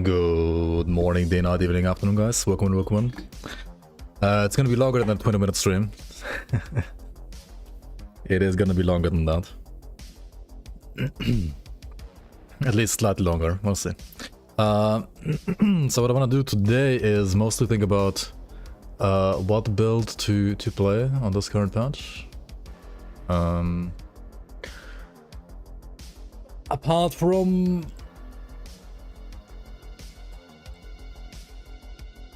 Good morning, day, night, evening, afternoon, guys. Welcome in. It's gonna be longer than a 20-minute stream. It is gonna be longer than that. At least slightly longer, we'll see. So what I want to do today is mostly think about what build to play on this current patch. Apart from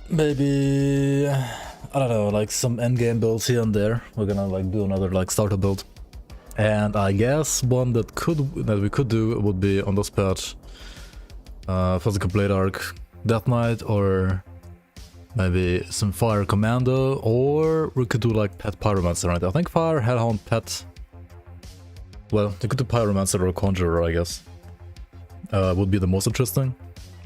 maybe, I don't know, like some endgame builds here and there. We're gonna like do another like starter build. And I guess one that we could do would be on this patch, Physical Blade Arc, Death Knight, or maybe some Fire Commando, or we could do like Pet Pyromancer, right? I think Fire, Hellhound, Pet. Well, you could do Pyromancer or Conjurer, I guess. Would be the most interesting.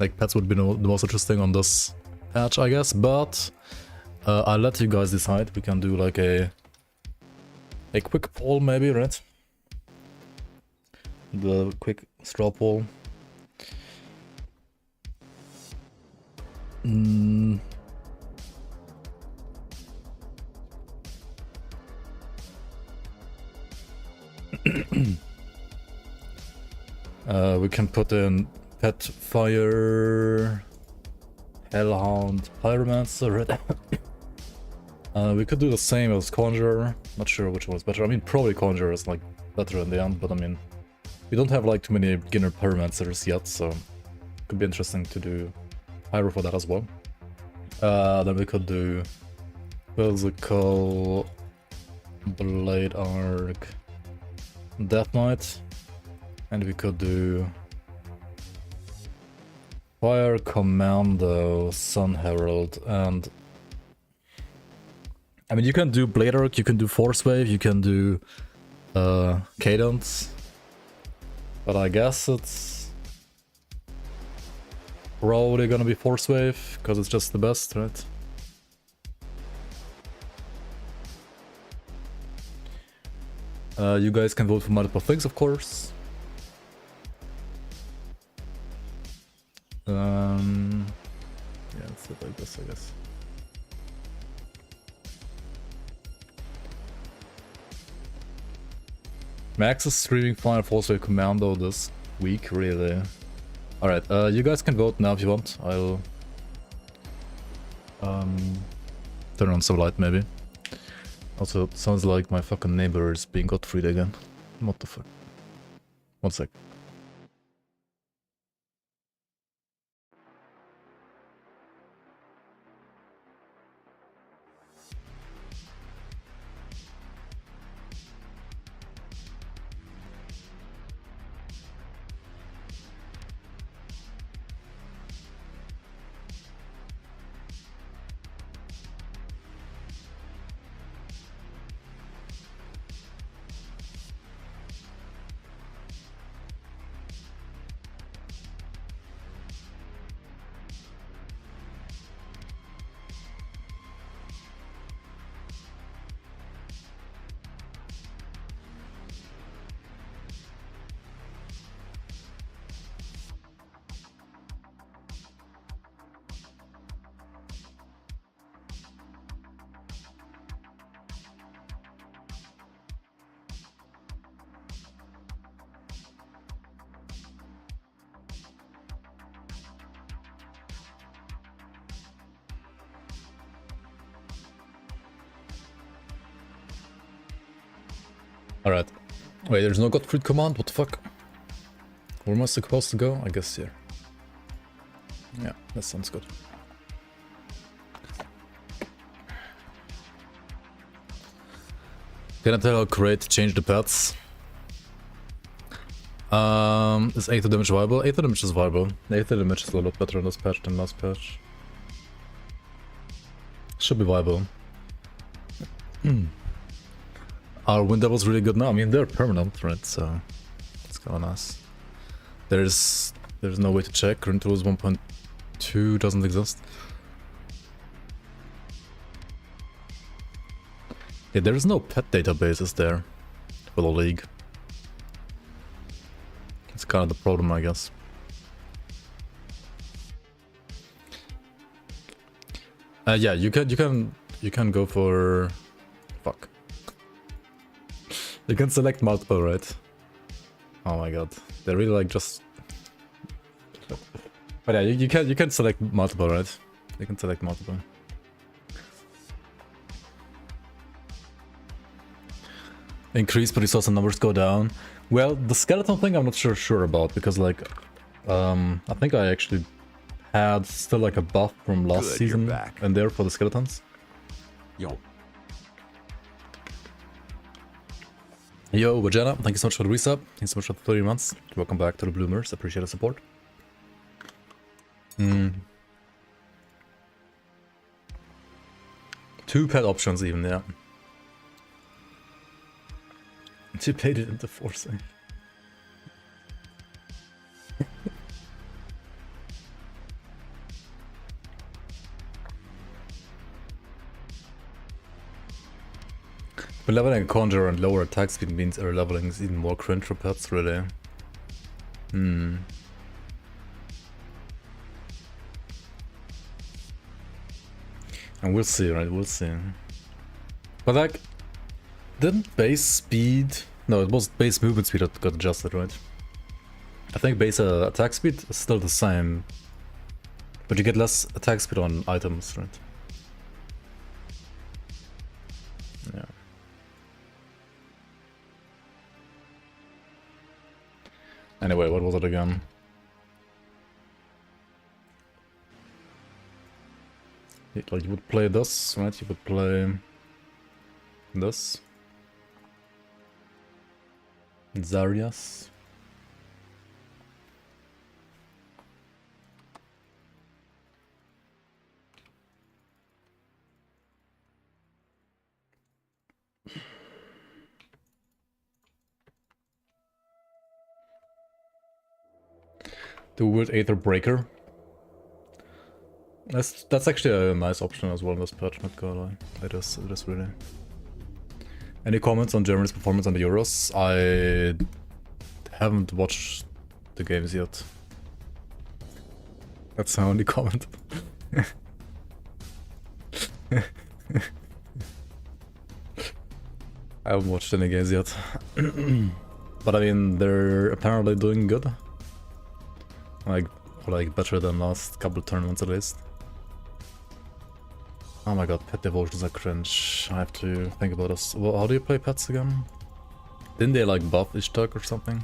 Like Pets would be the most interesting on this patch, I guess. But I'll let you guys decide. We can do like a quick poll, maybe, right? The quick straw poll. We can put in Pet, Fire, Hellhound, Pyromancer, right? We could do the same as Conjurer. Not sure which one is better. I mean, probably Conjurer is like better in the end, but I mean, we don't have like too many beginner Pyromancers yet, so it could be interesting to do Pyro for that as well. Then we could do Physical Blade Arc, Death Knight, and we could do Fire Commando, Sun Herald, and I mean, you can do Blade Arc, you can do Force Wave, you can do Cadence, but I guess it's probably gonna be Force Wave, because it's just the best, right? You guys can vote for multiple things, of course. Yeah, let's do it like this, I guess. Max is streaming Final Force Wave Commando this week, really. Alright, you guys can vote now if you want. I'll turn on some light, maybe. Also, it sounds like my fucking neighbor is being Gottfried again. What the fuck? 1 sec. Alright. Wait, there's no Gottfried command? What the fuck? Where am I supposed to go? I guess here. Yeah, that sounds good. Can I tell how great change the pets? Is 8th damage viable? 8th damage is viable. 8th damage is a lot better in this patch than last patch. Should be viable. Are wind levels really good now? I mean, they're permanent, right? So it's kind of nice. There's no way to check. Current tools 1.2 doesn't exist. Yeah, there's no pet databases there for the league. It's kind of the problem, I guess. Yeah, you can go for... Fuck. You can select multiple, right? Oh my god. They really like just... But yeah, you can select multiple, right? You can select multiple. Increase, but resource and numbers go down. Well, the skeleton thing I'm not sure about, because like... I think I actually had still like a buff from last season and there for the skeletons. Yo. Yo, Vagina, thank you so much for the resub. Thank you so much for the 30 months. Welcome back to the Bloomers. Appreciate the support. Two pet options even, yeah. She played it into forcing. But leveling a Conjurer and lower attack speed means our leveling is even more cringe for pets, really. And we'll see, right? We'll see. But like, didn't base speed... No, it was base movement speed that got adjusted, right? I think base attack speed is still the same. But you get less attack speed on items, right? Yeah. Anyway, what was it again? Like you would play this, right? You would play this. Zarias. The weird Aether Breaker. That's actually a nice option as well in this patch, not gonna lie. It is really. Any comments on Germany's performance on the Euros? I haven't watched the games yet. That's my only comment. I haven't watched any games yet. But I mean, they're apparently doing good. Like better than last couple of tournaments at least. Oh my god, pet devotions are cringe. I have to think about this. Well, how do you play pets again? Didn't they like buff Ishtak or something?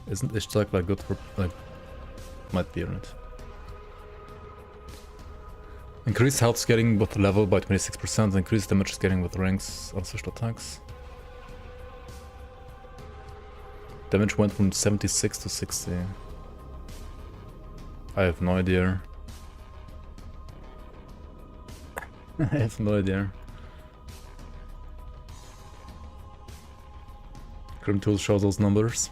Isn't Ishtak like good for like... Might be, right? Increase health scaling with level by 26%, increase damage scaling with ranks on special attacks. Damage went from 76 to 60. I have no idea. I have no idea. Grim Tools shows those numbers.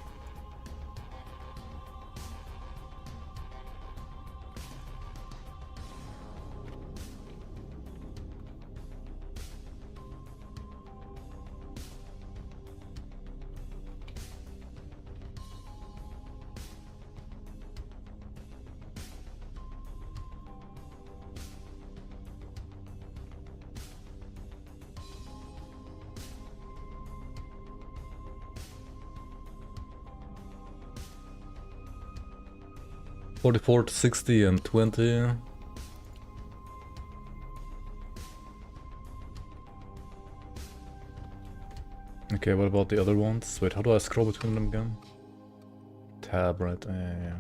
$44 to $60 and $20. Okay, what about the other ones? Wait, how do I scroll between them again? Tab, right? Yeah.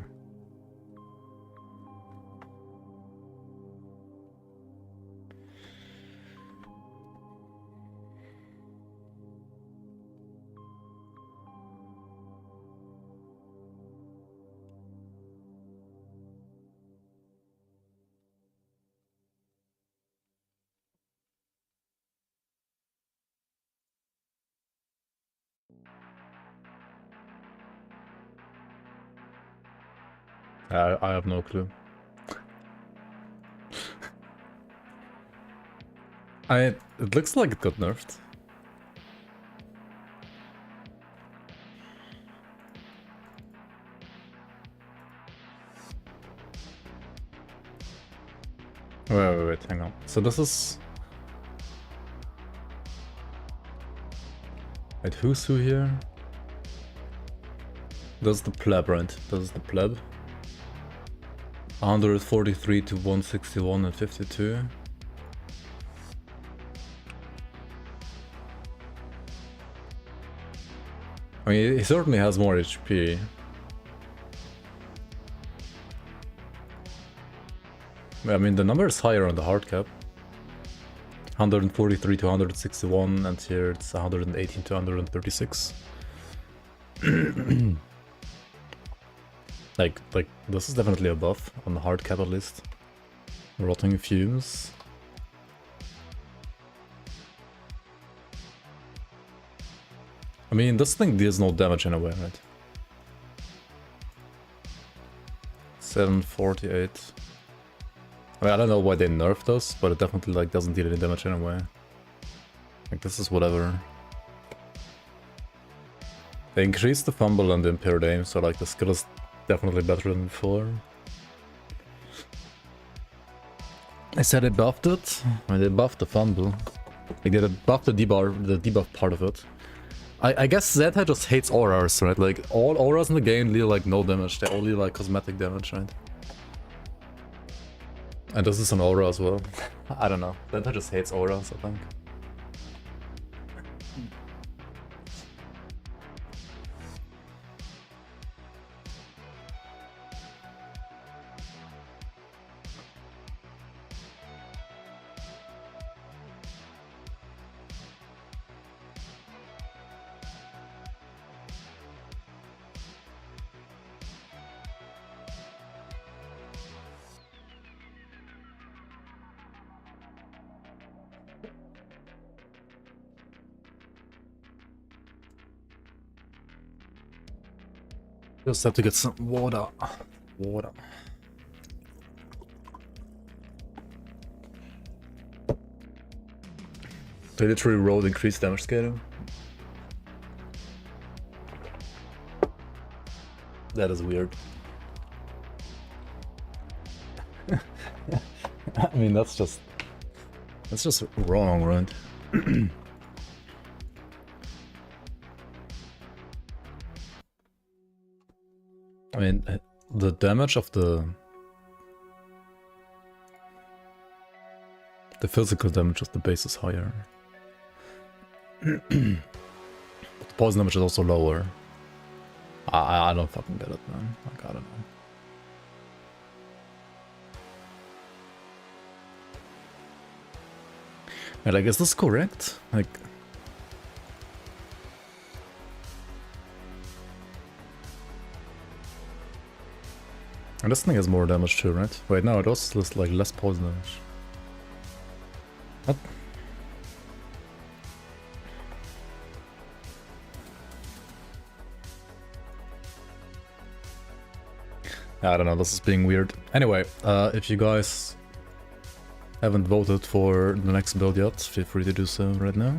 I have no clue. It looks like it got nerfed. Wait, hang on. So this is... Wait, who's who here? This is the pleb, right? This is the pleb. 143 to 161 and 52. I mean, he certainly has more HP. I mean, the number is higher on the hard cap. 143 to 161, and here it's 118 to 136. like, this is definitely a buff on the hard cap at least. Rotting fumes. I mean, this thing deals no damage anyway, right? 748. I mean, I don't know why they nerfed us, but it definitely like doesn't deal any damage anyway. Like, this is whatever. They increased the fumble and the impaired aim, so like the skill is definitely better than before. I said they buffed it. I mean, they buffed the fumble. Like, they buffed the debuff part of it. I guess Zeta just hates auras, right? Like, all auras in the game deal like no damage. They only like cosmetic damage, right? And this is an aura as well. I don't know. Zeta just hates auras, I think. Just have to get some water. Water. They literally rolled increased damage scaling. That is weird. I mean, that's just wrong, right? I mean, the damage of the physical damage of the base is higher. But the poison damage is also lower. I don't fucking get it, man. Like, I don't know. And like, is this correct? Like... And this thing has more damage too, right? Wait, no, it also has like less poison damage. What? I don't know, this is being weird. Anyway, if you guys haven't voted for the next build yet, feel free to do so right now.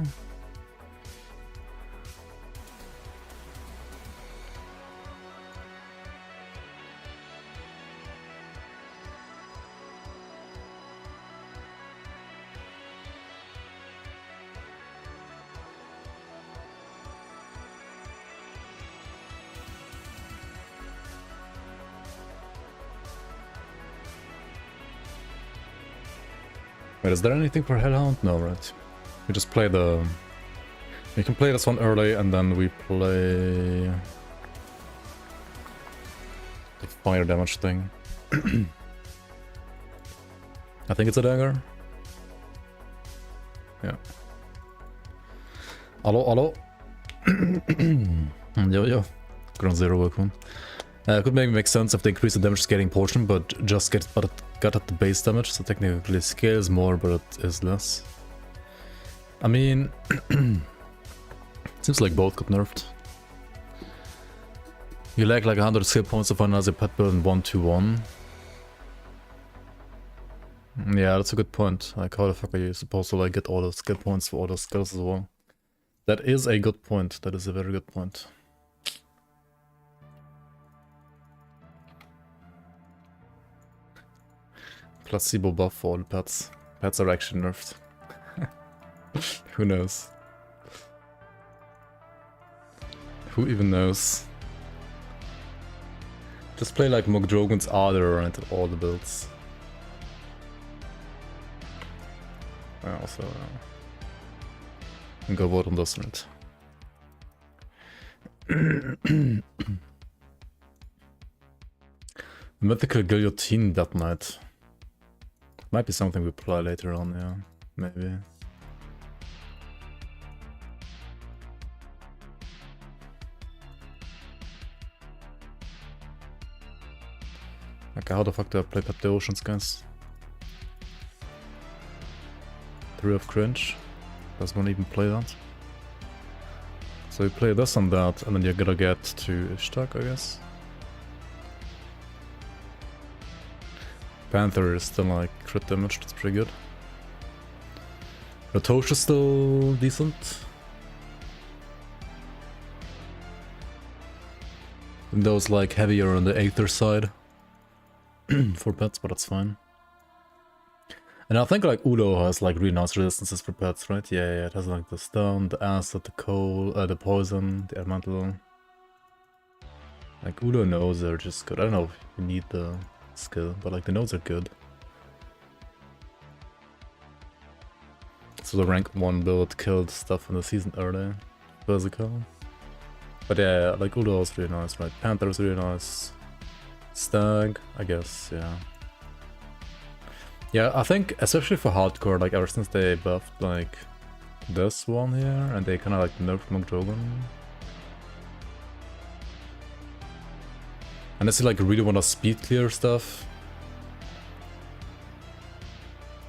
Wait, is there anything for Hellhound? No, right? We just play the... We can play this one early and then we play... the fire damage thing. I think it's a dagger. Yeah. Hello? Yo. Ground Zero, welcome. Could maybe make sense if they increase the damage scaling portion, but just got at the base damage, so technically scales more, but it is less. I mean, seems like both got nerfed. You lack like 100 skill points to finalize your pet build in 1-2-1. Yeah, that's a good point. Like, how the fuck are you supposed to like get all the skill points for all the skills as well? That is a good point. That is a very good point. placebo buff for all pets. Pets are actually nerfed. Who knows? Who even knows? Just play like Mogdrogon's Adder into all the builds. Also, and go vote on this one. Mythical Guillotine Death Knight. Might be something we play later on, yeah. Maybe. Okay, how the fuck do I play Pet the Oceans, guys? 3 of Cringe. Does one even play that? So you play this and that, and then you're gonna get to Ishtak, I guess. Panther is still like crit damage, that's pretty good. Ratosh is still decent. And those like heavier on the Aether side for pets, but that's fine. And I think like Udo has like really nice resistances for pets, right? Yeah, it has like the stone, the acid, the coal, the poison, the elemental. Like Udo knows they're just good. I don't know if you need the skill, but like the nodes are good. So the rank 1 build killed stuff in the season early. Physical. But yeah, like Udo is really nice, right? Panther is really nice. Stag, I guess, yeah. Yeah, I think especially for hardcore, like ever since they buffed like this one here, and they kind of like nerfed Mogdrogon. Unless you like really want to speed clear stuff,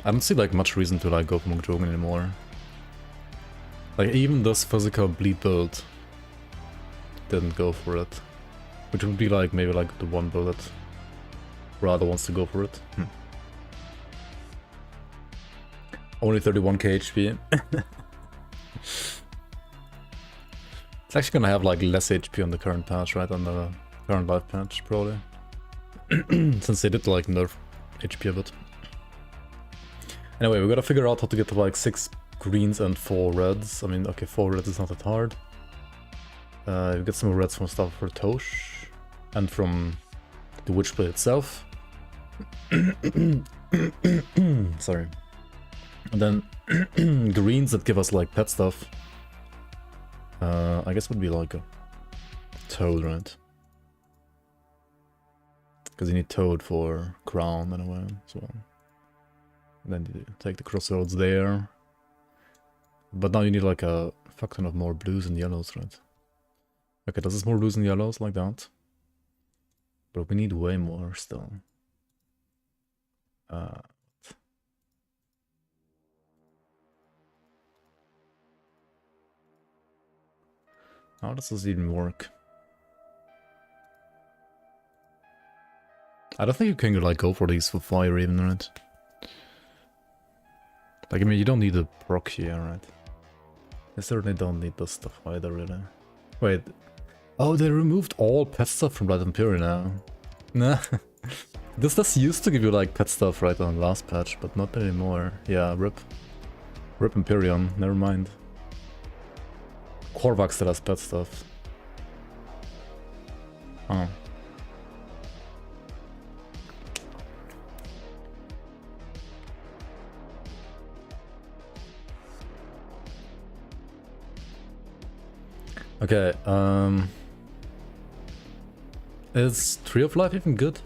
I don't see like much reason to like go for Mogdrogon anymore. Like even this physical bleed build didn't go for it, which would be like maybe like the one build that rather wants to go for it. Only 31k HP. It's actually gonna have like less HP on the current patch, right? On the current live patch, probably. Since they did like nerf HP a bit. Anyway, we gotta figure out how to get to like 6 greens and 4 reds. I mean, okay, 4 reds is not that hard. We get some reds from stuff for Tosh and from the Witchblade itself. Sorry. And then greens that give us like pet stuff. I guess would be like a toad, right? Because you need toad for crown anyway, so. And then you take the crossroads there. But now you need like a fuck ton of more blues and yellows, right? Okay, this is more blues and yellows like that. But we need way more still. How does this even work? I don't think you can like go for these for fire even, right? Like, I mean, you don't need a proc here, right? I certainly don't need this stuff either, really. Wait. Oh, they removed all pet stuff from Blood Imperium now. Nah. This used to give you like pet stuff right on the last patch, but not anymore. Yeah, rip. Rip Imperium, never mind. Korvax still has pet stuff. Oh. Okay, is Tree of Life even good?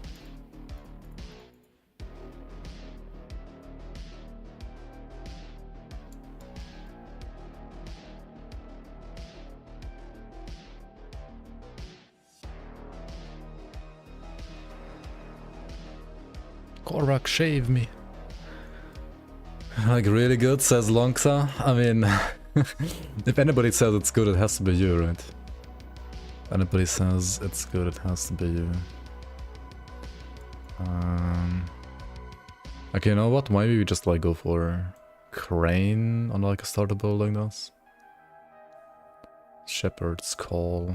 Korvax, shave me. Like really good, says Longsa. I mean, if anybody says it's good, it has to be you, right? If anybody says it's good, it has to be you. Okay, you know what? Maybe we just like go for Crane on like a starter build like this. Shepherd's Call.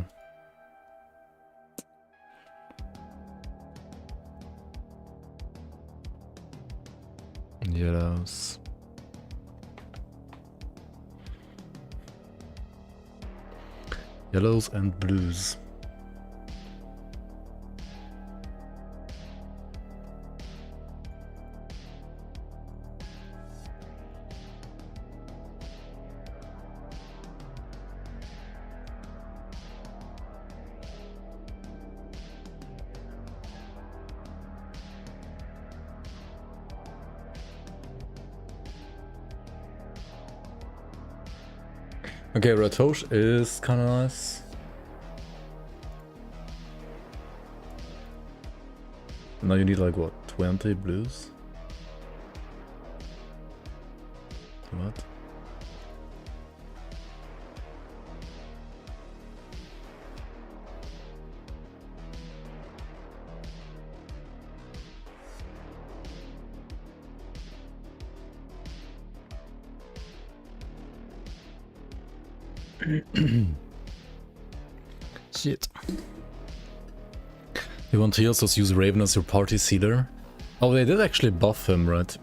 Yellows. Yellows and blues. Okay, red tosh is kind of nice. Now you need like what, 20 blues? What? Shit. You want to also use Raven as your party sealer? Oh, they did actually buff him, right?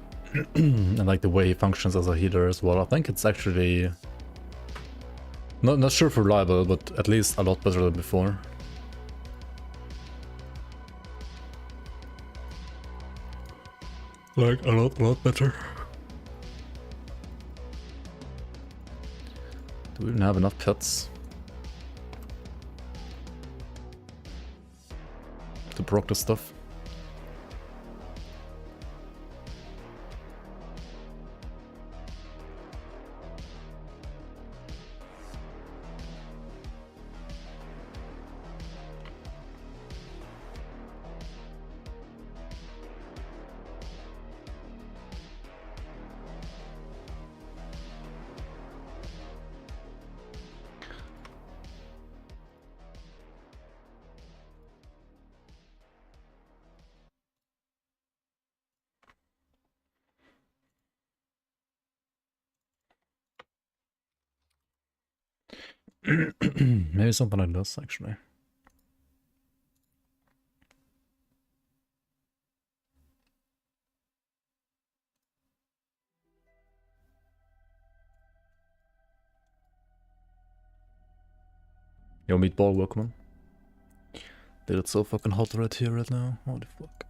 And like the way he functions as a healer as well. I think it's actually not sure if reliable, but at least a lot better than before. Like a lot better. Do we even have enough pets to proc the stuff? Maybe something like this, actually. Yo, meatball, welcome. Dude, it's so fucking hot right here right now. Holy fuck.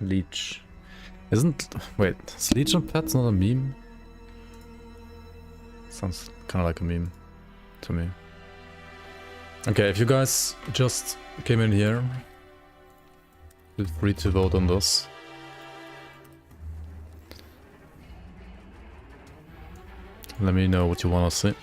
Leech. Wait, is Leech and Pets not a meme? Sounds kind of like a meme to me. Okay, if you guys just came in here, feel free to vote on this. Let me know what you want to see.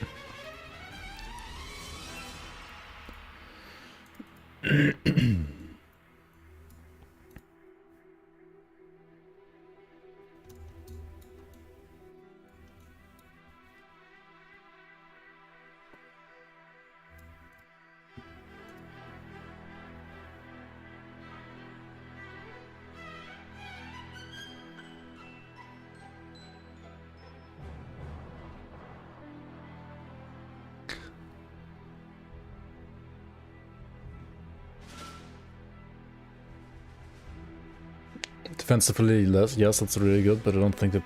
Defensively, yes, that's really good, but I don't think the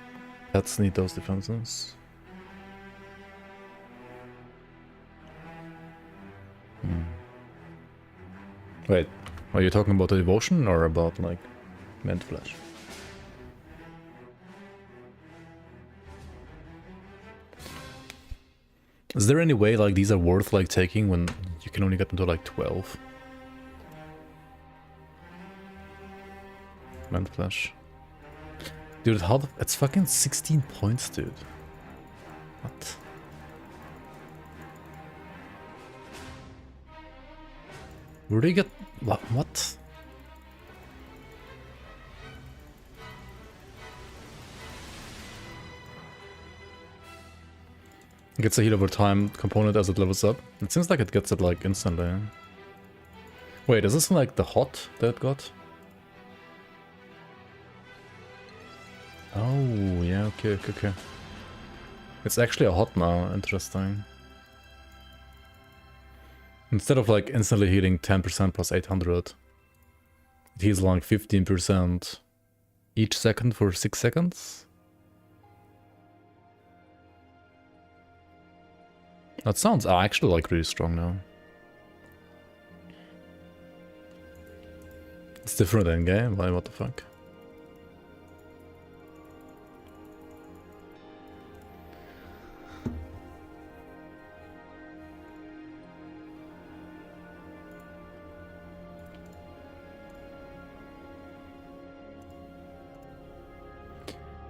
pets need those defenses. Wait, are you talking about the devotion or about like mint flesh? Is there any way like these are worth like taking when you can only get them to like 12? Mint flesh. Dude, it's fucking 16 points, dude. What? Where do you get... What? It gets a heat over time component as it levels up. It seems like it gets it like instantly. Wait, is this like the hot that it got? Oh, yeah, okay. It's actually a hot now, interesting. Instead of like instantly healing 10% plus 800, it heals like 15% each second for 6 seconds. That sounds actually like really strong now. It's different in game, like what the fuck.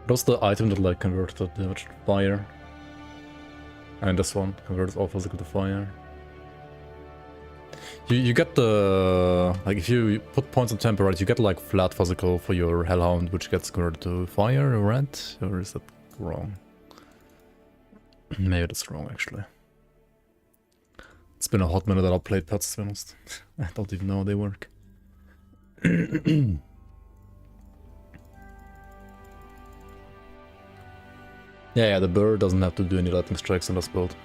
What's the item that like converts the damage to fire? And this one converts all physical to fire. You get the, like if you put points on temper, right, you get like flat physical for your Hellhound, which gets converted to fire or red, or is that wrong? Maybe that's wrong actually. It's been a hot minute that I've played pets, to be honest. I don't even know how they work. Yeah, the bird doesn't have to do any lightning strikes in this build.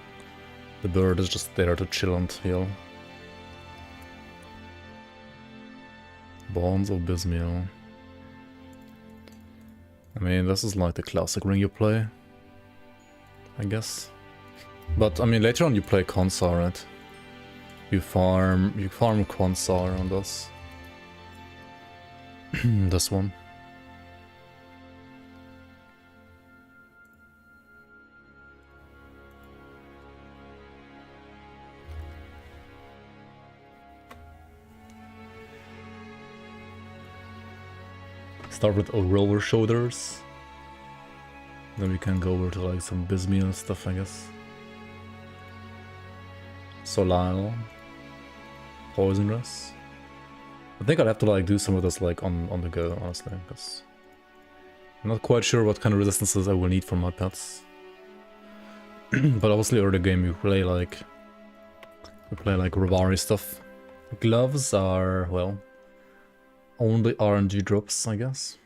The bird is just there to chill and heal. Bonds of Bismiel. I mean, this is like the classic ring you play, I guess. But I mean, later on you play Consar, right? You farm Consar on this. This one. Start with roller shoulders. Then we can go over to like some Bismiel stuff, I guess. Solile. Poisonous. I think I'd have to like do some of this like on the go, honestly, because I'm not quite sure what kind of resistances I will need from my pets. But obviously early game you play like Rivari stuff. Gloves are, well, only RNG drops, I guess.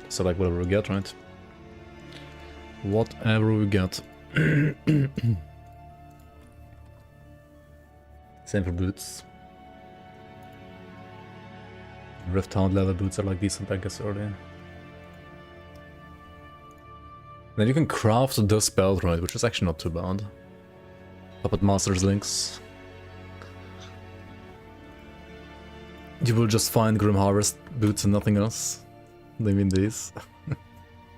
So like whatever we get, right? Whatever we get. Same for boots. Rift Hound leather boots are like decent, I guess, early. Then you can craft this belt, right, which is actually not too bad. Puppet Master's links. You will just find Grim Harvest boots and nothing else. They mean these.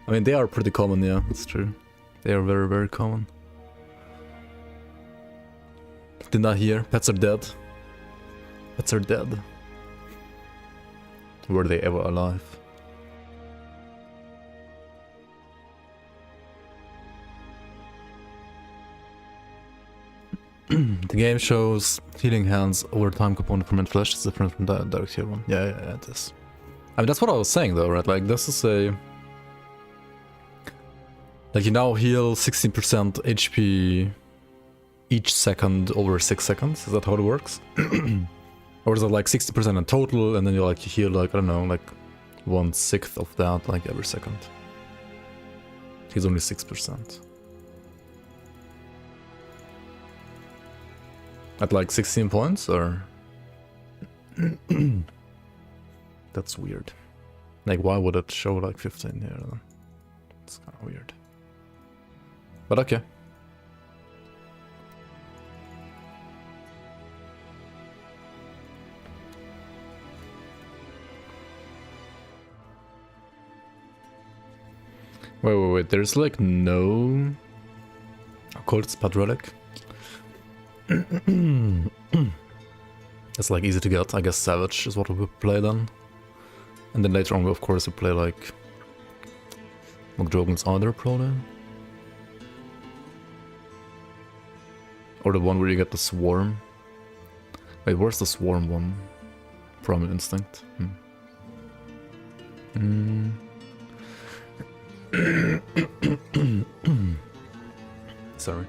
I mean, they are pretty common, yeah, that's true. They are very, very common. Did not hear. Pets are dead. Pets are dead. Were they ever alive? The game shows healing hands over time component from flesh is different from the direct heal one. Yeah, it is. I mean, that's what I was saying though, right? Like, this is a... Like, you now heal 16% HP each second over 6 seconds. Is that how it works? Or is it like 60% in total, and then you heal like, I don't know, like 1/6 of that like every second? He's only 6%. At like 16 points, or? That's weird. Like, why would it show like 15 here? It's kind of weird. But okay. Wait, there's like no Occult's Pet Relic? It's like easy to get. I guess Savage is what we would play then. And then later on we of course would play like McDrogan's Other probably. Or the one where you get the Swarm. Wait, where's the Swarm one? From Instinct. Sorry.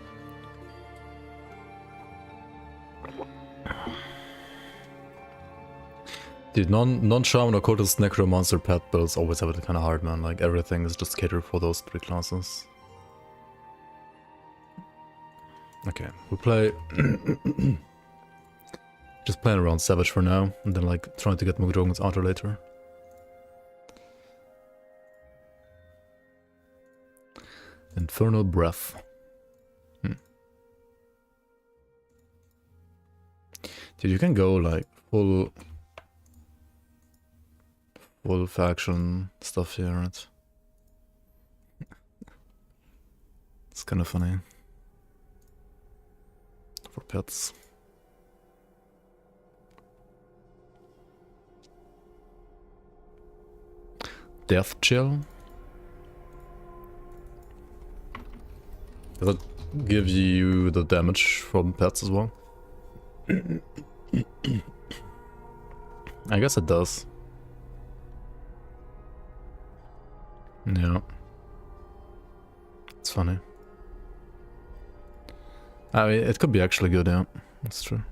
Dude, non-shaman, occultist, necromancer, pet builds always have it kind of hard, man. Like, everything is just catered for those 3 classes. Okay, we play... just playing around Savage for now, and then, like, trying to get Mugdrogon's Outer later. Infernal Breath. Dude, you can go, like, full faction stuff here, right? It's kind of funny. For pets. Death Chill. Does that give you the damage from pets as well? I guess it does. Yeah. It's funny. I mean, it could be actually good, yeah. That's true.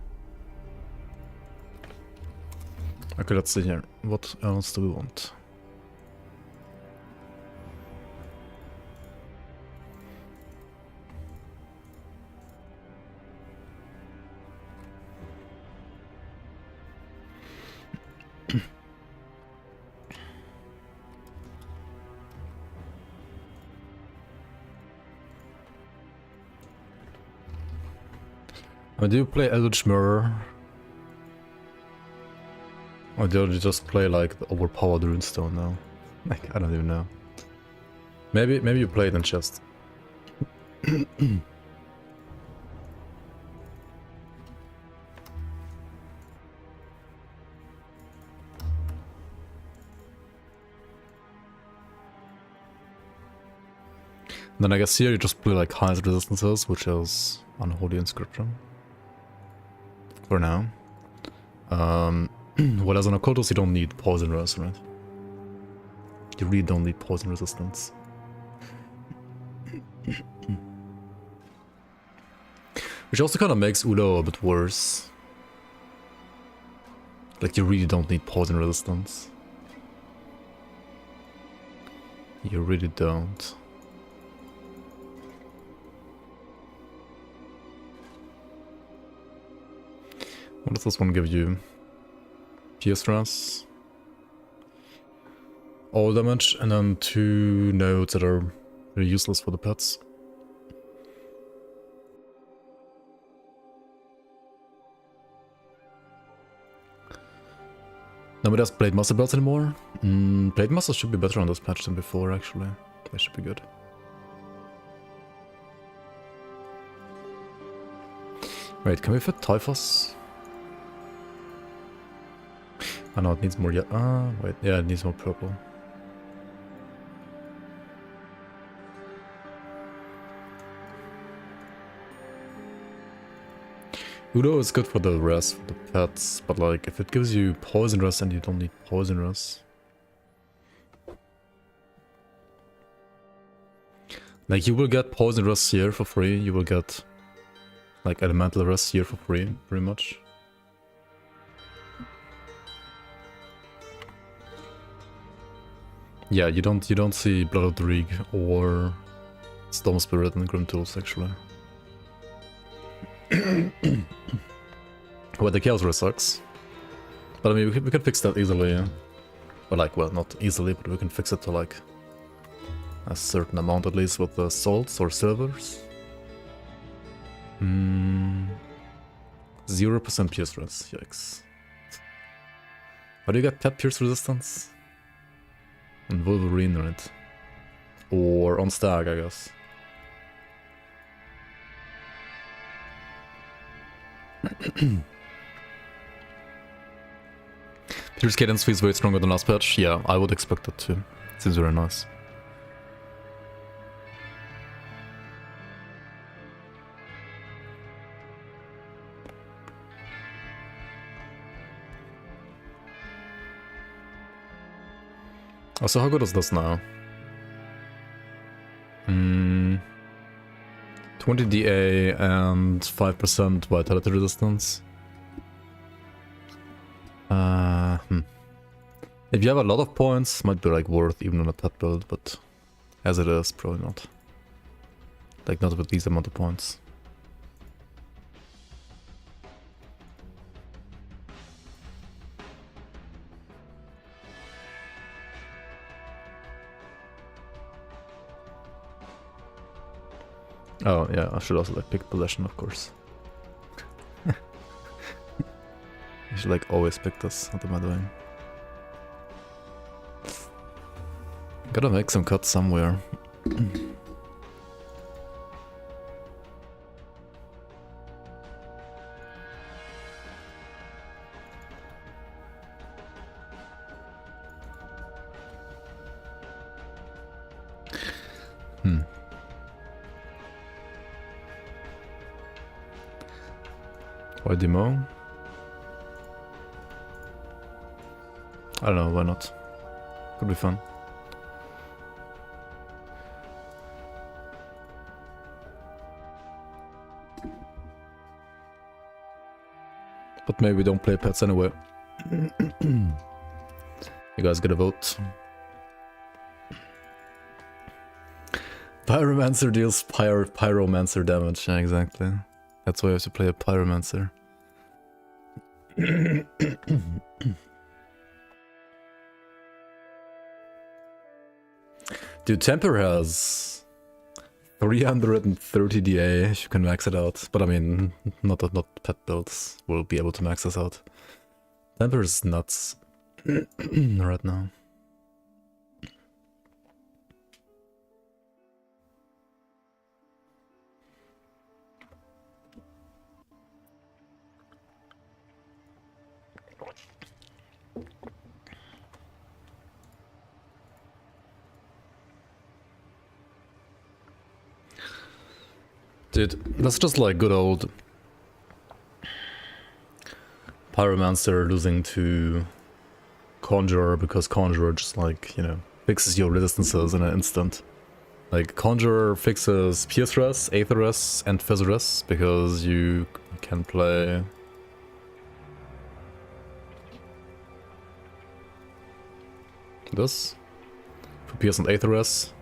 Okay, let's see here. What else do we want? Do you play Eldritch Mirror? Or do you just play like the overpowered runestone now? Like, I don't even know. Maybe you play it in chest. Then I guess here you just play like highest resistances, which is Unholy Inscription. For now. Well, as an occultist, you don't need poison rest, right? You really don't need poison resistance. Which also kind of makes Udo a bit worse. Like, you really don't need poison resistance. You really don't. What does this one give you? Pierce stress. All damage, and then 2 nodes that are very useless for the pets. Nobody has Blade Master belts anymore? Blade Master should be better on this patch than before, actually. They should be good. Wait, can we fit Typhus? I know it needs more yet. Wait, yeah, it needs more purple. Udo is good for the rest, for the pets, but like, if it gives you poison rest and you don't need poison rest. Like, you will get poison rest here for free, you will get like elemental rest here for free, pretty much. Yeah, you don't see Blood of the Rig or Storm Spirit and Grim Tools actually. Well, the Chaos Rest sucks. But I mean, we can fix that easily. Yeah? Or like, well, not easily, but we can fix it to like a certain amount at least with the salts or silvers. 0% pierce rest, yikes. How do you get pet pierce resistance? On Wolverine, right? Or on Stag, I guess. Pierce cadence feels way stronger than last patch. Yeah, I would expect that too. Seems very nice. Oh, so how good is this now? 20 DA and 5% vitality resistance. If you have a lot of points, might be like worth even on a pet build, but as it is, probably not. Like not with these amount of points. Oh yeah, I should also like pick possession, of course. You should like always pick this. What am I doing? Gotta make some cuts somewhere. Why demo? I don't know, why not? Could be fun. But maybe we don't play pets anyway. You guys get a vote. Pyromancer deals pyromancer damage, yeah, exactly. That's why I have to play a pyromancer. Dude, Temper has 330 DA if you can max it out. But I mean, not pet builds will be able to max this out. Temper is nuts right now. Dude, that's just like good old Pyromancer losing to Conjurer because Conjurer just like, you know, fixes your resistances in an instant. Like Conjurer fixes Pierceress, Aetheress, and Fizzeress because you can play this for Pierce and Aetheress.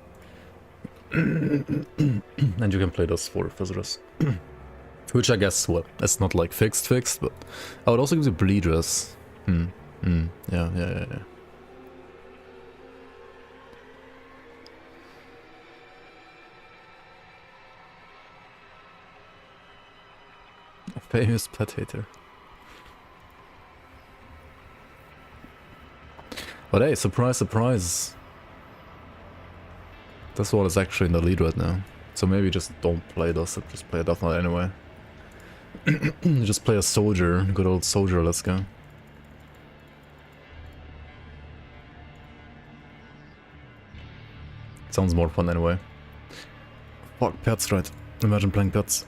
And you can play this for Fizzeress. Which I guess, what, it's not like fixed, but... Oh, it also gives you Bleedress. Yeah. A famous pet hater. But hey, surprise, surprise. This one is actually in the lead right now. So maybe just don't play this, just play a Death Knight anyway. Just play a soldier, good old soldier, let's go. Sounds more fun anyway. Fuck, pets, right. Imagine playing pets.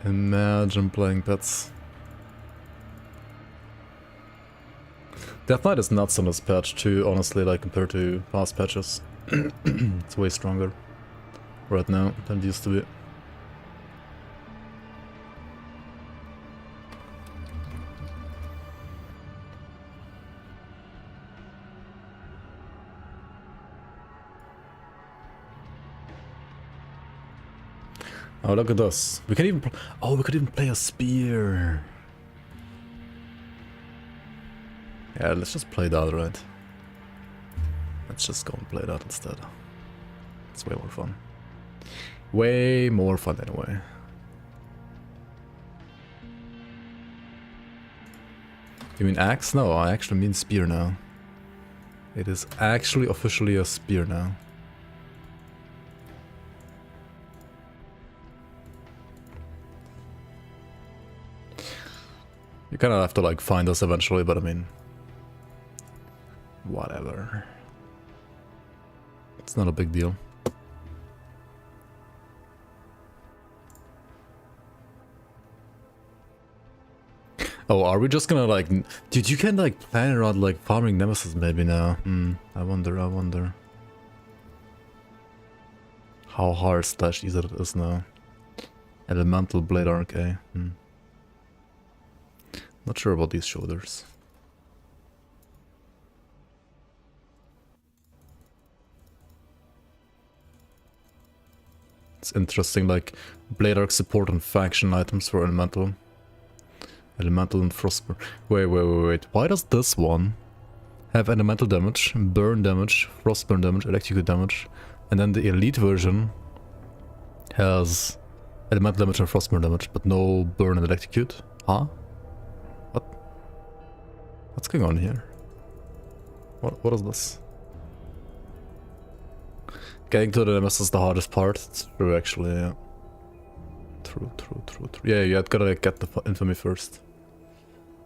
Imagine playing pets. Death Knight is nuts on this patch too, honestly, like compared to past patches. It's way stronger right now than it used to be. Oh, look at this. We can even we could even play a spear. Yeah, let's just play that, right? Let's just go and play that instead. It's way more fun. Way more fun anyway. You mean axe? No, I actually mean spear now. It is actually officially a spear now. You kind of have to like find us eventually, but I mean... whatever. It's not a big deal. Oh, are we just gonna like... Dude, you can like plan around like farming Nemesis maybe now. I wonder. How hard / easy it is now. Elemental Blade RK. Not sure about these shoulders. It's interesting, like Blade Arc support and faction items for elemental. Elemental and Frostburn. Wait. Why does this one have elemental damage, burn damage, frostburn damage, electrocute damage, and then the elite version has elemental damage and frostburn damage, but no burn and electrocute? Huh? What? What's going on here? What is this? Getting to the MS is the hardest part. It's true, actually, yeah. True. Yeah, you gotta like, get the infamy first.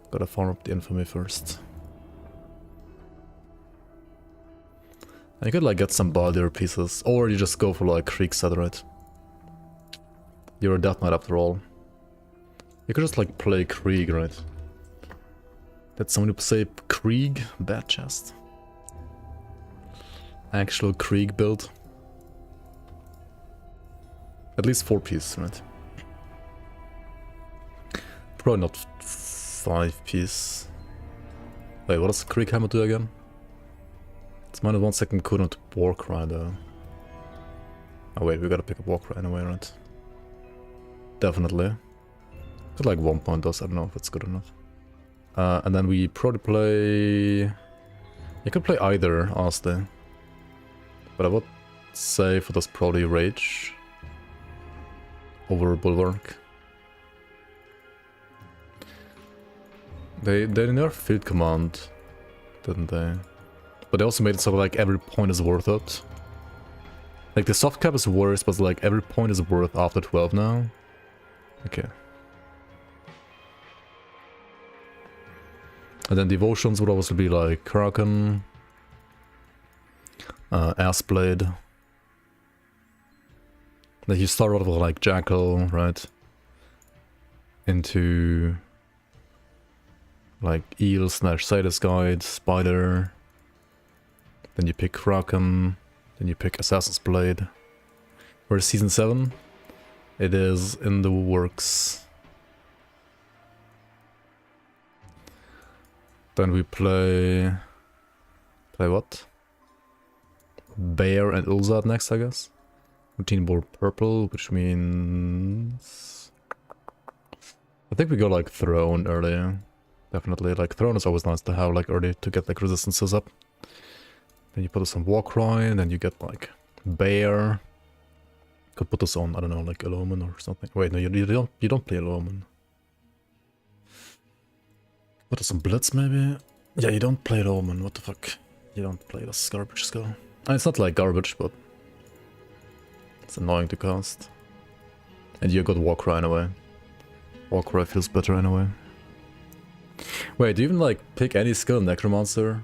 Gotta farm up the infamy first. And you could like get some bodier pieces, or you just go for like Krieg set, right? You're a Death Knight after all. You could just like play Krieg, right? Did somebody say Krieg? Bad chest. Actual Krieg build. At least 4 piece, right? Probably not 5 piece. Wait, what does Krieg Hammer do again? It's minus 1 second cooldown to Warcry though. Oh wait, we gotta pick up Warcry anyway, right? Definitely. Could like 1 point does, I don't know if it's good enough. And then we probably play... You could play either, honestly. But I would say for this probably Rage over Bulwark. They nerfed Field Command, didn't they? But they also made it so like every point is worth it. Like the soft cap is worse, but like every point is worth after 12 now. Okay. And then devotions would obviously be like Kraken, Assblade. Like you start out with like Jackal, right? Into like Eel / Sadist Guide, Spider. Then you pick Kraken. Then you pick Assassin's Blade. Where's Season 7? It is in the works. Then we play... Play what? Bear and Ulzad next, I guess. Routine board purple, which means... I think we go like Throne early. Definitely, like Throne is always nice to have like early to get like resistances up. Then you put this on Warcry, and then you get like Bear. Could put this on, I don't know, like Eloman or something. Wait, no, you don't play Eloman. Put this on Blitz maybe? Yeah, you don't play Eloman, what the fuck? You don't play this garbage skull. And it's not like garbage, but it's annoying to cast. And you got Warcry anyway. Warcry feels better anyway. Wait, do you even like pick any skill in Necromancer?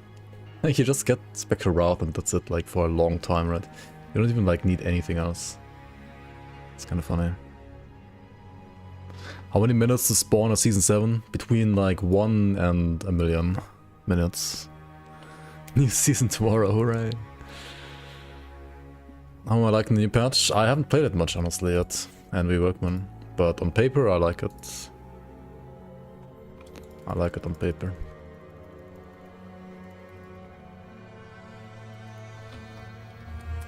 Like you just get Spectral Wrath and that's it, like for a long time, right? You don't even like need anything else. It's kind of funny. How many minutes to spawn a Season 7? Between like 1 and a million minutes. New season tomorrow, hooray. How am I liking the new patch? I haven't played it much honestly yet, Envy Workman. But on paper I like it. I like it on paper.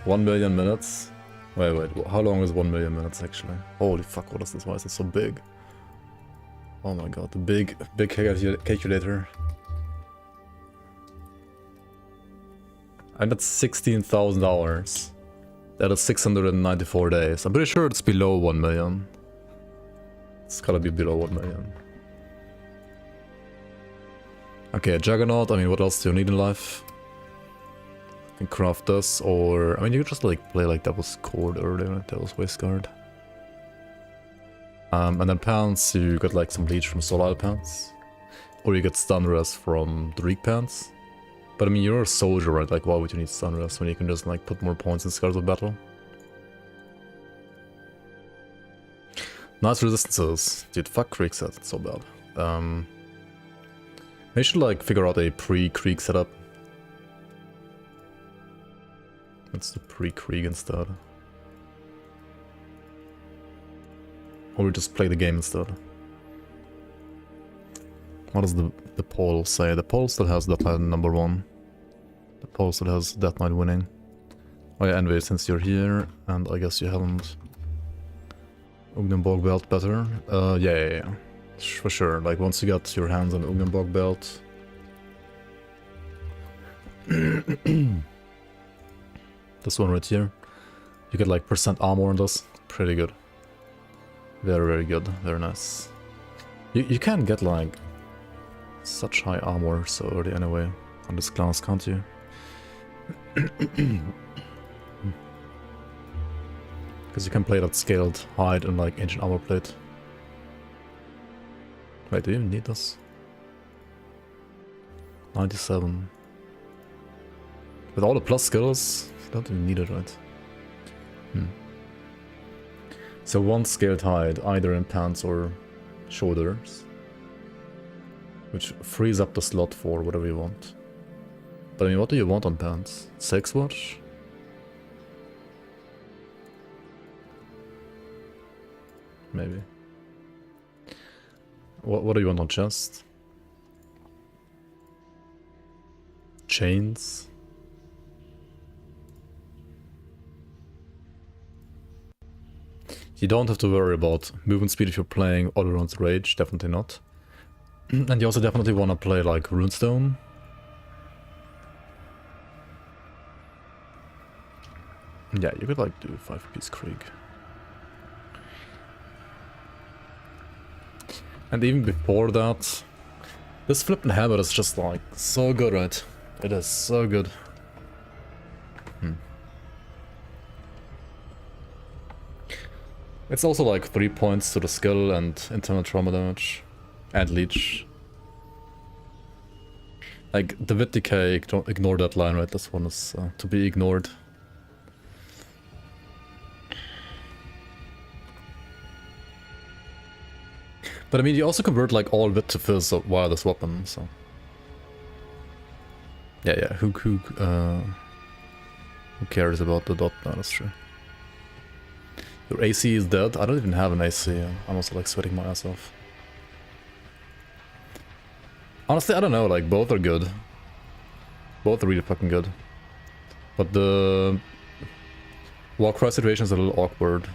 $1 million minutes? Wait, how long is 1 million minutes actually? Holy fuck, what is this? Why is it so big? Oh my god, the big calculator. And that's 16,000 hours. That is 694 days. I'm pretty sure it's below 1 million. It's gotta be below 1 million. Okay, Juggernaut, I mean, what else do you need in life? You can craft this, or... I mean, you could just like play like Devil's Cord earlier, Devil's Wasteguard. And then Pants, you got like some Leech from Solar Pants. Or you get Stun Rest from Dreek Pants. But I mean, you're a soldier, right? Like, why would you need Stun Rest when you can just like put more points in Scars of Battle? Nice resistances. Dude, fuck Krieg set, it's so bad. They should like figure out a pre-Krieg setup. Let's do pre-Krieg instead. Or we just play the game instead. 1 What does the poll say? The poll still has Death Knight number 1. The poll still has Death Knight winning. Oh yeah, anyway, since you're here, and I guess you haven't Ugnenborg belt better. Yeah. For sure. Like, once you got your hands on Ugnenborg belt... this one right here. You get like percent armor on this. Pretty good. Very, very good. Very nice. You can get like such high armor so early anyway on this class, can't you? Because you can play that scaled hide and like ancient armor plate. Wait, do you even need this? 97. With all the plus skills, you don't even need it, right? So one scaled hide, either in pants or shoulders, which frees up the slot for whatever you want. But I mean, what do you want on pants? 6 watch? Maybe. What do you want on chest? Chains? You don't have to worry about movement speed if you're playing all-around Rage, definitely not. And you also definitely want to play like Runestone. Yeah, you could like do 5-piece Krieg. And even before that, this flippin' habit is just like so good, right? It is so good. It's also like 3 points to the skill and internal trauma damage. And leech. Like, the Wit Decay, ignore that line, right? This one is to be ignored. But I mean, you also convert like all Wit to Fizz via this weapon, so... Yeah, who cares about the dot? No, that's true. Your AC is dead? I don't even have an AC. I'm also like sweating my ass off. Honestly, I don't know, like both are good. Both are really fucking good. But the Warcry situation is a little awkward.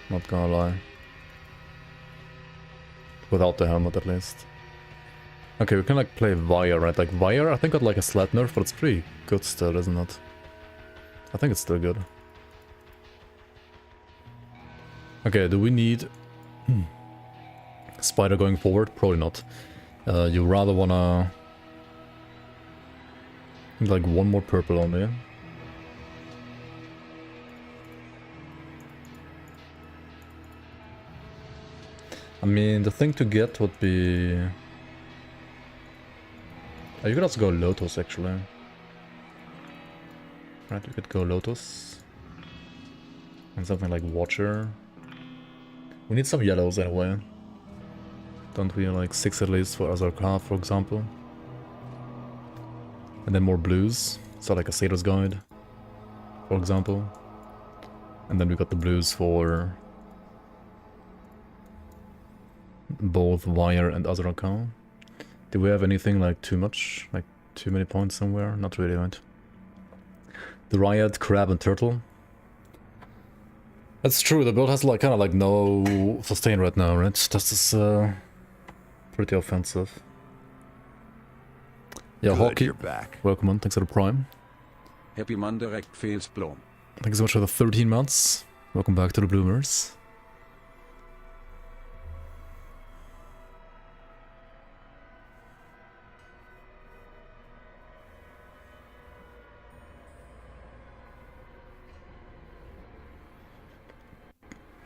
Not gonna lie. Without the helmet at least. Okay, we can like play Vire, right? Like Vire I think got like a slight nerf, but it's pretty good still, isn't it? I think it's still good. Okay, do we need Spider going forward? Probably not. You rather wanna... like one more purple only. I mean, the thing to get would be... Oh, you could also go Lotus actually. Right, you could go Lotus. And something like Watcher. We need some yellows anyway. Don't we? Like 6 at least for Azarka, for example. And then more blues. So like a Satyrs Guide, for example. And then we got the blues for both Wire and Azarka. Do we have anything like too much? Like too many points somewhere? Not really, right? The Riot, Crab and Turtle. That's true, the build has like kind of like no sustain right now, right? This is pretty offensive. Yeah, Hawkey, you're back. Welcome on, thanks for the Prime. Happy man direct feels blown. Thank you so much for the 13 months. Welcome back to the Bloomers.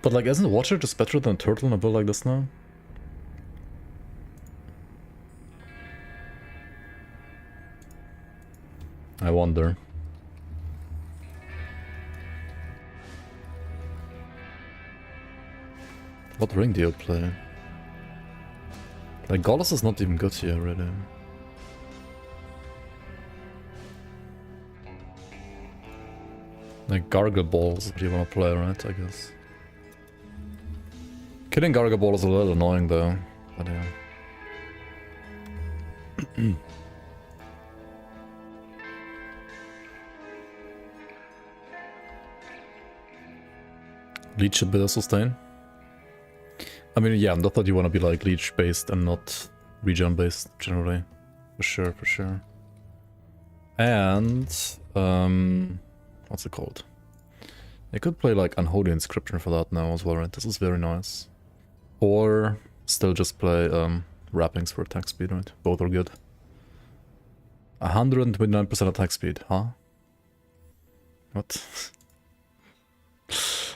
But like, isn't Watcher just better than Turtle in a build like this now? I wonder. What ring do you play? Like, Goddess is not even good here, really. Like, Gargle Balls, if you wanna play, right, I guess. Killing Gargaball is a little annoying though, but yeah. Leech a bit of sustain. I mean, yeah, not that you want to be like leech based and not regen based generally. For sure, for sure. And what's it called? I could play like Unholy Inscription for that now as well, right? This is very nice. Or still just play wrappings for attack speed, right? Both are good. 129% attack speed, huh? What?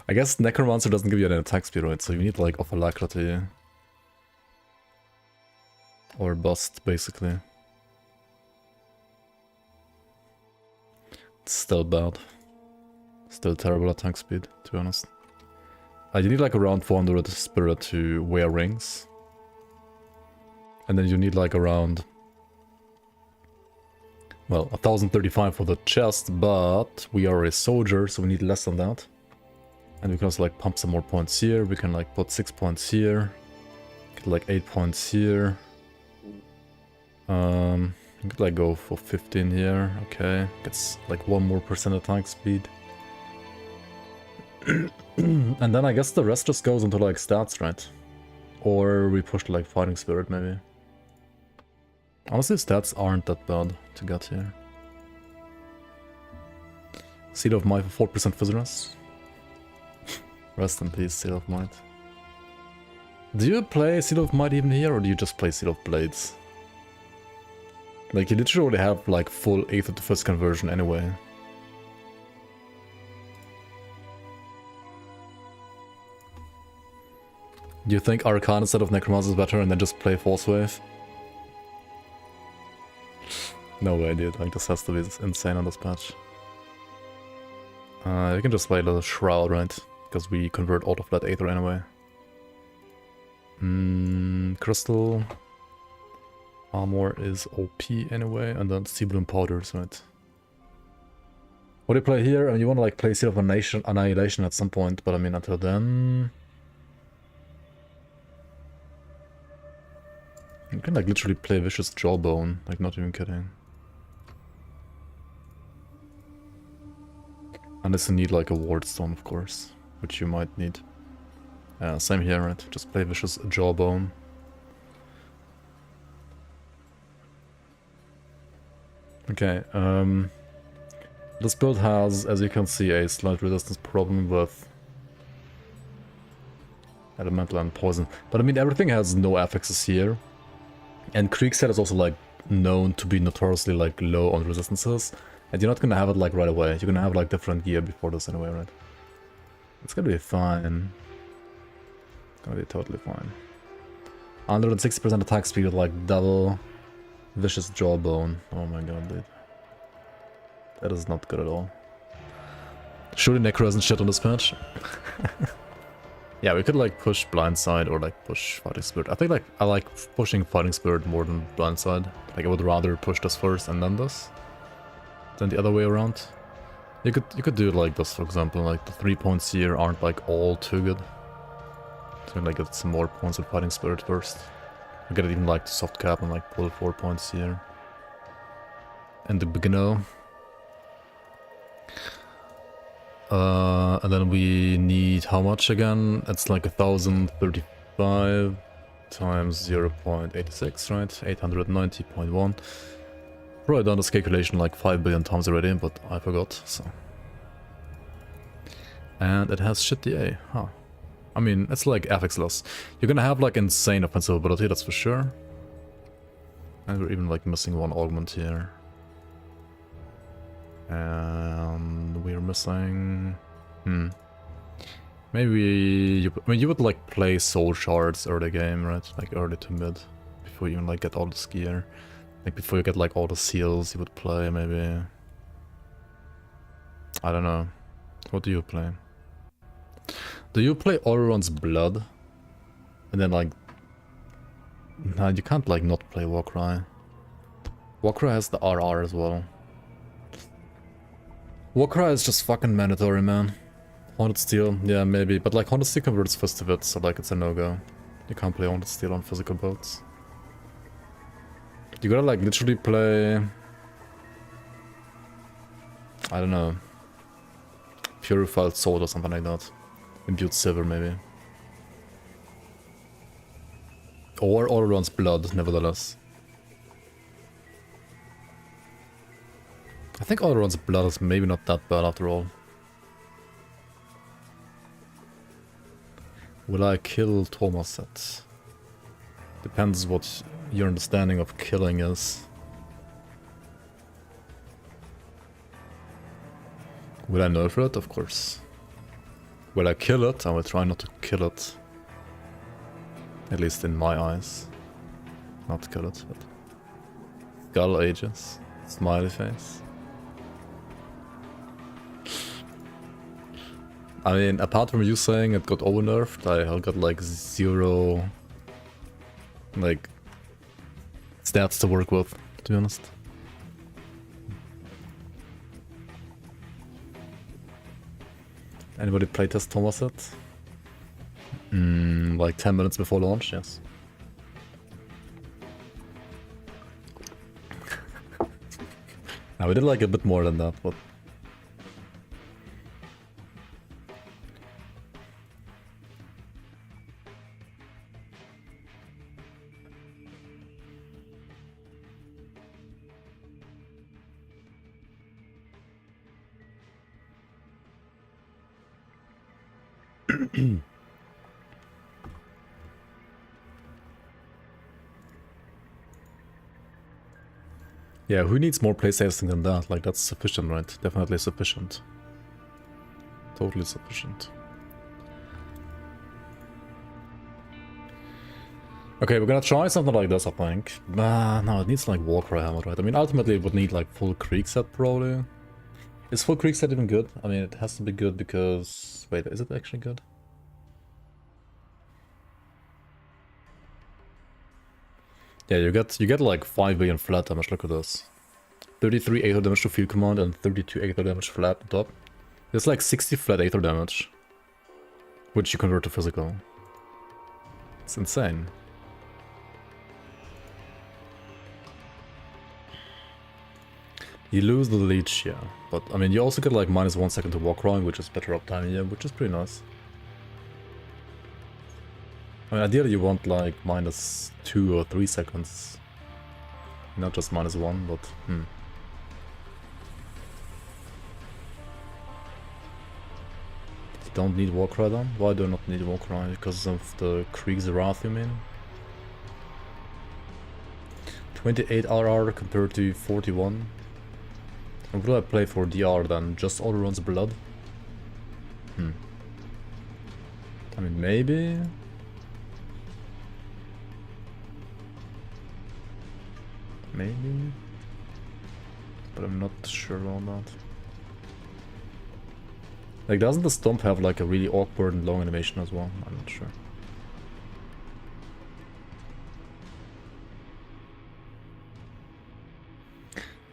I guess Necromancer doesn't give you any attack speed, right? So you need like Off Alacrity. Or Bust, basically. It's still bad. Still terrible attack speed, to be honest. You need like around 400 Spirit to wear rings. And then you need like around... well, 1035 for the chest, but we are a soldier, so we need less than that. And we can also like pump some more points here. We can like put 6 points here. Get like 8 points here. We could like go for 15 here. Okay, gets like 1 more % attack speed. And then I guess the rest just goes into like stats, right? Or we push like Fighting Spirit maybe. Honestly, stats aren't that bad to get here. Seal of Might for 4% Viscerous. Rest in peace, Seal of Might. Do you play Seal of Might even here, or do you just play Seal of Blades? Like, you literally already have like full 8th to 1st conversion anyway. Do you think Arcana instead of Necromancer is better and then just play Force Wave? No way, dude. Like, this has to be insane on this patch. You can just play the Shroud, right? Because we convert out of that Aether anyway. Crystal. Armor is OP anyway, and then Sea Bloom Powders, right? What do you play here? I mean, you want to like play Seal of Annihilation at some point, but I mean, until then... you can like literally play Vicious Jawbone, like not even kidding. Unless you need like a Ward Stone, of course, which you might need. Same here, right? Just play Vicious Jawbone. Okay, this build has, as you can see, a slight resistance problem with Elemental and Poison. But I mean, everything has no affixes here. And Kriegset is also like known to be notoriously like low on resistances. And you're not gonna have it like right away. You're gonna have like different gear before this anyway, right? It's gonna be fine. It's gonna be totally fine. 160% attack speed with like double Vicious Jawbone. Oh my god, dude. That is not good at all. Surely Necro isn't shit on this patch. Yeah, we could like push Blindside or like push Fighting Spirit. I think like I like pushing Fighting Spirit more than Blindside. Like I would rather push this first and then this than the other way around. You could do it like this, for example. Like the 3 points here aren't like all too good. So like get some more points with Fighting Spirit first. I get it even like the soft cap and like pull 4 points here. And the beginner. And then we need how much again? It's like 1035 times 0.86, right? 890.1. Probably done this calculation like 5 billion times already, but I forgot, so. And it has shit DA, huh? I mean, it's like affixless. You're gonna have like insane offensive ability, that's for sure. And we're even like missing 1 augment here. And we're missing... Maybe you would like play soul shards early game, right? Like early to mid, before you even like get all the gear. Like before you get like all the seals, you would play maybe. I don't know. What do you play? Do you play Oreron's Blood? And then like... nah, you can't like not play Warcry. Warcry has the RR as well. Warcry is just fucking mandatory, man. Haunted Steel, yeah, maybe. But like Haunted Steel converts Festivate, so like it's a no-go. You can't play Haunted Steel on physical builds. You gotta like literally play... I don't know. Purified Sword or something like that. Imbued Silver, maybe. Or Alderun's Blood, nevertheless. I think Alderun's Blood is maybe not that bad after all. Will I kill Thomaset? Depends what your understanding of killing is. Will I nerf it? Of course. Will I kill it? I will try not to kill it. At least in my eyes. Not kill it, but... Skull Ages. Smiley face. I mean, apart from you saying it got over-nerfed, I got like 0... like... stats to work with, to be honest. Anybody playtest Thomaset? Like 10 minutes before launch, yes. Now we did like a bit more than that, but... Yeah, who needs more playtesting than that? Like, that's sufficient, right? Definitely sufficient. Totally sufficient. Okay, we're gonna try something like this, I think. No, it needs like Warcry Hammer, right? I mean, ultimately it would need like full Krieg set, probably. Is full Krieg set even good? I mean, it has to be good because... Wait, is it actually good? Yeah, you get like 5 billion flat damage, look at this. 33 Aether damage to field command and 32 Aether damage flat on top. It's like 60 flat Aether damage, which you convert to physical. It's insane. You lose the leech, yeah. But, I mean, you also get like -1 second to walk around, which is better uptime, yeah, which is pretty nice. I mean, ideally you want like -2 or 3 seconds. Not just -1, but You don't need Warcry then? Why do I not need Warcry? Because of the Krieg's Wrath, you mean? 28 RR compared to 41. And what do I play for DR then? Just Alderun's Blood? I mean, maybe... Maybe? But I'm not sure on that. Like, doesn't the Stomp have like a really awkward and long animation as well? I'm not sure.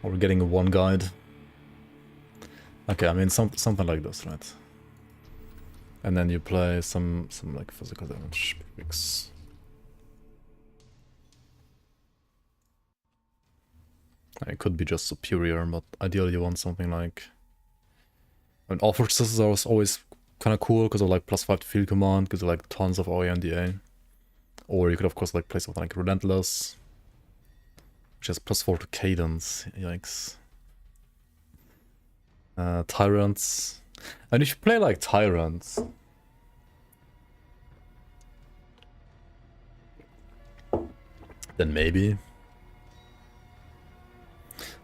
Or we're getting a one guide. Okay, I mean something like this, right? And then you play some like physical damage picks. It could be just superior, but ideally you want something like... I mean, all fortresses are always kind of cool because of like +5 to field command, because of like tons of OE and DA. Or you could of course like play something like Relentless, which has +4 to cadence. Yikes. Tyrants. And if you play like Tyrants, then maybe.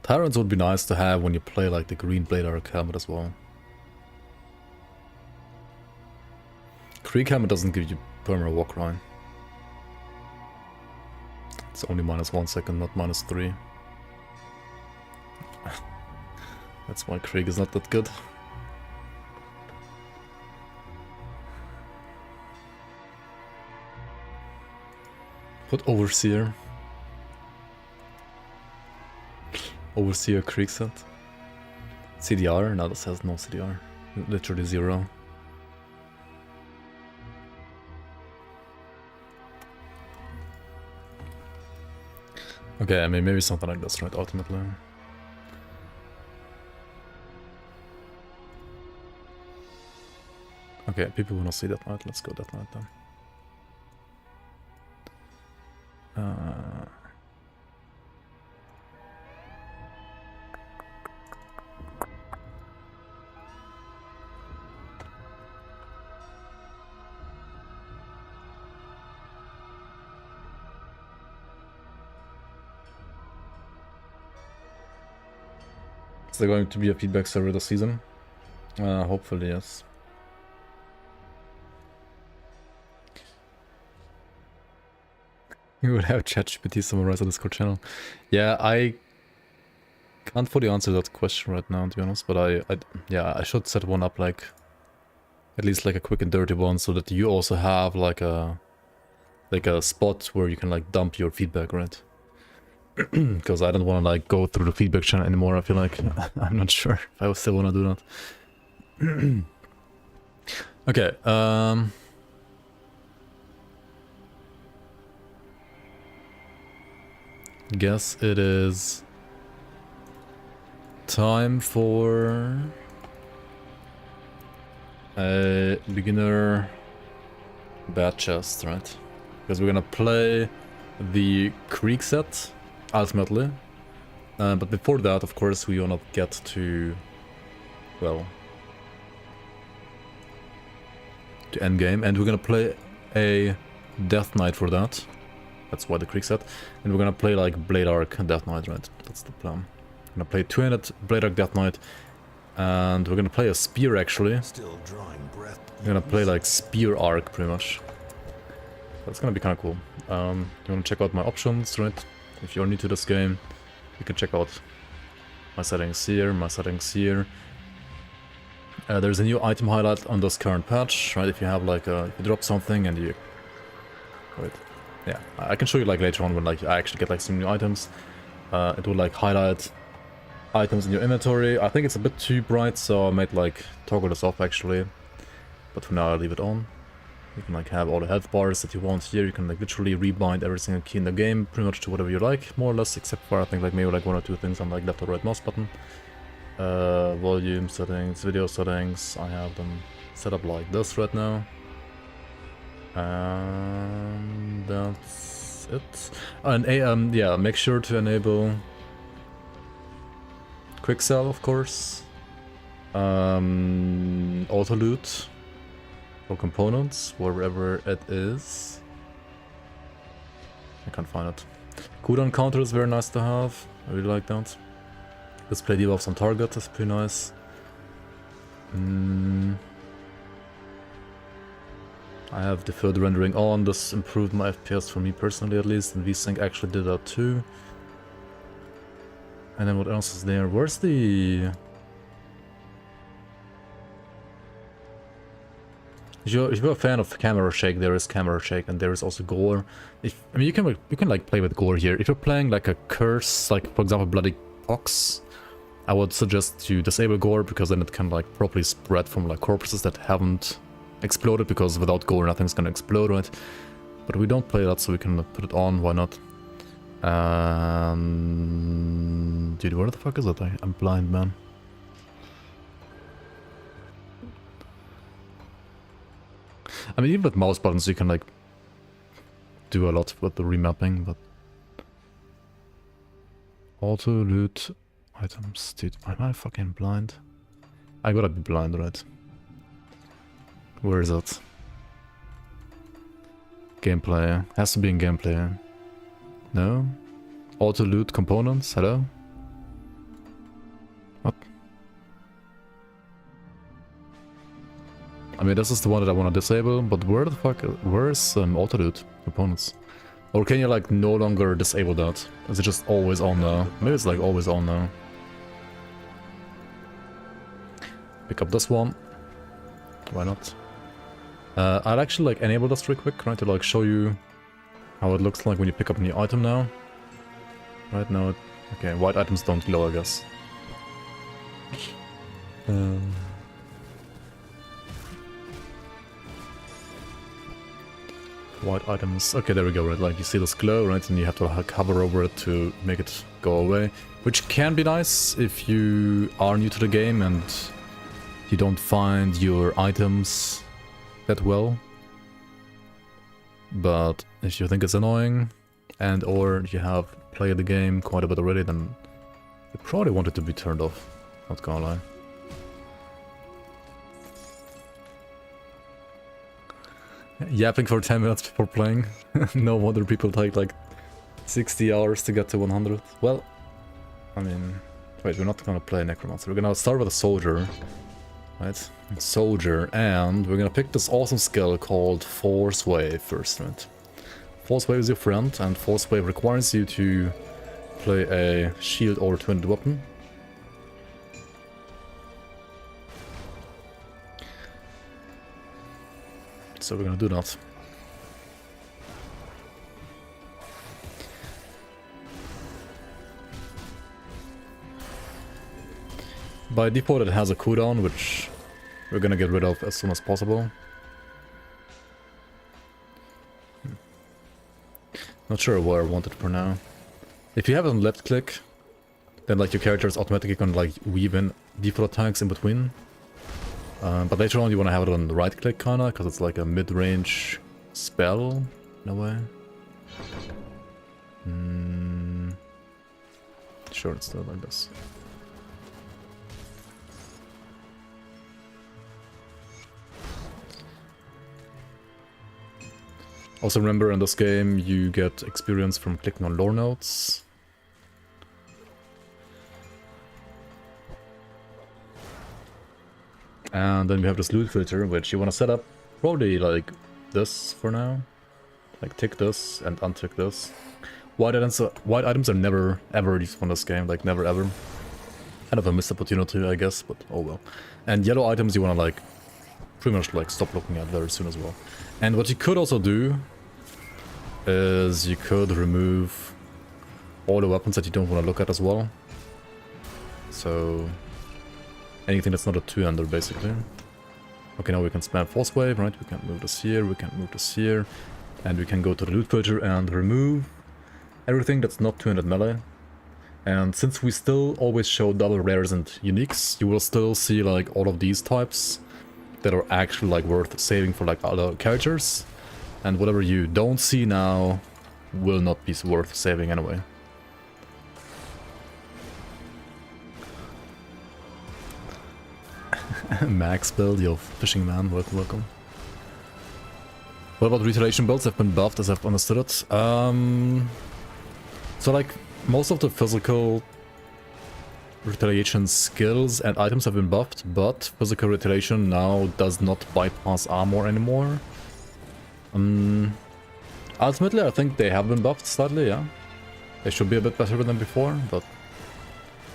Tyrants would be nice to have when you play like the Green Blade Arc Helmet as well. Krieg Helmet doesn't give you permanent walk line. It's only -1 second, not -3. That's why Krieg is not that good. Put Overseer. Overseer Krieg set. CDR? No, this has no CDR. Literally 0. Okay, I mean, maybe something like this, right, ultimately. Okay, people wanna see that night, let's go that night then. Is there going to be a feedback server this season? Hopefully, yes. You would have ChatGPT summarize the Discord channel. Yeah, I can't fully answer that question right now, to be honest, but I should set one up, like, at least like a quick and dirty one, so that you also have like a spot where you can like dump your feedback, right? Because I don't want to like go through the feedback channel anymore. I feel like I'm not sure if I still want to do that. Okay. Guess it is time for a beginner bad chest, right? Because we're gonna play the Creek set ultimately, but before that, of course, we wanna get to, well, to endgame, and we're gonna play a Death Knight for that. That's why the Creek set, and we're gonna play like Blade Arc Death Knight, right? That's the plan. We're gonna play 200 Blade Arc Death Knight, and we're gonna play a Spear actually. Still drawing breath. We're gonna play like Spear Arc pretty much. That's gonna be kind of cool. You wanna check out my options, right? If you're new to this game, you can check out my settings here, my settings here. There's a new item highlight on this current patch, right? If you have like if you drop something and you... Wait. Yeah, I can show you like later on when like I actually get like some new items. It will like highlight items in your inventory. I think it's a bit too bright, so I might like toggle this off actually. But for now I'll leave it on. You can like have all the health bars that you want here. You can like literally rebind every single key in the game pretty much to whatever you like, more or less, except for I think like maybe like one or two things on like left or right mouse button. Volume settings, video settings, I have them set up like this right now. And that's it. And yeah, make sure to enable quick sell, of course. Auto loot for components, wherever it is. I can't find it. Cooldown counter is very nice to have. I really like that. Display debuffs on target is pretty nice. I have deferred rendering on. This improved my FPS for me personally at least, and VSync actually did that too. And then what else is there? Where's the... If you're a fan of camera shake, there is camera shake, and there is also gore. I mean, you can like play with gore here. If you're playing like a curse, like for example Bloody Ox, I would suggest to disable gore, because then it can like properly spread from like corpses that haven't exploded, because without gore nothing's gonna explode, right? But we don't play that, so we can put it on. Why not? Dude, where the fuck is it? I'm blind, man. I mean, even with mouse buttons, you can like do a lot with the remapping, but auto loot items, dude. Am I fucking blind? I gotta be blind, right? Where is it? Gameplay. Has to be in gameplay. No? Auto loot components? Hello? What? I mean, this is the one that I want to disable, but where the fuck... Where's auto loot components? Or can you like no longer disable that? Is it just always on now? Maybe it's like always on now. Pick up this one. Why not? I'll actually like enable this real quick, right, to like show you how it looks like when you pick up a new item now. Right now, okay, white items don't glow, I guess. White items. Okay, there we go, right? Like you see this glow, right? And you have to like, hover over it to make it go away. Which can be nice if you are new to the game and you don't find your items that well. But if you think it's annoying and or you have played the game quite a bit already, then you probably want it to be turned off. Not gonna lie. Yapping for 10 minutes before playing. No wonder people take like 60 hours to get to 100. Well, I mean, wait, we're not gonna play Necromancer. We're gonna start with a soldier, right? Soldier, and we're gonna pick this awesome skill called Force Wave first, right? Force Wave is your friend, and Force Wave requires you to play a shield or twin weapon. So we're gonna do that. By default it has a cooldown, which we're gonna get rid of as soon as possible. Not sure where I want it for now. If you have it on left click, then like your character is automatically gonna like weave in default attacks in between. But later on you wanna have it on the right click kinda, because it's like a mid-range spell, in a way. Sure, it's still like this. Also remember, in this game you get experience from clicking on lore notes. And then we have this loot filter, which you want to set up probably like this for now. Like tick this and untick this. White items are never ever used on this game, like never ever. Kind of a missed opportunity, I guess, but oh well. And yellow items you want to like pretty much like stop looking at very soon as well. And what you could also do is you could remove all the weapons that you don't want to look at as well. So anything that's not a two-hander, basically. Okay, now we can spam Force Wave, right? We can move this here, we can move this here. And we can go to the loot filter and remove everything that's not two-handed melee. And since we still always show double rares and uniques, you will still see like all of these types that are actually like worth saving for like other characters. And whatever you don't see now will not be worth saving anyway. Max build, yo, fishing man, welcome, welcome. What about retaliation builds? Have been buffed as I've understood it. So like most of the physical retaliation skills and items have been buffed, but physical retaliation now does not bypass armor anymore. Ultimately I think they have been buffed slightly, yeah. They should be a bit better than before, but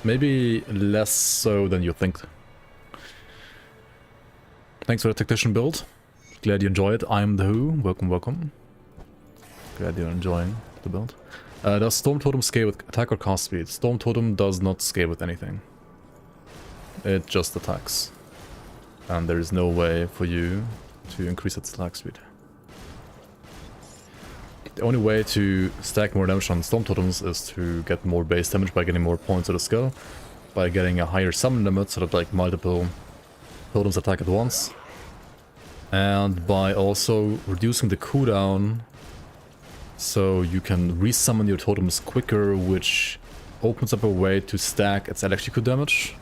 maybe less so than you think. Thanks for the tactician build. Glad you enjoy it. I'm the Who. Welcome, welcome. Glad you're enjoying the build. Does Storm Totem scale with attack or cast speed? Storm Totem does not scale with anything. It just attacks. And there is no way for you to increase its attack speed. The only way to stack more damage on Storm Totems is to get more base damage by getting more points of the skill. By getting a higher summon limit so that like multiple totems attack at once. And by also reducing the cooldown so you can resummon your totems quicker, which opens up a way to stack its electrical damage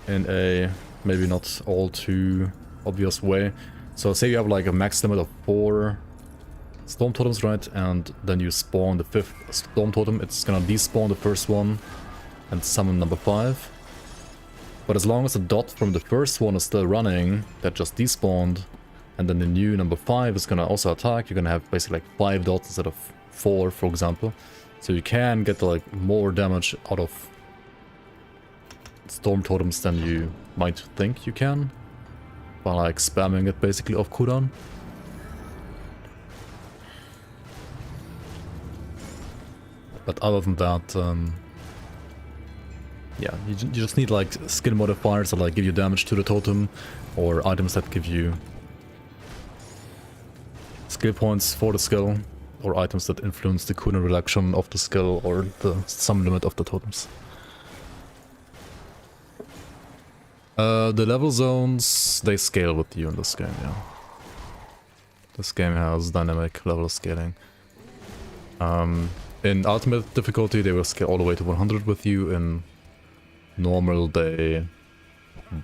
in a maybe not all too obvious way. So say you have like a max limit of 4 storm totems, right? And then you spawn the 5th storm totem, it's gonna despawn the first one and summon number 5. But as long as the dot from the first one is still running, that just despawned, and then the new number 5 is gonna also attack, you're gonna have basically like 5 dots instead of 4, for example. So you can get like more damage out of storm totems than you might think you can, by like spamming it basically off cooldown. But other than that, yeah, you just need like skill modifiers that like give you damage to the totem, or items that give you skill points for the skill, or items that influence the cooldown reduction of the skill or the sum limit of the totems. The level zones, they scale with you in this game, yeah. This game has dynamic level scaling. In ultimate difficulty, they will scale all the way to 100 with you. In normal, they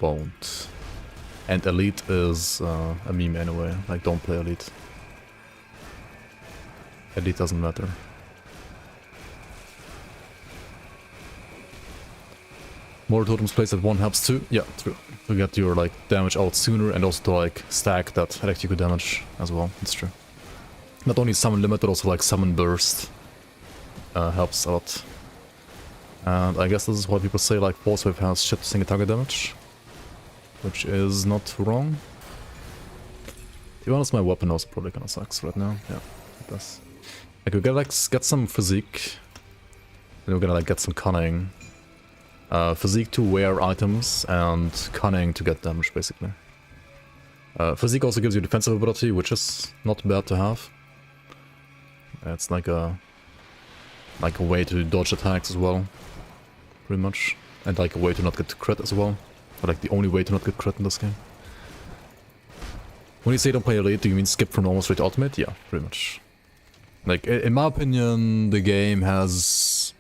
won't. And elite is a meme anyway. Like, don't play elite. Elite doesn't matter. More totems placed at 1 helps too. Yeah, true. To get your like damage out sooner and also to like stack that electrical damage as well. That's true. Not only summon limit, but also like summon burst helps a lot. And I guess this is why people say like Force Wave has shit single target damage, which is not wrong. To be honest, my weapon also probably kinda sucks right now. Yeah, it does. Like we gotta like get some physique, then we're gonna like get some cunning. Physique to wear items and cunning to get damage, basically. Physique also gives you defensive ability, which is not bad to have. It's like a way to dodge attacks as well, pretty much, and like a way to not get crit as well. Or like the only way to not get crit in this game. When you say don't play elite, do you mean skip from normal straight to ultimate? Yeah, pretty much. Like in my opinion, the game has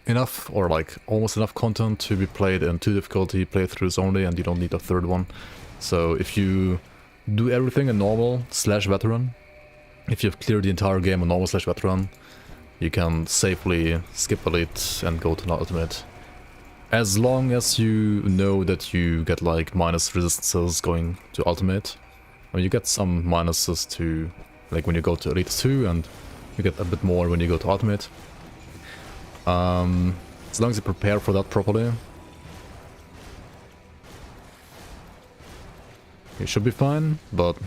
enough, or like almost enough content to be played in 2 difficulty playthroughs only, and you don't need a 3rd one. So if you do everything in normal / veteran, if you've cleared the entire game on normal / veteran, you can safely skip elite and go to an ultimate. As long as you know that you get like minus resistances going to ultimate. I mean, you get some minuses to like when you go to elite 2, and you get a bit more when you go to ultimate. As long as you prepare for that properly, you should be fine, but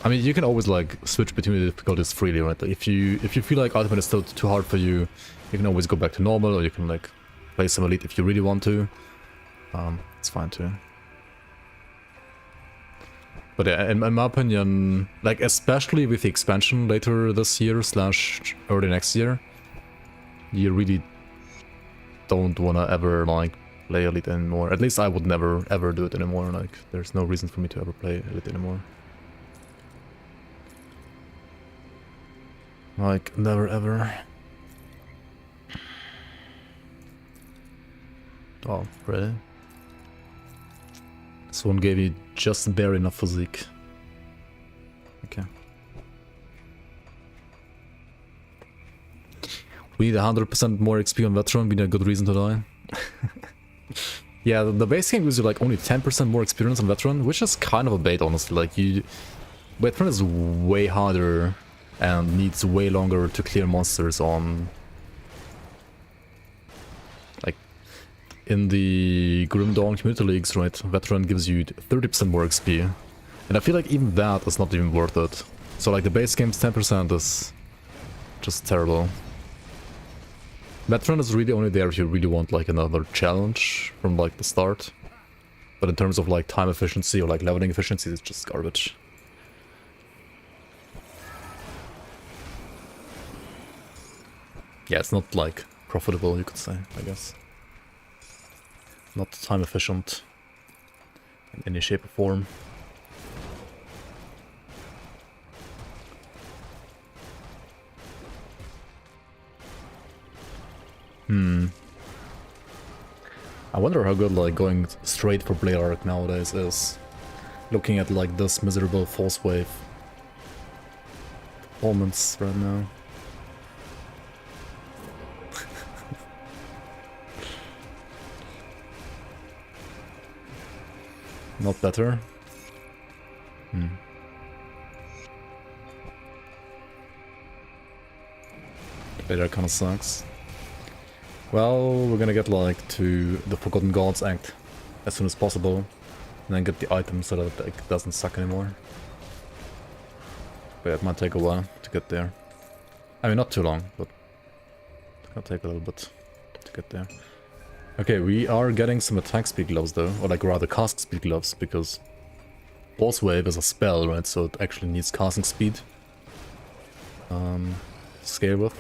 I mean, you can always like switch between the difficulties freely, right? If you feel like ultimate is still too hard for you, you can always go back to normal, or you can like play some elite if you really want to. It's fine too. But yeah, in my opinion, like especially with the expansion later this year / early next year, you really don't wanna ever like play elite anymore. At least I would never ever do it anymore. Like there's no reason for me to ever play elite anymore. Like never ever. Oh, really? This one gave you just bare enough physique. Okay. We need 100% more XP on Veteran, being a good reason to die. Yeah, the base game gives you like only 10% more experience on Veteran, which is kind of a bait, honestly. Like Veteran is way harder and needs way longer to clear monsters on. In the Grim Dawn community leagues, right, Veteran gives you 30% more XP. And I feel like even that is not even worth it. So like the base game's 10% is just terrible. Veteran is really only there if you really want like another challenge from like the start. But in terms of like time efficiency or like leveling efficiency, it's just garbage. Yeah, it's not like profitable, you could say, I guess. Not time efficient in any shape or form. I wonder how good like going straight for Blade Arc nowadays is. Looking at like this miserable Force Wave performance right now. Not better. Later kinda sucks. Well, we're gonna get like to the Forgotten Gods Act as soon as possible, and then get the item so that it doesn't suck anymore. But it might take a while to get there. I mean, not too long, but it's gonna take a little bit to get there. Okay, we are getting some attack speed gloves though, or like rather cast speed gloves, because Force Wave is a spell, right? So it actually needs casting speed. Scale with.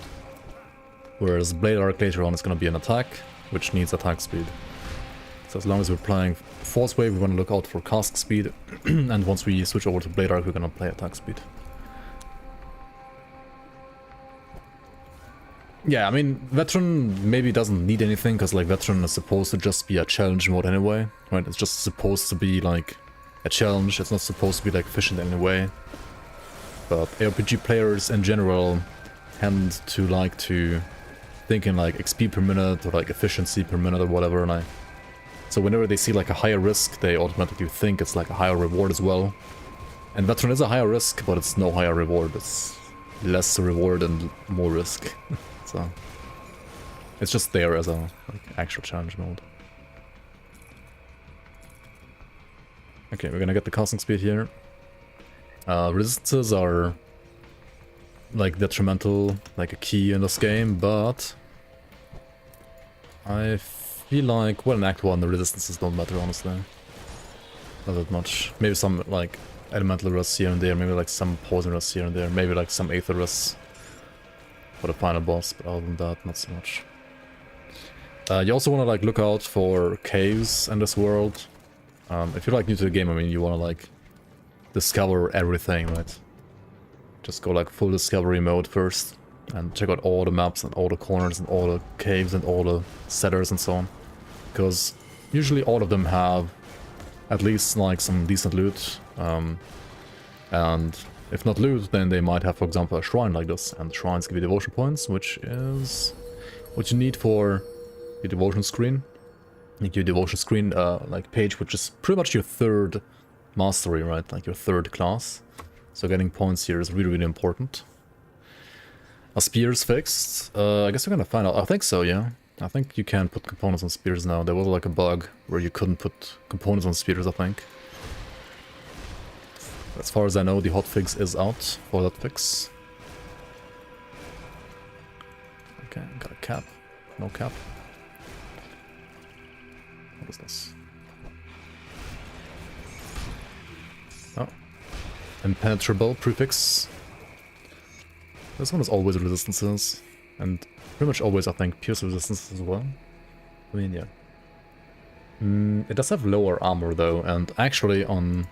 Whereas Blade Arc later on is going to be an attack, which needs attack speed. So as long as we're playing Force Wave, we want to look out for casting speed. And once we switch over to Blade Arc, we're going to play attack speed. Yeah, I mean, Veteran maybe doesn't need anything, because like Veteran is supposed to just be a challenge mode anyway, right? It's just supposed to be like a challenge, it's not supposed to be like efficient in any way. But ARPG players in general tend to like to think in like XP per minute or like efficiency per minute or whatever, and so whenever they see like a higher risk, they automatically think it's like a higher reward as well. And Veteran is a higher risk, but it's no higher reward, it's less reward and more risk. So it's just there as a like actual challenge mode. Okay, we're gonna get the casting speed here. Resistances are like detrimental, like a key in this game, but I feel like, well, in Act 1 the resistances don't matter, honestly. Not that much. Maybe some like elemental rest here and there, maybe like some poison rest here and there, maybe like some aether rest for the final boss, but other than that, not so much. You also want to like look out for caves in this world. If you're like new to the game, I mean, you want to like discover everything, right? Just go like full discovery mode first and check out all the maps and all the corners and all the caves and all the cellars and so on. Because usually all of them have at least like some decent loot. And if not loot, then they might have, for example, a shrine like this. And shrines give you devotion points, which is what you need for your devotion screen. Your devotion screen like page, which is pretty much your third mastery, right? Like your third class. So getting points here is really, really important. A spear is fixed. I guess we're gonna find out. I think so, yeah. I think you can put components on spears now. There was like a bug where you couldn't put components on spears, I think. As far as I know, the hotfix is out for that fix. Okay, got a cap. No cap. What is this? Oh. Impenetrable prefix. This one is always resistances. And pretty much always, I think, pierce resistance as well. I mean, yeah. It does have lower armor though, and actually on...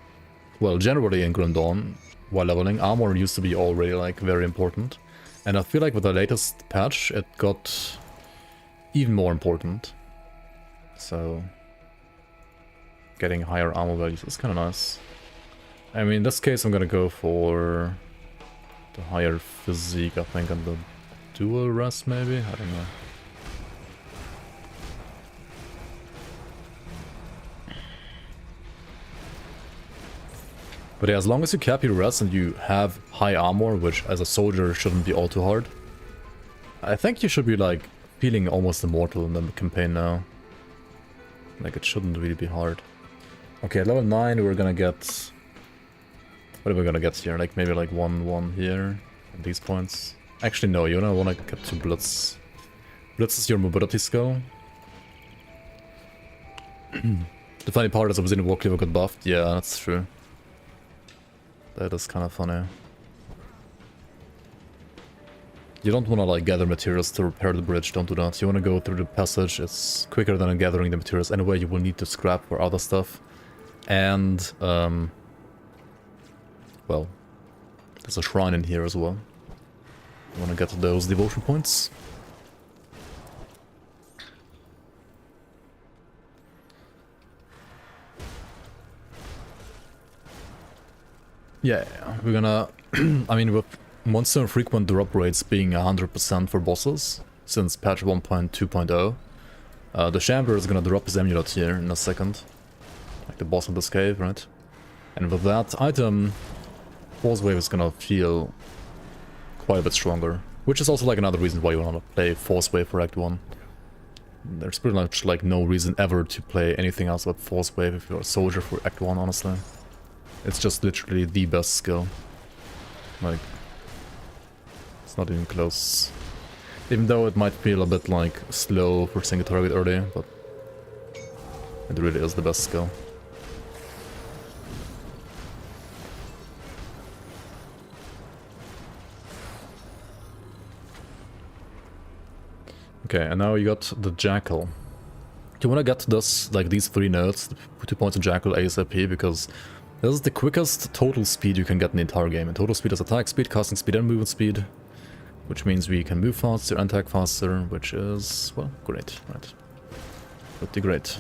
Well, generally in Grim Dawn, while leveling, armor used to be already like very important. And I feel like with the latest patch, it got even more important. So... getting higher armor values is kind of nice. I mean, in this case I'm gonna go for the higher physique, I think, and the dual rest maybe? I don't know. But yeah, as long as you cap your rest and you have high armor, which as a soldier shouldn't be all too hard, I think you should be like feeling almost immortal in the campaign now. Like it shouldn't really be hard. Okay, at level 9 we're gonna get... What are we gonna get here? Like maybe like 1 here at these points. Actually no, you don't wanna get 2 Blitz. Blitz is your mobility skill. The funny part is obsidian warcleaver got buffed. Yeah, that's true. That is kind of funny. You don't want to like gather materials to repair the bridge, don't do that. You want to go through the passage, it's quicker than gathering the materials. Anyway, you will need to scrap for other stuff. And, well, there's a shrine in here as well. You want to get those devotion points. Yeah, we're gonna... I mean, with monster and frequent drop rates being 100% for bosses, since patch 1.2.0, the Shambler is gonna drop his amulet here in a second. Like the boss of this cave, right? And with that item, Force Wave is gonna feel quite a bit stronger. Which is also like another reason why you wanna play Force Wave for Act 1. There's pretty much like no reason ever to play anything else but Force Wave if you're a soldier for Act 1, honestly. It's just literally the best skill. Like, it's not even close. Even though it might feel a bit like slow for single target early, but it really is the best skill. Okay, and now you got the Jackal. You want to get this, like these 3 nodes, 2 points in Jackal ASAP, because this is the quickest total speed you can get in the entire game. And total speed is attack speed, casting speed, and movement speed, which means we can move faster and attack faster, which is, well, great, right? Pretty great.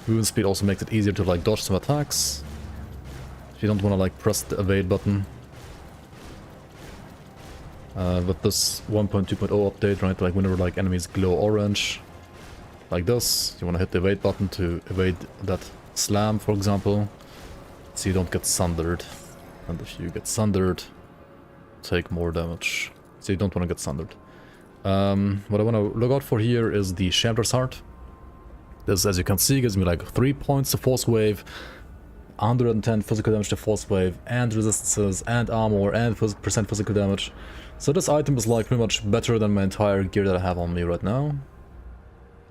Movement speed also makes it easier to like dodge some attacks. If you don't want to like press the evade button. With this 1.2.0 update, right, like whenever like enemies glow orange, like this, you want to hit the evade button to evade that slam, for example, so you don't get sundered. And if you get sundered, take more damage. So you don't want to get sundered. What I want to look out for here is the Shambler's Heart. This, as you can see, gives me like 3 points to force wave, 110 physical damage to force wave, and resistances, and armor, and percent physical damage. So this item is like pretty much better than my entire gear that I have on me right now.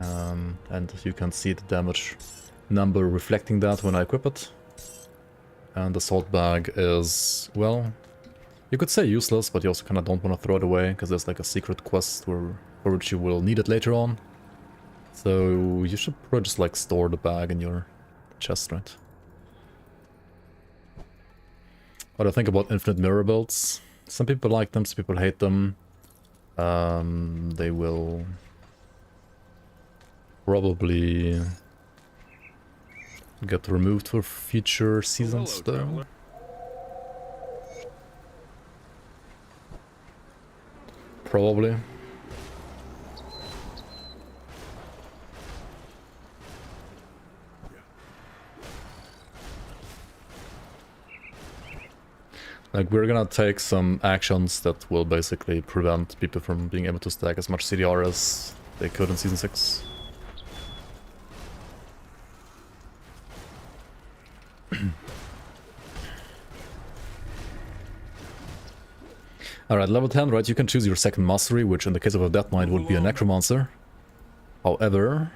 And you can see the damage number reflecting that when I equip it. And the salt bag is, well, you could say useless, but you also kind of don't want to throw it away, because there's like a secret quest for which you will need it later on. So you should probably just like store the bag in your chest, right? What do I think about infinite mirror builds? Some people like them, some people hate them. They will probably get removed for future seasons, though. Probably. Like, we're gonna take some actions that will basically prevent people from being able to stack as much CDR as they could in Season 6. Alright, level 10, right, you can choose your second mastery, which in the case of a Death Knight would be a Necromancer. However,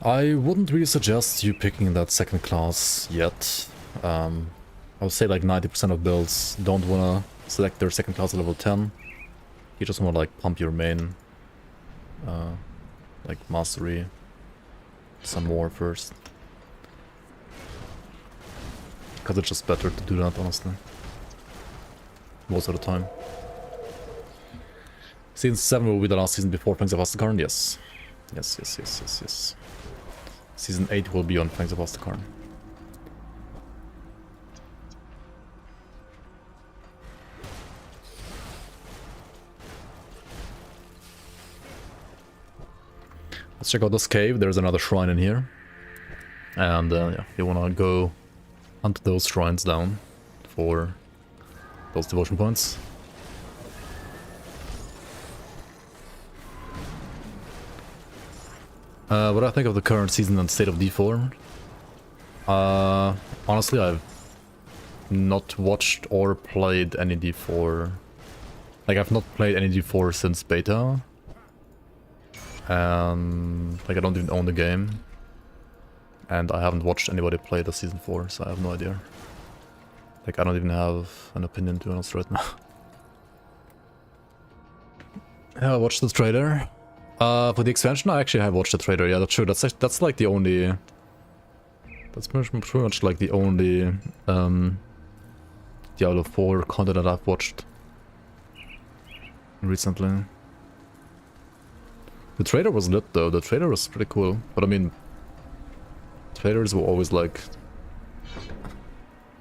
I wouldn't really suggest you picking that second class yet. I would say like 90% of builds don't want to select their second class at level 10. You just want to like pump your main, like mastery, some more first. Because it's just better to do that, honestly. Most of the time. Season 7 will be the last season before Fangs of Astakarn? Yes. Yes. Season 8 will be on Fangs of Astakarn. Let's check out this cave. There's another shrine in here. And yeah, you wanna go hunt those shrines down for those devotion points. What do I think of the current season and state of D4? Honestly, I've not watched or played any D4. Like, I've not played any D4 since beta. And like, I don't even own the game. And I haven't watched anybody play the Season 4, so I have no idea. Like, I don't even have an opinion, to be honest, right now. Yeah, I watched the trailer. For the expansion, I actually have watched the trailer. Yeah, that's true. That's like the only... That's pretty much like the only Diablo 4 content that I've watched recently. The trailer was lit though. The trailer was pretty cool. But I mean, trailers were always like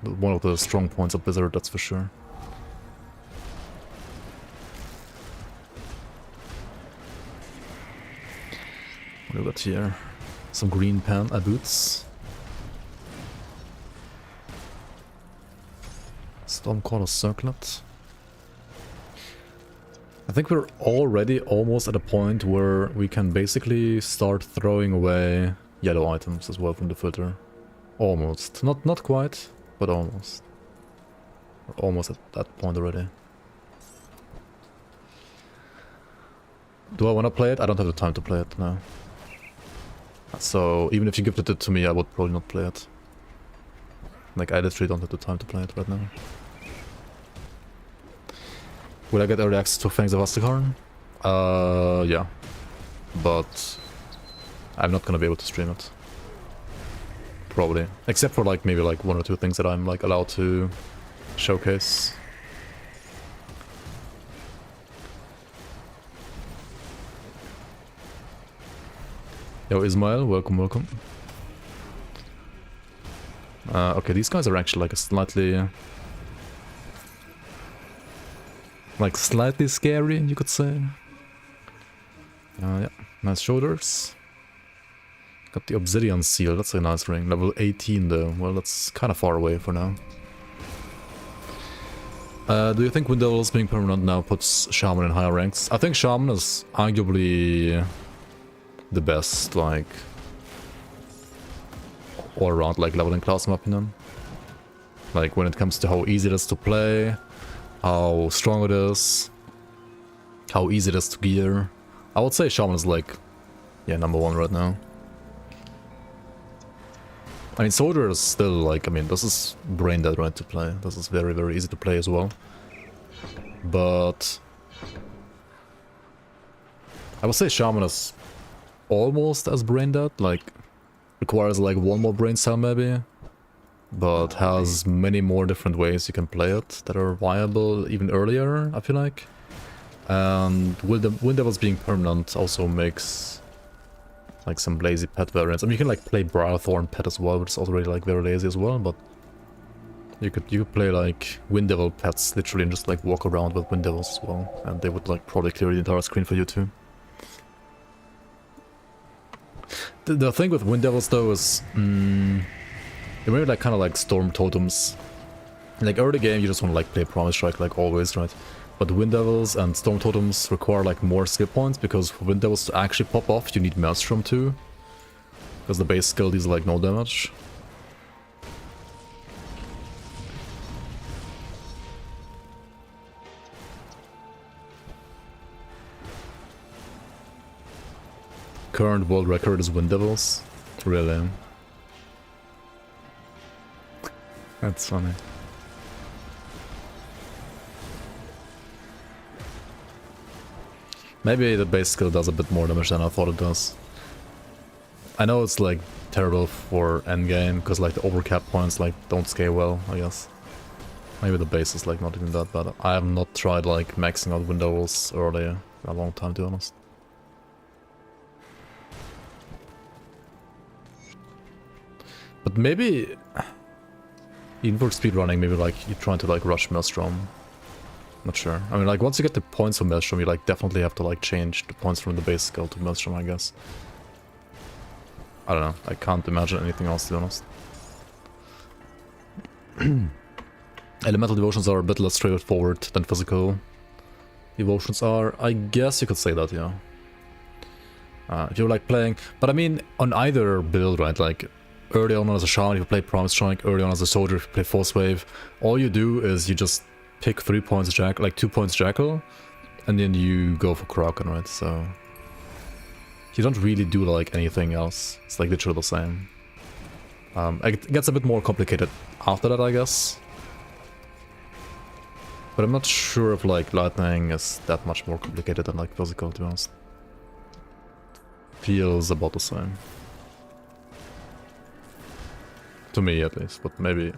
one of the strong points of Blizzard, that's for sure. What do we got here? Some green boots. Stormcaller Circlet. I think we're already almost at a point where we can basically start throwing away yellow items as well from the filter. Almost. Not quite, but almost. We're almost at that point already. Do I want to play it? I don't have the time to play it now. So even if you gifted it to me, I would probably not play it. Like, I literally don't have the time to play it right now. Will I get early access to Fangs of Astakarn? Yeah. But I'm not gonna be able to stream it. Probably. Except for like maybe like 1 or 2 things that I'm like allowed to showcase. Yo, Ismail, welcome, welcome. Okay, these guys are actually like a slightly... like slightly scary, you could say. Yeah, nice shoulders. Got the obsidian seal, that's a nice ring. Level 18 though, well that's kind of far away for now. Do you think Wind Devils being permanent now puts Shaman in higher ranks? I think Shaman is arguably the best, like, all around, like, leveling class in my opinion. Like, when it comes to how easy it is to play, how strong it is, how easy it is to gear. I would say Shaman is like, yeah, #1 right now. I mean, Soldier is still like, I mean, this is brain dead right to play. This is very, very easy to play as well. But I would say Shaman is almost as brain dead, like, requires like 1 more brain cell maybe, but has many more different ways you can play it that are viable even earlier, I feel like. And Wind Devils being permanent also makes like some lazy pet variants. I mean, you can like play Briarthorn pet as well, which is already like very lazy as well, but you could play like Wind Devil pets literally and just like walk around with Wind Devils as well, and they would like probably clear the entire screen for you too. The thing with Wind Devils though is, you maybe like kind of like Storm Totems. Like early game you just want to like play Promise Strike like always, right? But Wind Devils and Storm Totems require like more skill points, because for Wind Devils to actually pop off you need Maelstrom too. Because the base skill deals like no damage. Current world record is Wind Devils. Really? That's funny. Maybe the base skill does a bit more damage than I thought it does. I know it's like terrible for endgame, because like the overcap points like don't scale well, I guess. Maybe the base is like not even that bad. I have not tried like maxing out Wind Devils early in a long time, to be honest. But maybe, even for speedrunning, maybe like you're trying to like rush Maelstrom. Not sure. I mean, like once you get the points from Maelstrom, you like definitely have to like change the points from the base skill to Maelstrom, I guess. I don't know. I can't imagine anything else, to be honest. Elemental devotions are a bit less straightforward than physical devotions are. I guess you could say that, yeah. If you're like playing, but I mean, on either build, right? Like early on as a Shaman, if you play Promise Strike, early on as a Soldier, if you play Force Wave, all you do is you just pick 3 points Jackal, like 2 points Jackal, and then you go for Kraken, right? So you don't really do like anything else. It's like literally the same. It gets a bit more complicated after that, I guess. But I'm not sure if like Lightning is that much more complicated than like physical, to be honest. Feels about the same. To me at least, but maybe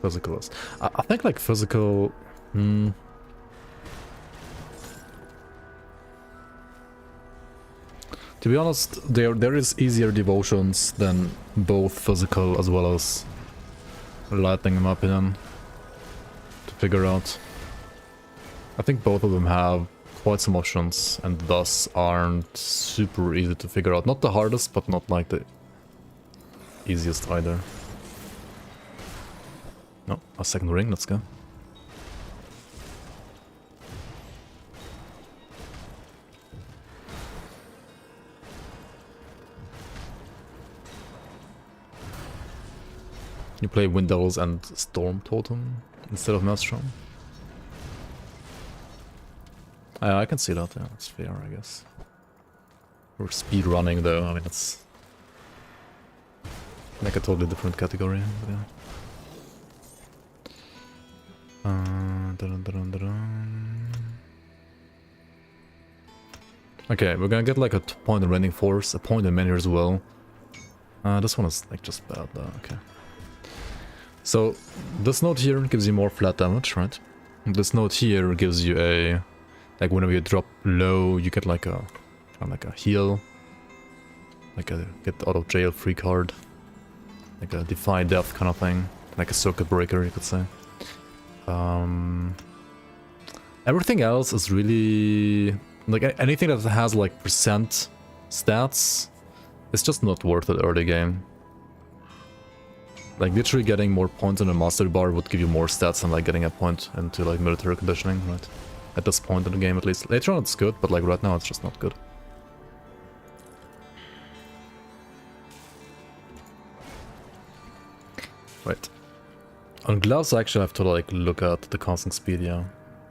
physical is. I think like physical... To be honest, there is easier devotions than both physical as well as Lightning, in my opinion, to figure out. I think both of them have quite some options and thus aren't super easy to figure out. Not the hardest, but not like the easiest either. No, a second ring, let's go. You play Wind Devils and Storm Totem instead of Maelstrom. I can see that, yeah, that's fair, I guess. Or speed running though, I mean, it's like a totally different category, but yeah. Okay, we're gonna get like a point in rending force, a point in many as well. This one is like just bad though, okay. So this node here gives you more flat damage, right? This node here gives you a, like whenever you drop low, you get like a, kind of like a heal. Like a get out of jail free card. Like a defy death kind of thing. Like a circuit breaker, you could say. Everything else is really... like anything that has like percent stats, it's just not worth it early game. Like literally getting more points in a mastery bar would give you more stats than like getting a point into like military conditioning, right? At this point in the game at least. Later on it's good, but like right now it's just not good. Right. On gloves I actually have to like look at the casting speed, yeah.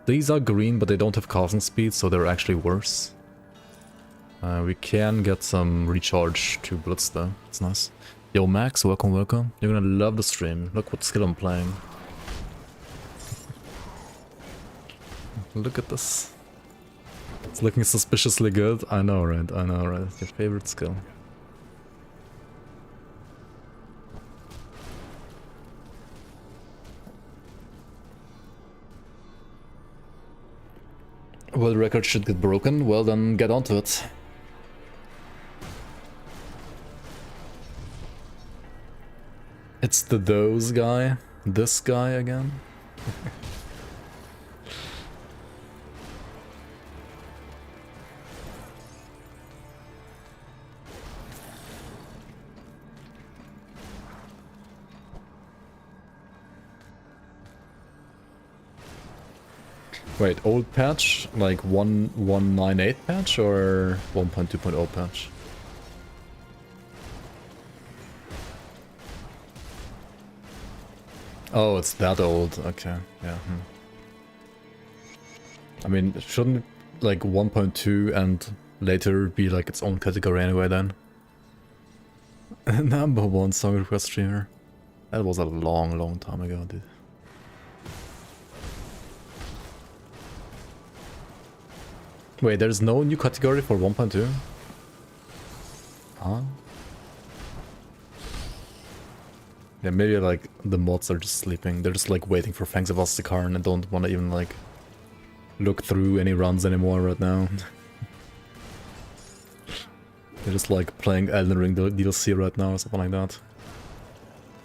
These are green, but they don't have casting speed, so they're actually worse. We can get some recharge to bullets though, it's nice. Yo Max, welcome, welcome. You're gonna love the stream. Look what skill I'm playing. Look at this. It's looking suspiciously good. I know, right? I know, right? It's your favorite skill. Well, the record should get broken. Well, then get onto it. It's the those guy. This guy again. Wait, old patch? Like 1.198 patch or 1.2.0 patch? Oh, it's that old. Okay, yeah. I mean, shouldn't like 1.2 and later be like its own category anyway then? Number one song request streamer. That was a long time ago, dude. Wait, there's no new category for 1.2? Huh? Yeah, maybe like the mods are just sleeping. They're just like waiting for Fangs of Ostakarn and don't want to even like look through any runs anymore right now. They're just like playing Elden Ring DLC right now or something like that.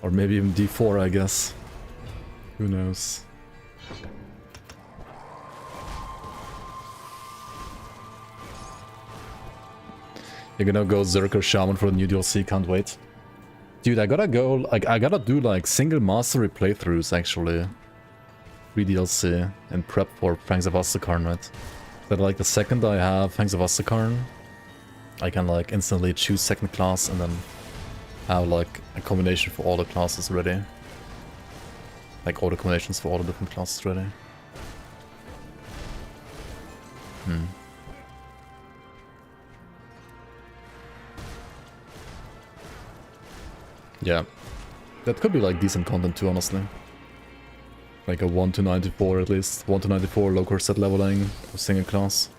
Or maybe even D4, I guess. Who knows? You're gonna go Zerker Shaman for the new DLC, can't wait. Dude, I gotta go, like, I gotta do like single mastery playthroughs actually. Free DLC and prep for Fangs of Ostakarn, right? But like the second I have Fangs of Ostakarn, I can like instantly choose second class and then have like a combination for all the classes ready. Like all the combinations for all the different classes ready. Yeah, that could be like decent content too, honestly. Like a 1 to 94 at least. 1 to 94 low core set leveling for single class.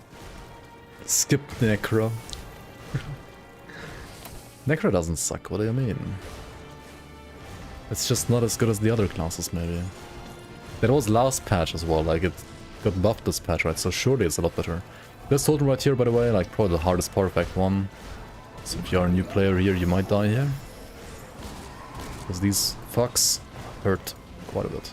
Skip Necro. Necro doesn't suck, what do you mean? It's just not as good as the other classes, maybe. That was last patch as well, like it got buffed this patch, right? So surely it's a lot better. This totem right here, by the way, like probably the hardest part effect one. So if you are a new player here, you might die here. Because these fucks hurt quite a bit.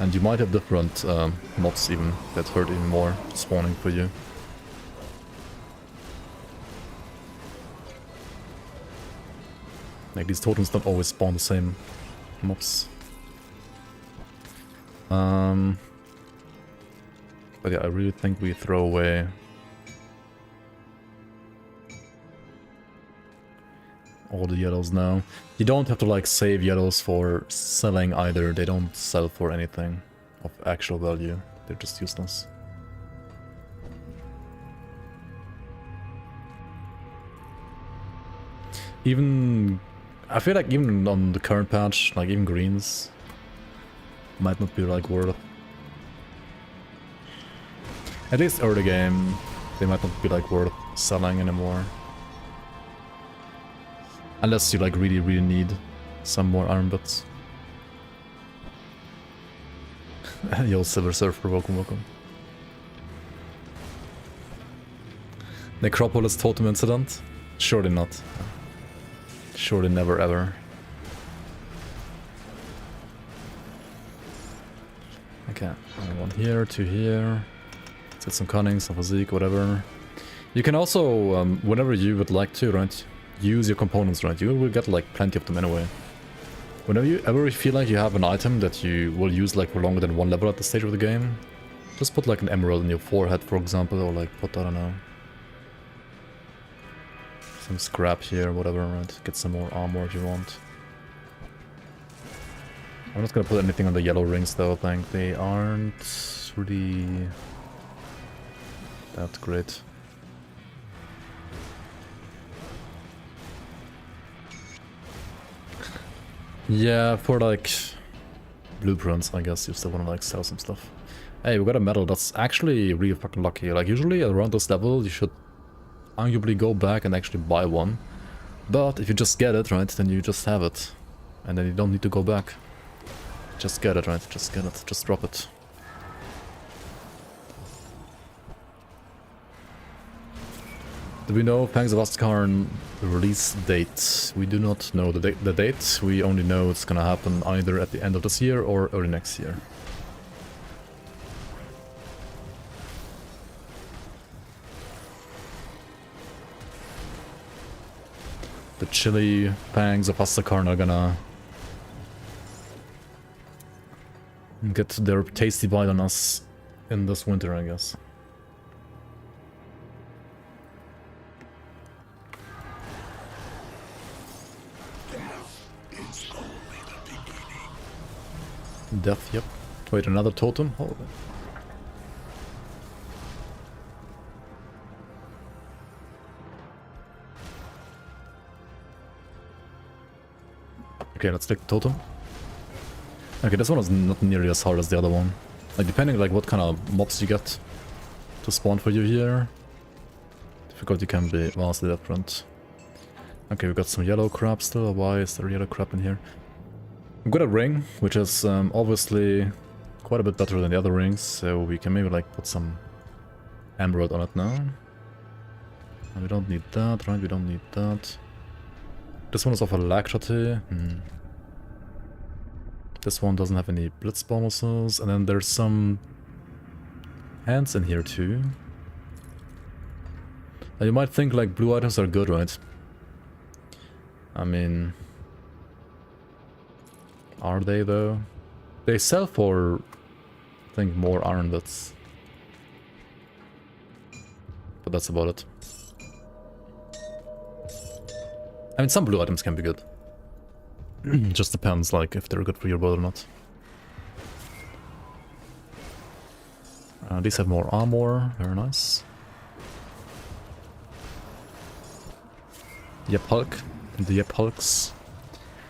And you might have different mobs even that hurt even more spawning for you. Like these totems don't always spawn the same mobs. But yeah, I really think we throw away all the yellows now. You don't have to like save yellows for selling either. They don't sell for anything of actual value. They're just useless. even... I feel like even on the current patch, like even greens might not be like worth. At least early game, they might not be like worth selling anymore. Unless you like really need some more iron bits. Yo, Silver Surfer, welcome. Necropolis totem incident? Surely not. Surely never ever. Okay, one here, two here. Let's get some cunning, some physique, whatever. You can also, whenever you would like to, right, use your components, right? You will get like plenty of them anyway. Whenever you ever feel like you have an item that you will use like for longer than one level at the stage of the game, just put like an emerald in your forehead, for example, or like put, I don't know, some scrap here, whatever, right? Get some more armor if you want. I'm not gonna put anything on the yellow rings though, I think. They aren't really that great. Yeah, for like blueprints, I guess you still wanna like sell some stuff. Hey, we got a medal. That's actually really fucking lucky. Like usually around this level you should arguably go back and actually buy one. But if you just get it, right, then you just have it. And then you don't need to go back. Just get it, right? Just get it. Just drop it. Do we know Pangs of Azkaban release date? We do not know the date. We only know it's gonna happen either at the end of this year or early next year. The chilly Pangs of Azkaban are gonna get their tasty bite on us in this winter, I guess. Death, yep. Wait, another totem? Hold on. Okay, let's take the totem. Okay, this one is not nearly as hard as the other one. Like, depending like what kind of mobs you get to spawn for you here, difficulty can be vastly different. Okay, we got some yellow crap still. Why is there yellow crap in here? We've got a ring, which is obviously quite a bit better than the other rings, so we can maybe like put some emerald on it now. And we don't need that, right? We don't need that. This one is of electricity. This one doesn't have any blitz bonuses, and then there's some hands in here too. Now you might think like blue items are good, right? I mean, are they though? They sell for, I think, more iron bits. But that's about it. I mean, some blue items can be good. Just depends, like, if they're good for your build or not. These have more armor, very nice. Yep Hulk, the Yep Hulks.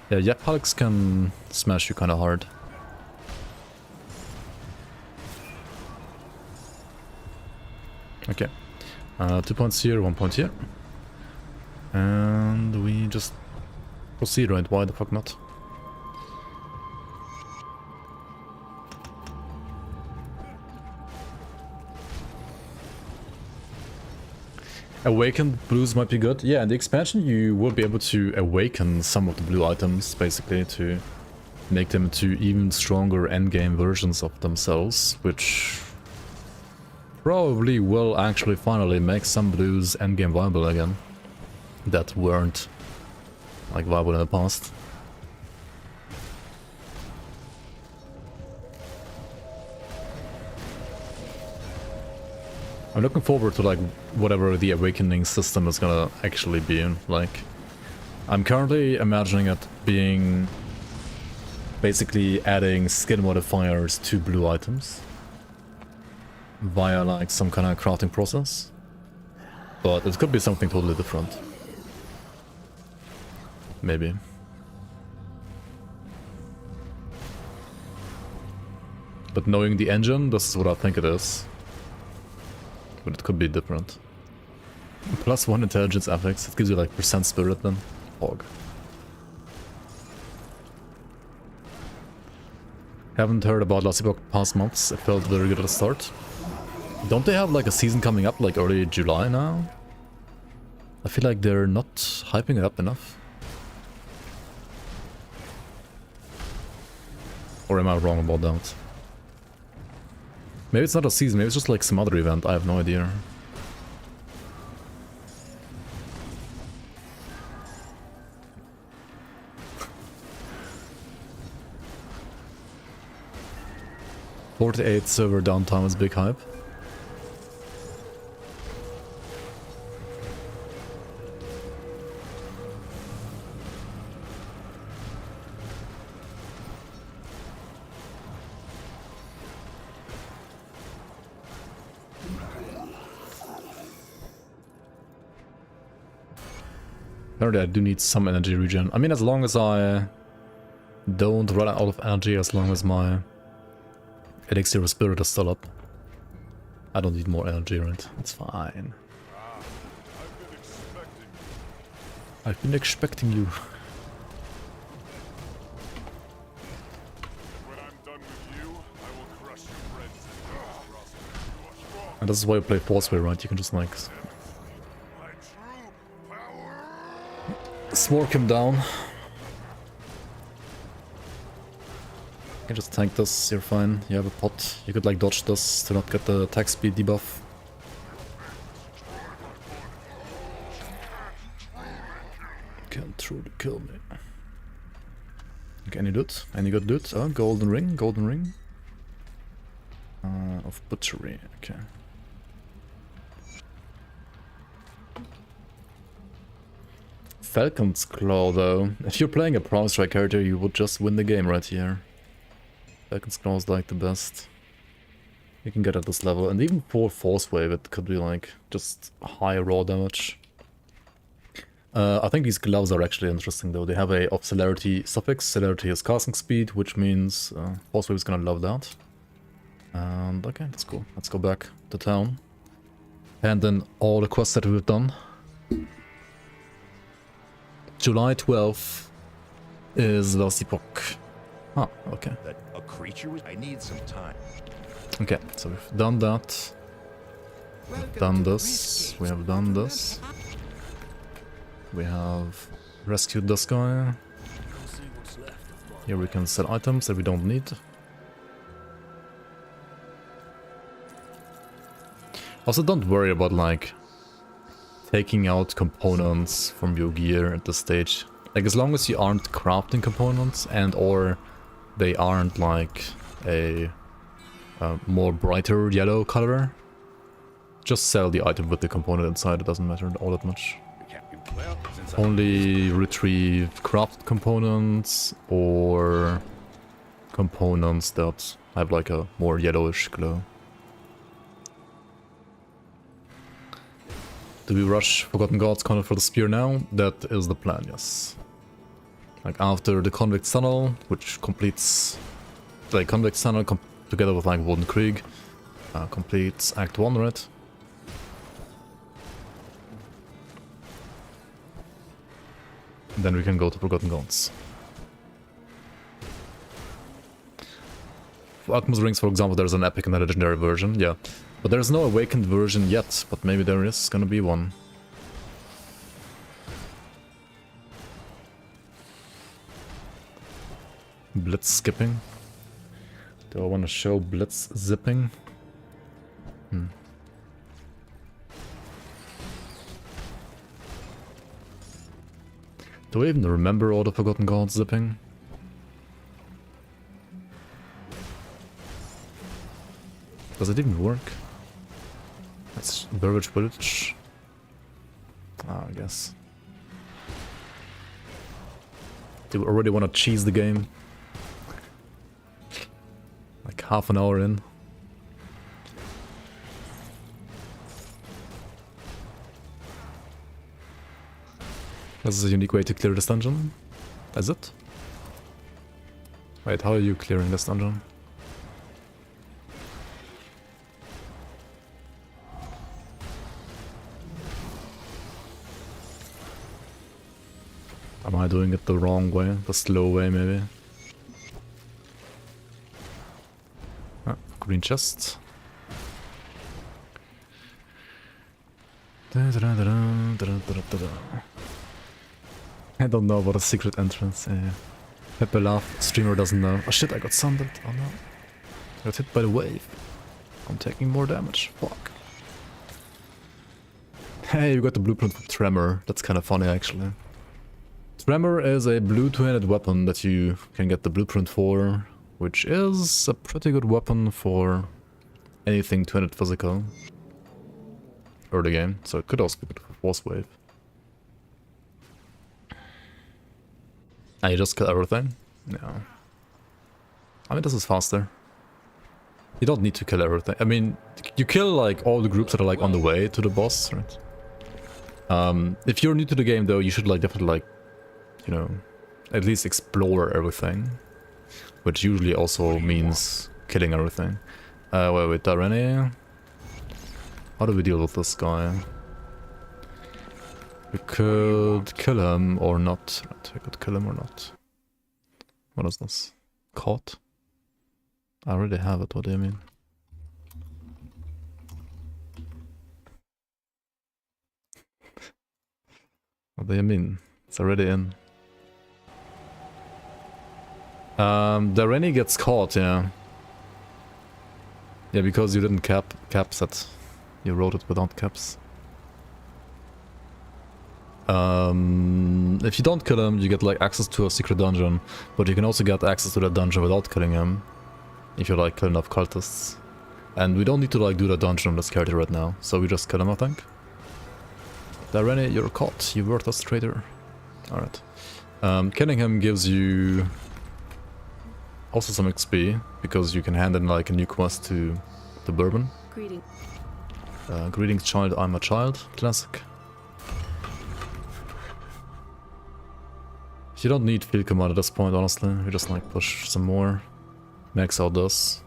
Yeah, Yep Hulks can smash you kind of hard. Okay, 2 points here, 1 point here. And we just proceed, right? Why the fuck not? Awakened blues might be good. Yeah, in the expansion you will be able to awaken some of the blue items, basically, to make them into even stronger endgame versions of themselves, which probably will actually finally make some blues endgame viable again, that weren't like viable in the past. I'm looking forward to like whatever the awakening system is gonna actually be. Like, I'm currently imagining it being basically adding skill modifiers to blue items via like some kind of crafting process, but it could be something totally different. maybe. But knowing the engine, this is what I think it is. But it could be different. +1 intelligence affix, it gives you like % spirit then. Hog. Haven't heard about Lassie Block past months, it felt very good at the start. Don't they have like a season coming up like early July now? I feel like they're not hyping it up enough. Or am I wrong about that? Maybe it's not a season, maybe it's just like some other event, I have no idea. .48 server downtime is big hype. Apparently I do need some energy regen. I mean, as long as I don't run out of energy, as long as my elixir of spirit is still up. I don't need more energy, right? It's fine. I've been expecting you. When I'm done with you, I will crush your friends. And this is why you play Forceway, right? You can just like My true power. swark him down. You can just tank this, you're fine. You have a pot. You could like dodge this to not get the attack speed debuff. Can't truly kill me. Okay, any loot? Any good loot? Oh, golden ring, golden ring. Of butchery, okay. Falcon's Claw though. If you're playing a Prime Strike character, you would just win the game right here. Falcon's Claw is like the best you can get at this level. And even for Force Wave, it could be like just high raw damage. I think these gloves are actually interesting though. They have a of celerity suffix. Celerity is casting speed, which means Force Wave is gonna love that. And okay, that's cool. Let's go back to town. And then all the quests that we've done. July 12th is Last Epoch. Ah, okay. That a creature I need some time. Okay, so we've done that. We've done this. We have done this. We have rescued this guy. Here we can sell items that we don't need. Also, don't worry about like taking out components from your gear at this stage. Like, as long as you aren't crafting components and or they aren't like a more brighter yellow color, just sell the item with the component inside. It doesn't matter all that much. Well, since Only retrieve crafted components or components that have like a more yellowish glow. Do we rush Forgotten Gods content for the spear now? That is the plan, yes. Like after the Convict Tunnel, which completes... Like Convict Tunnel together with like Golden Krieg, completes Act 1, right? And then we can go to Forgotten Gods. For Alchemist Rings, for example, there's an epic and a legendary version, yeah. But there's no awakened version yet, but maybe there is gonna be one. Blitz skipping. Do I want to show blitz zipping? Do I even remember all the Forgotten Gods zipping? Does it even work? That's Burbage Village. Ah, I guess. Do we already want to cheese the game? Like half an hour in. This is a unique way to clear this dungeon. Is it? Wait, how are you clearing this dungeon? Am I doing it the wrong way? The slow way, maybe? Ah, green chest. I don't know about a secret entrance. Pepe Laugh streamer doesn't know. Oh shit, I got sundered. Oh no. I got hit by the wave. I'm taking more damage. Fuck. Hey, you got the blueprint for Tremor. That's kind of funny, actually. Tremor is a blue two-handed weapon that you can get the blueprint for, which is a pretty good weapon for anything two-handed physical early game, so it could also be good for Force Wave. And you just kill everything? No. I mean, this is faster. You don't need to kill everything. I mean, you kill like all the groups that are like on the way to the boss, right? If you're new to the game though, you should like definitely like, you know, at least explore everything. Which usually also means killing everything. Wait, Dareni? How do we deal with this guy? We could kill him or not. Right, we could kill him or not. What is this? Caught? I already have it, what do you mean? What do you mean? It's already in. Dareni gets caught, yeah. Yeah, because you didn't caps it. You wrote it without caps. If you don't kill him, you get like access to a secret dungeon, but you can also get access to that dungeon without killing him, if you like kill enough cultists. And we don't need to like do the dungeon on this character right now, so we just kill him, I think. Dareni, you're caught, you worthless traitor. Alright. Killing him gives you also some XP, because you can hand in like a new quest to the Bourbon. Greetings child, I'm a child. Classic. You don't need field command at this point, honestly. You just like push some more. Max out this.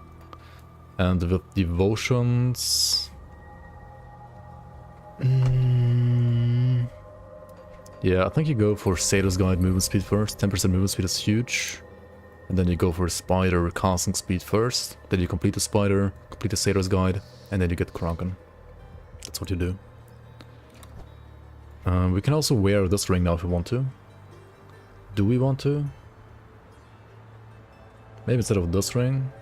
And with devotions... Yeah, I think you go for Sailor's Guide movement speed first. 10% movement speed is huge. And then you go for Spider casting speed first. Then you complete the Spider, complete the Sailor's Guide, and then you get Kraken. That's what you do. We can also wear this ring now if we want to. Do we want to? Maybe instead of this ring?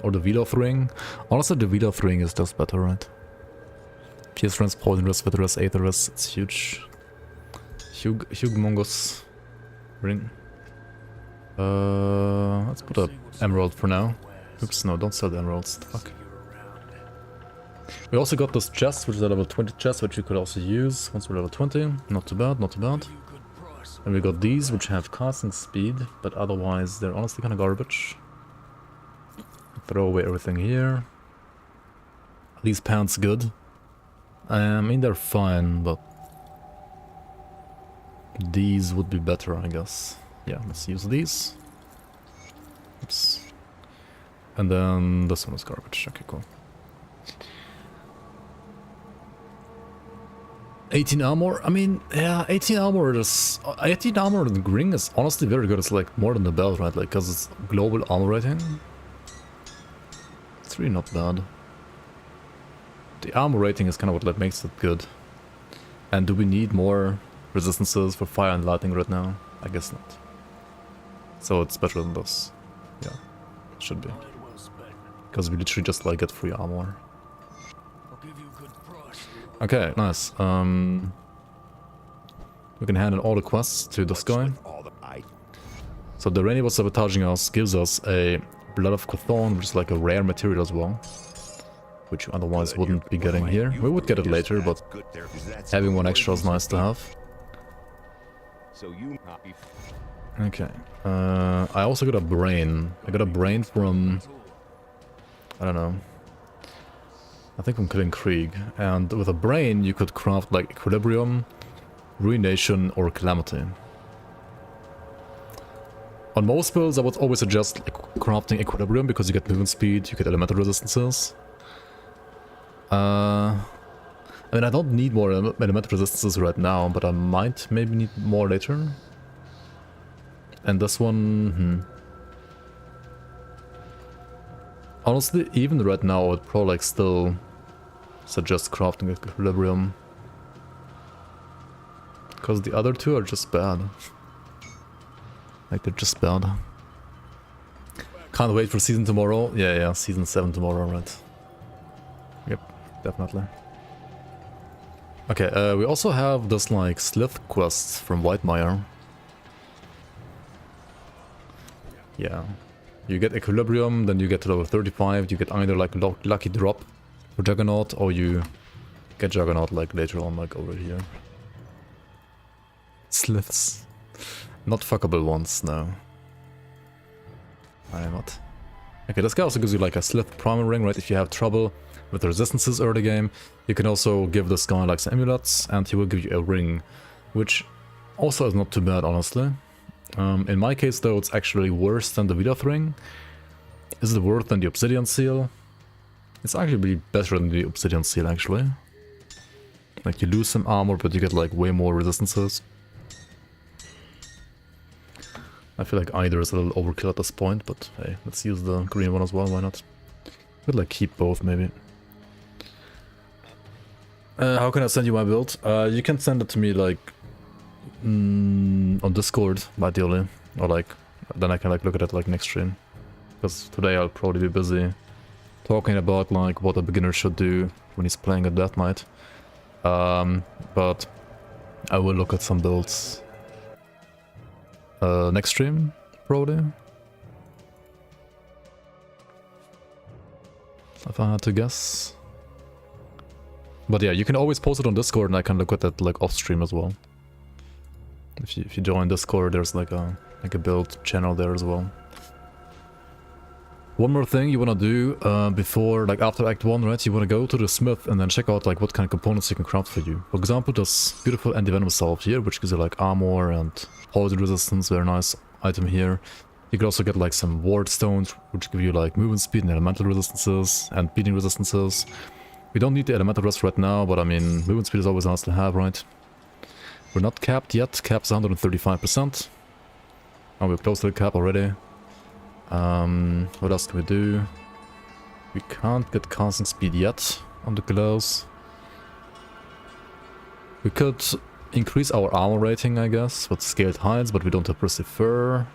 Or the Veloth ring? Honestly, the Veloth ring is just better, right? Pierce Rest, Poison Rest, Fit Rest, Aether Rest, it's huge. Humongous ring. Let's put a emerald for now. Oops, no, don't sell the emeralds. Fuck. We also got this chest, which is a level 20 chest, which you could also use once we're level 20. Not too bad, not too bad. And we got these, which have casting speed, but otherwise they're honestly kind of garbage. Throw away everything here. These pants good. I mean, they're fine, but these would be better, I guess. Yeah, let's use these. Oops. And then this one is garbage. Okay, cool. 18 armor? I mean, yeah, 18 armor is... 18 armor in the ring is honestly very good. It's like more than the belt, right? Like, because it's global armor rating. It's really not bad. The armor rating is kind of what makes it good. And do we need more resistances for fire and lightning right now? I guess not. So it's better than this. Yeah, should be. Because we literally just like get free armor. Okay, nice. We can hand in all the quests to this guy. So the Dareni was sabotaging us gives us a Blood of Cthulhu, which is like a rare material as well. Which you otherwise wouldn't be getting here. We would get it later, but having one extra is nice to have. Okay. I also got a brain. I got a brain from... I don't know. I think from killing Krieg. And with a brain you could craft like Equilibrium, Ruination, or Calamity. On most builds, I would always suggest like, crafting Equilibrium because you get movement speed, you get elemental resistances. I mean, I don't need more elemental resistances right now, but I might maybe need more later. And this one, honestly, even right now, I would probably like still suggest crafting Equilibrium. Because the other two are just bad. Like, they're just bad. Can't wait for season tomorrow. Yeah, season 7 tomorrow, right? Yep, definitely. Okay, we also have this, like, Slith quest from Whitemire. Yeah. You get Equilibrium, then you get to level 35, you get either, like, Lucky Drop for Juggernaut, or you get Juggernaut, like, later on, like, over here. Sliths. Not fuckable ones, no. I am not. Okay, this guy also gives you like a Slith Primal Ring, right? If you have trouble with the resistances early game, you can also give this guy like some amulets, and he will give you a ring, which also is not too bad, honestly. In my case, though, it's actually worse than the Vidoth Ring. Is it worse than the Obsidian Seal? It's actually better than the Obsidian Seal, actually. Like, you lose some armor, but you get like way more resistances. I feel like either is a little overkill at this point, but hey, let's use the green one as well, why not? Could like keep both, maybe. How can I send you my build? You can send it to me like on Discord, ideally, or like then I can like look at it like next stream. Because today I'll probably be busy talking about like what a beginner should do when he's playing a Death Knight. But I will look at some builds next stream, probably. If I had to guess. But yeah, you can always post it on Discord and I can look at it like off stream as well. If you join Discord, there's like a build channel there as well. One more thing you wanna do before, like after Act 1, right? You wanna go to the smith and then check out like what kind of components you can craft for you. For example, this beautiful anti-venom salve here, which gives you like armor and poison resistance, very nice item here. You could also get like some ward stones, which give you like movement speed and elemental resistances and beating resistances. We don't need the elemental rest right now, but I mean, movement speed is always nice to have, right? We're not capped yet, cap's 135%. Oh, we're close to the cap already. What else can we do? We can't get casting speed yet on the gloves. We could increase our armor rating, I guess, with scaled hides, but we don't have Persever.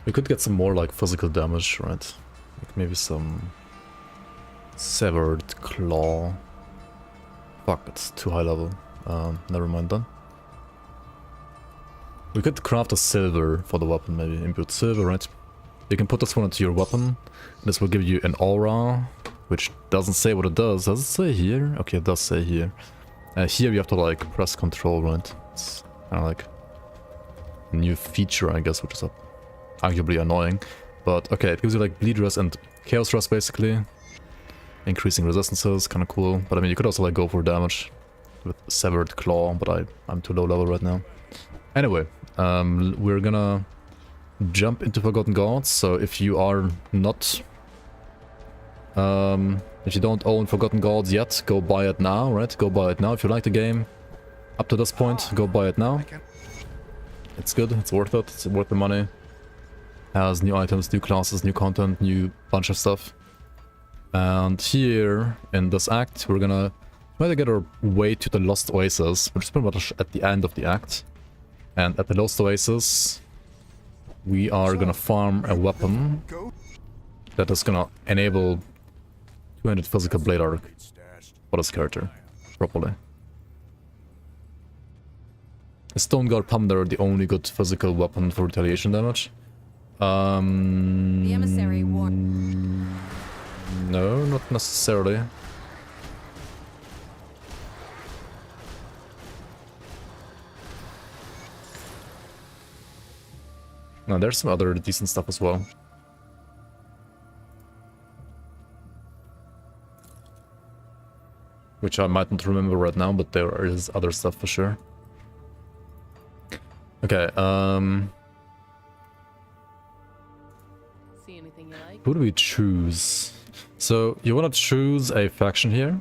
We could get some more like physical damage, right? Like maybe some severed claw. Fuck, it's too high level. Never mind then. We could craft a silver for the weapon, maybe imbued silver, right? You can put this one into your weapon. This will give you an aura, which doesn't say what it does. Does it say here? Okay, it does say here. Here you have to like press control, right? It's kind of like a new feature, I guess, which is arguably annoying. But okay, it gives you like bleed rest and chaos rest basically. Increasing resistances, kind of cool. But I mean, you could also like go for damage with severed claw, but I'm too low level right now. Anyway, we're gonna jump into Forgotten Gods. So if you are not, if you don't own Forgotten Gods yet, go buy it now, right? Go buy it now. If you like the game up to this point, go buy it now. It's good, it's worth it, it's worth the money. Has new items, new classes, new content, new bunch of stuff. And here in this act, we're gonna try to get our way to the Lost Oasis, which is pretty much at the end of the act. And at the Lost Oasis, we are gonna farm a weapon that is gonna enable 200 physical blade arc for this character, properly. Is Stone Guard Pumder the only good physical weapon for retaliation damage? The emissary warned. No, not necessarily. No, there's some other decent stuff as well. which I might not remember right now, but there is other stuff for sure. Okay, See anything you like? who do we choose? So you want to choose a faction here,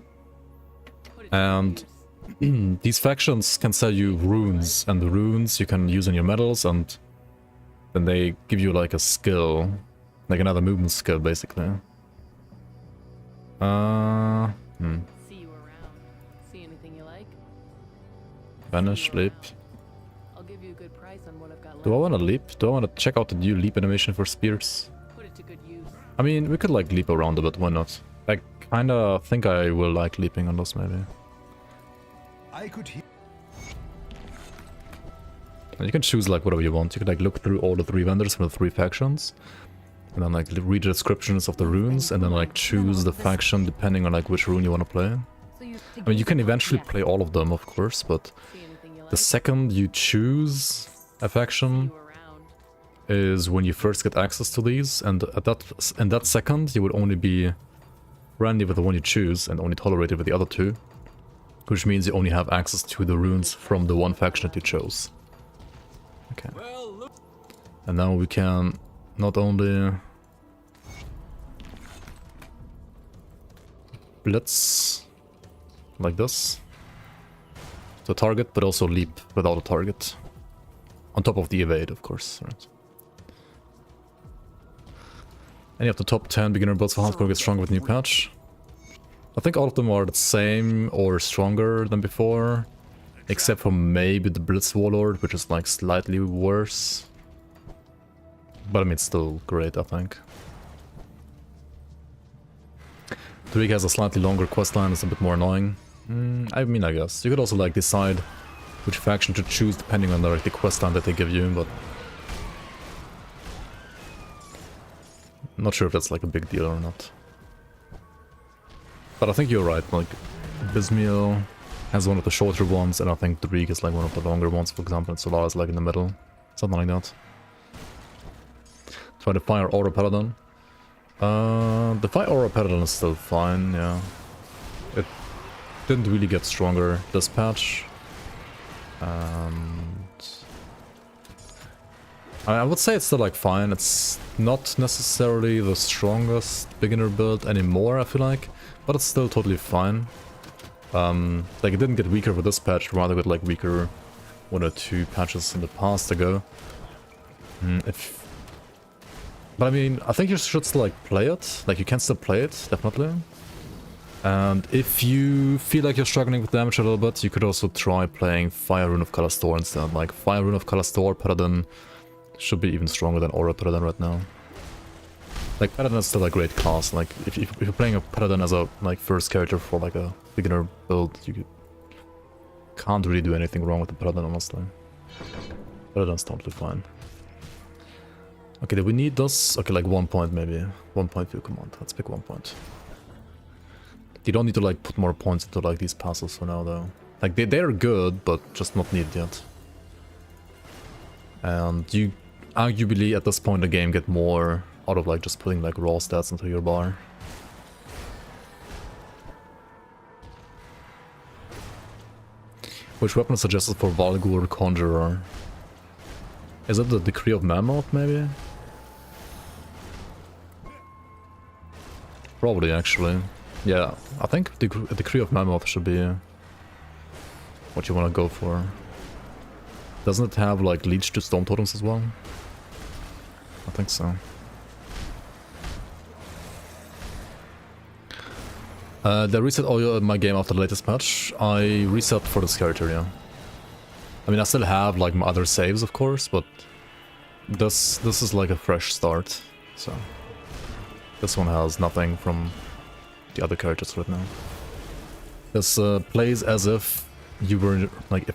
Put it to and good use. these factions can sell you runes, and the runes you can use in your medals, and then they give you like a skill, like another movement skill, basically. See you around. See anything you like? Vanish, leap. I'll give you a good price on what I've got left. Do I want to leap? Do I want to check out the new leap animation for spears? Put it to good use. I mean, we could like leap around a bit, why not? I kinda think I will like leaping on this, maybe. I could hear. And you can choose like whatever you want. You can like look through all the 3 vendors from the 3 factions, and then like read the descriptions of the runes, and then like choose the faction depending on like which rune you want to play. I mean, you can eventually play all of them, of course, but See anything you like? the second you choose a faction See you around. is when you first get access to these, and in that second you would only be friendly with the one you choose and only tolerated with the other 2, which means you only have access to the runes from the one faction that you chose. Okay. And now we can not only blitz like this to target, but also leap without a target. On top of the evade, of course. Right. Any of the top 10 beginner builds for hardcore get stronger with new patch. I think all of them are the same or stronger than before, except for maybe the Blitz Warlord, which is like slightly worse. But I mean, it's still great, I think. Druid has a slightly longer questline, it's a bit more annoying. I mean, I guess. You could also like decide which faction to choose depending on the questline that they give you, but... not sure if that's like a big deal or not. But I think you're right, like, Bismiel has one of the shorter ones, and I think Druid is like one of the longer ones, for example, and Solar is like in the middle. Something like that. Try to fire Aura Paladin. The Fire Aura Paladin is still fine, yeah. It didn't really get stronger this patch. And I would say it's still like fine. It's not necessarily the strongest beginner build anymore, I feel like, but it's still totally fine. Like it didn't get weaker with this patch, rather got like weaker 1 or 2 patches in the past ago. But I mean, I think you should still like play it. Like you can still play it, definitely. And if you feel like you're struggling with damage a little bit, you could also try playing Fire Rune of Kalastor instead. Like Fire Rune of Kalastor Paladin should be even stronger than Aura Paladin right now. Like Paladin is still a great class. Like if you're playing a Paladin as a like first character for like a beginner build, you can't really do anything wrong with the Paladin, honestly. Paladin's totally fine. Okay, do we need this? Okay, like 1 point maybe. 1 point view command. Let's pick 1 point. You don't need to like put more points into like these passes for now though. Like they're good, but just not needed yet. And you arguably at this point in the game get more out of like just putting like raw stats into your bar. Which weapon is suggested for Valgur Conjurer? Is it the Decree of Mammoth maybe? Probably actually. Yeah, I think the Decree of Mammoth should be what you want to go for. Doesn't it have like leech to Storm Totems as well? I think so. They reset all my game after the latest patch. I reset for this character, yeah. I mean, I still have like my other saves, of course, but this is like a fresh start. So this one has nothing from the other characters right now. This plays as if you were like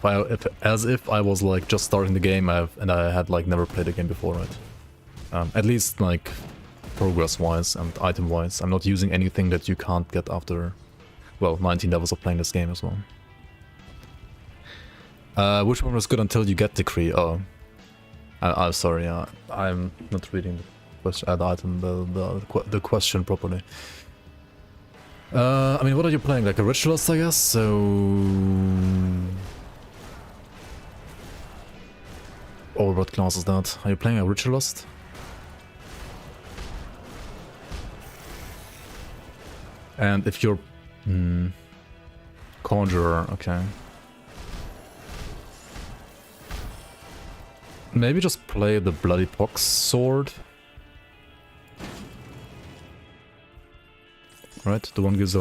as if I was like just starting the game and I had like never played the game before, right? At least like progress-wise and item-wise. I'm not using anything that you can't get after, well, 19 levels of playing this game as well. Which one was good until you get Decree? Oh, I'm sorry. I'm not reading the question, the question properly. I mean, what are you playing? Like a ritualist, I guess? So... Or what class is that? Are you playing a ritualist? And if you're... Conjurer, okay. Maybe just play the Bloody Pox sword. Right, the one gives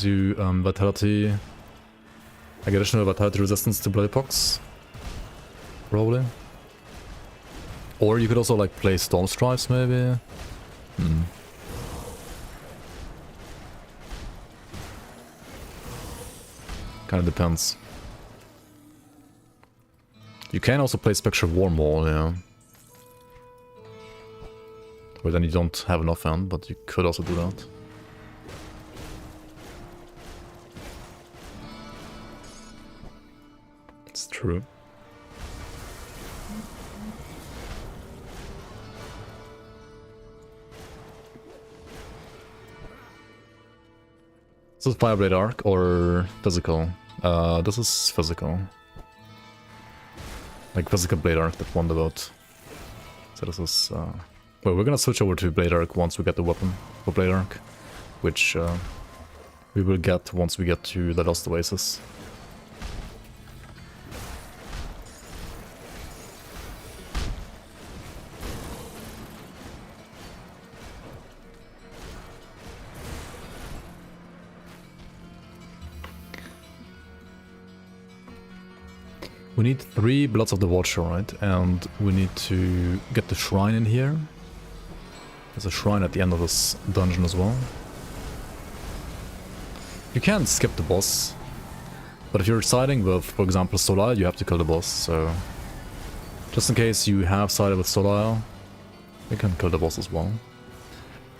you vitality, like additional vitality resistance to Bloody Pox, probably. Or you could also like play Storm Stripes, maybe. Kind of depends. You can also play Spectral Warmaul, yeah. But then you don't have enough hand, but you could also do that. It's true. This is Fireblade Arc or physical? This is physical. Like physical Blade Arc that won the vote. So this is... well, we're gonna switch over to Blade Arc once we get the weapon for Blade Arc. Which we will get once we get to the Lost Oasis. We need 3 Bloods of the Watcher, right? And we need to get the shrine in here. There's a shrine at the end of this dungeon as well. You can skip the boss. But if you're siding with, for example, Solar, you have to kill the boss, so... Just in case you have sided with Solar, you can kill the boss as well.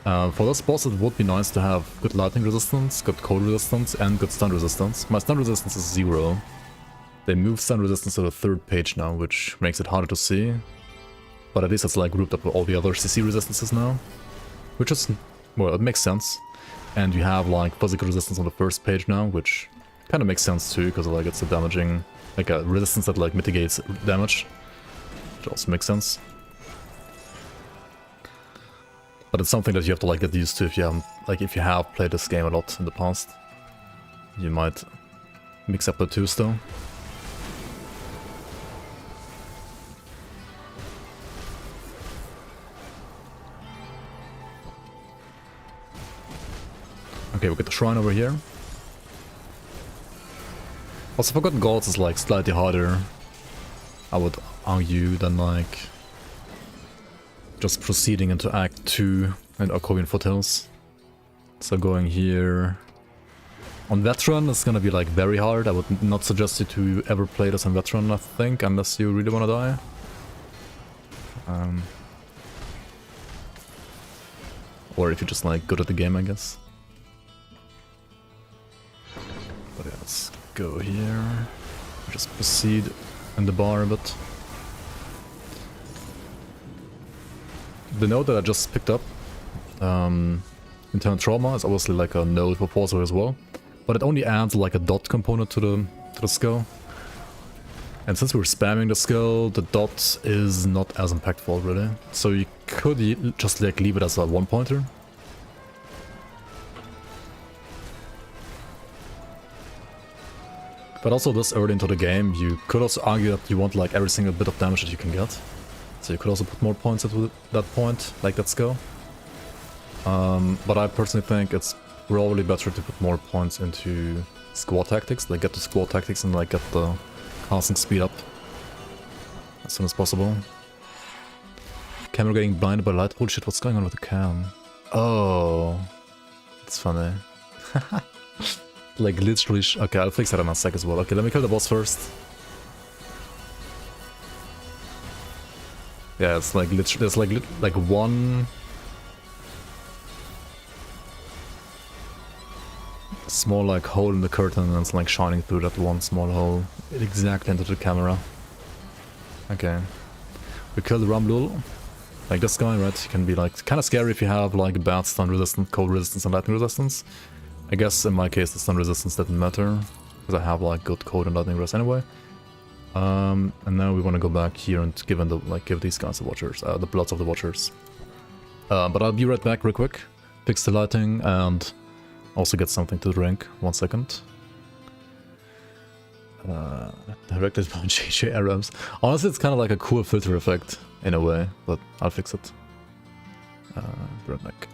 For this boss it would be nice to have good lightning resistance, good cold resistance, and good stun resistance. My stun resistance is 0. They moved stun resistance to the 3rd page now, which makes it harder to see. But at least it's like grouped up with all the other CC resistances now. Which is, well, it makes sense. And you have like physical resistance on the 1st page now, which kind of makes sense too, because like it's a damaging, like a resistance that like mitigates damage. Which also makes sense. But it's something that you have to like get used to if you haven't, like if you have played this game a lot in the past. You might mix up the two still. Okay, we got the shrine over here. Also, Forgotten Gods is like slightly harder, I would argue, than like just proceeding into Act 2 and Arcovian Foothills. So going here on Veteran is gonna be like very hard. I would not suggest you to ever play this on Veteran, I think, unless you really wanna die. Or if you're just like good at the game, I guess. But yeah, let's go here. Just proceed in the bar a bit. The node that I just picked up, Internal Trauma, is obviously like a node for Forcer as well, but it only adds like a dot component to the skill. And since we're spamming the skill, the dot is not as impactful really. So you could just like leave it as a one pointer. But also this early into the game, you could also argue that you want like every single bit of damage that you can get. So you could also put more points at that point, like that skill. But I personally think it's probably better to put more points into squad tactics, like get the squad tactics and like get the casting speed up as soon as possible. Camera getting blinded by light. Holy shit, what's going on with the cam? Oh, that's funny. Like literally, okay, I'll fix that in a sec as well. Okay, let me kill the boss first. Yeah, it's like literally, there's like one small like hole in the curtain and it's like shining through that one small hole exactly into the camera. Okay, we killed Ramlul. Like this guy, right? He can be like kind of scary if you have like bad stun resistance, cold resistance, and lightning resistance. I guess in my case the stun resistance didn't matter, because I have like good code and lightning rest anyway. And now we want to go back here and give these guys the watchers, the bloods of the watchers. But I'll be right back real quick, fix the lighting and also get something to drink. 1 second. Directed by JJ Arabs. Honestly, it's kind of like a cool filter effect in a way, but I'll fix it. Right back.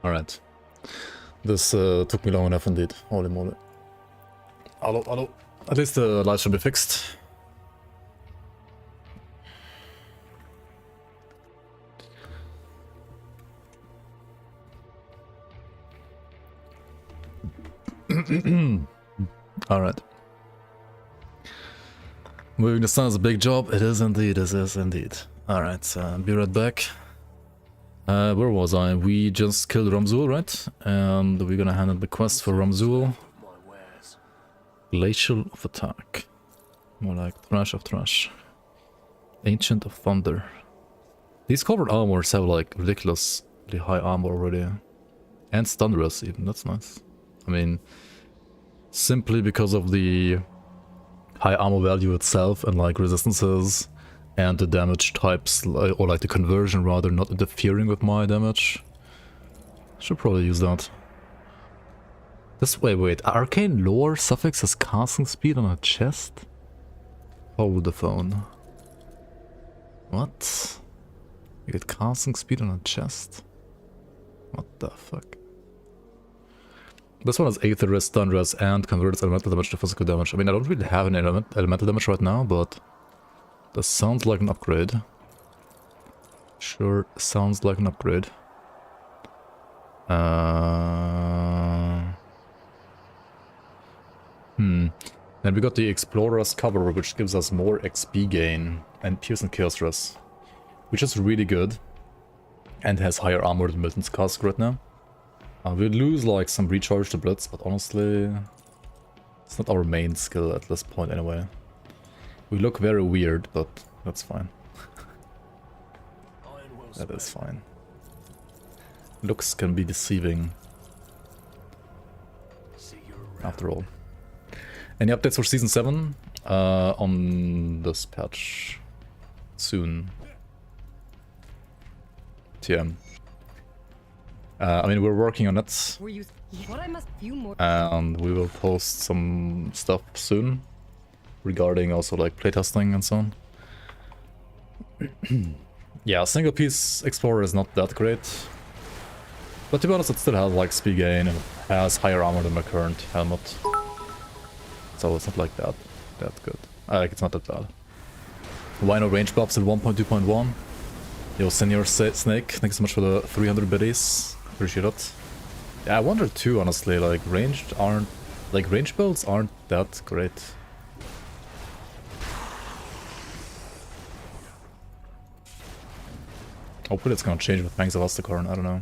Alright. This took me long enough indeed. Holy moly. Hello. At least the light should be fixed. Alright. Moving the sun is a big job. It is indeed. It is indeed. Alright, be right back. Where was I? We just killed Ramzul, right? And we're gonna handle the quest for Ramzul. Glacial of Attack. More like Thrash of Thrash. Ancient of Thunder. These covered armors have like ridiculously high armor already. And stun rest even, that's nice. I mean, simply because of the high armor value itself and like resistances and the damage types, or like the conversion rather, not interfering with my damage. Should probably use that. This way, wait, arcane lore suffixes casting speed on a chest? Hold the phone. What? You get casting speed on a chest? What the fuck? This one has Aether Rest, Stun Rest, and converts elemental damage to physical damage. I mean, I don't really have any elemental damage right now, but this sounds like an upgrade. Sure, sounds like an upgrade. Then we got the Explorer's Cover, which gives us more XP gain and Pierce and Chaos Rest, which is really good and has higher armor than Milton's Cask right now. We lose like some recharge to Blitz, but honestly, it's not our main skill at this point anyway. We look very weird, but that's fine. That is fine. Looks can be deceiving. After all. Any updates for Season 7? On this patch. Soon. TM. I mean, we're working on it. And we will post some stuff soon. Regarding also like playtesting and so on. Yeah, single piece Explorer is not that great. But to be honest, it still has like speed gain and has higher armor than my current helmet. So it's not like that good. Like it's not that bad. Why no range buffs in 1.2.1? Yo, Senior Snake, thanks so much for the 300 biddies. Appreciate it. Yeah, I wonder too, honestly, like range builds aren't that great. Hopefully it's gonna change with Banks of Astacorn, I don't know.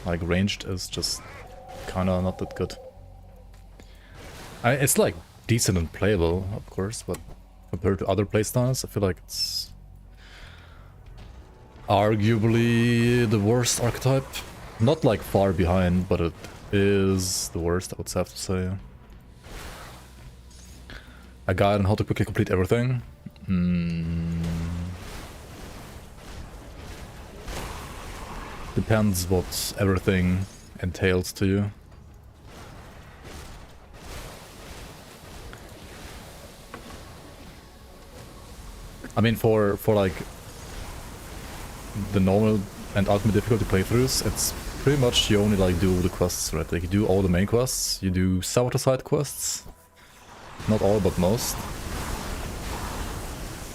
Like ranged is just kinda not that good. It's like decent and playable, of course, but compared to other playstyles, I feel like it's arguably the worst archetype. Not like far behind, but it is the worst, I would have to say. A guide on how to quickly complete everything. Depends what everything entails to you. I mean, for like the normal and ultimate difficulty playthroughs, it's pretty much you only like do the quests, right? Like you do all the main quests, you do some of the side quests, not all but most,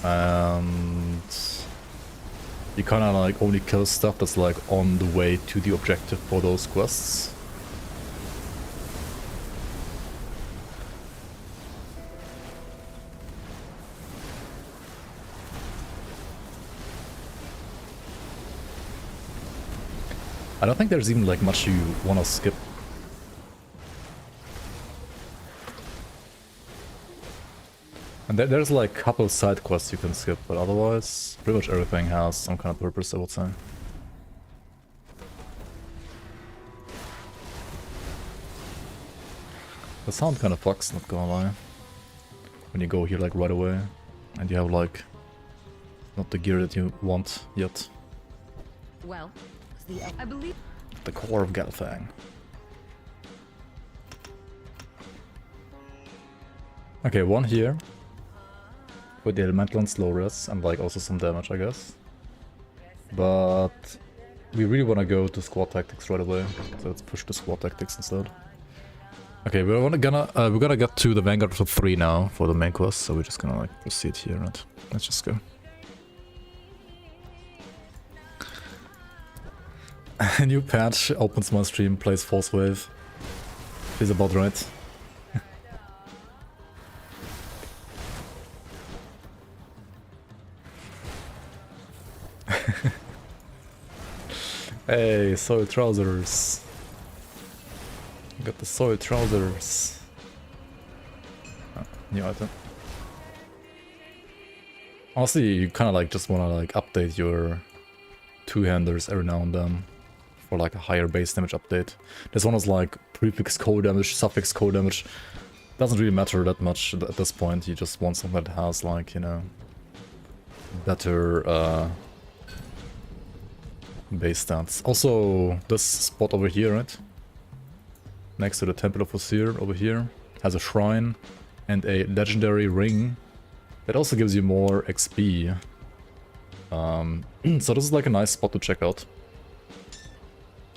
and you kind of like only kill stuff that's like on the way to the objective for those quests. I don't think there's even like much you want to skip. And there's like a couple side quests you can skip, but otherwise pretty much everything has some kind of purpose, I would say. The sound kind of fucks, not gonna lie. When you go here like right away and you have like not the gear that you want yet. Well, I believe The core of Galfang. Okay, one here. With the elemental and slow res, and like also some damage, I guess. But we really want to go to squad tactics right away, so let's push the squad tactics instead. Okay, we're gonna get to the Vanguard for 3 now for the main quest, so we're just gonna like proceed here, right? Let's just go. A new patch opens my stream, plays Force Wave. Is about right. Hey, soil trousers. Got the soil trousers. Oh, new item. Honestly, you kind of like just want to like update your two-handers every now and then for like a higher base damage update. This one is like prefix cold damage, suffix cold damage. Doesn't really matter that much at this point. You just want something that has like, you know, better base stats. Also, this spot over here, right? Next to the Temple of Osir over here, has a shrine and a legendary ring that also gives you more XP. So this is like a nice spot to check out,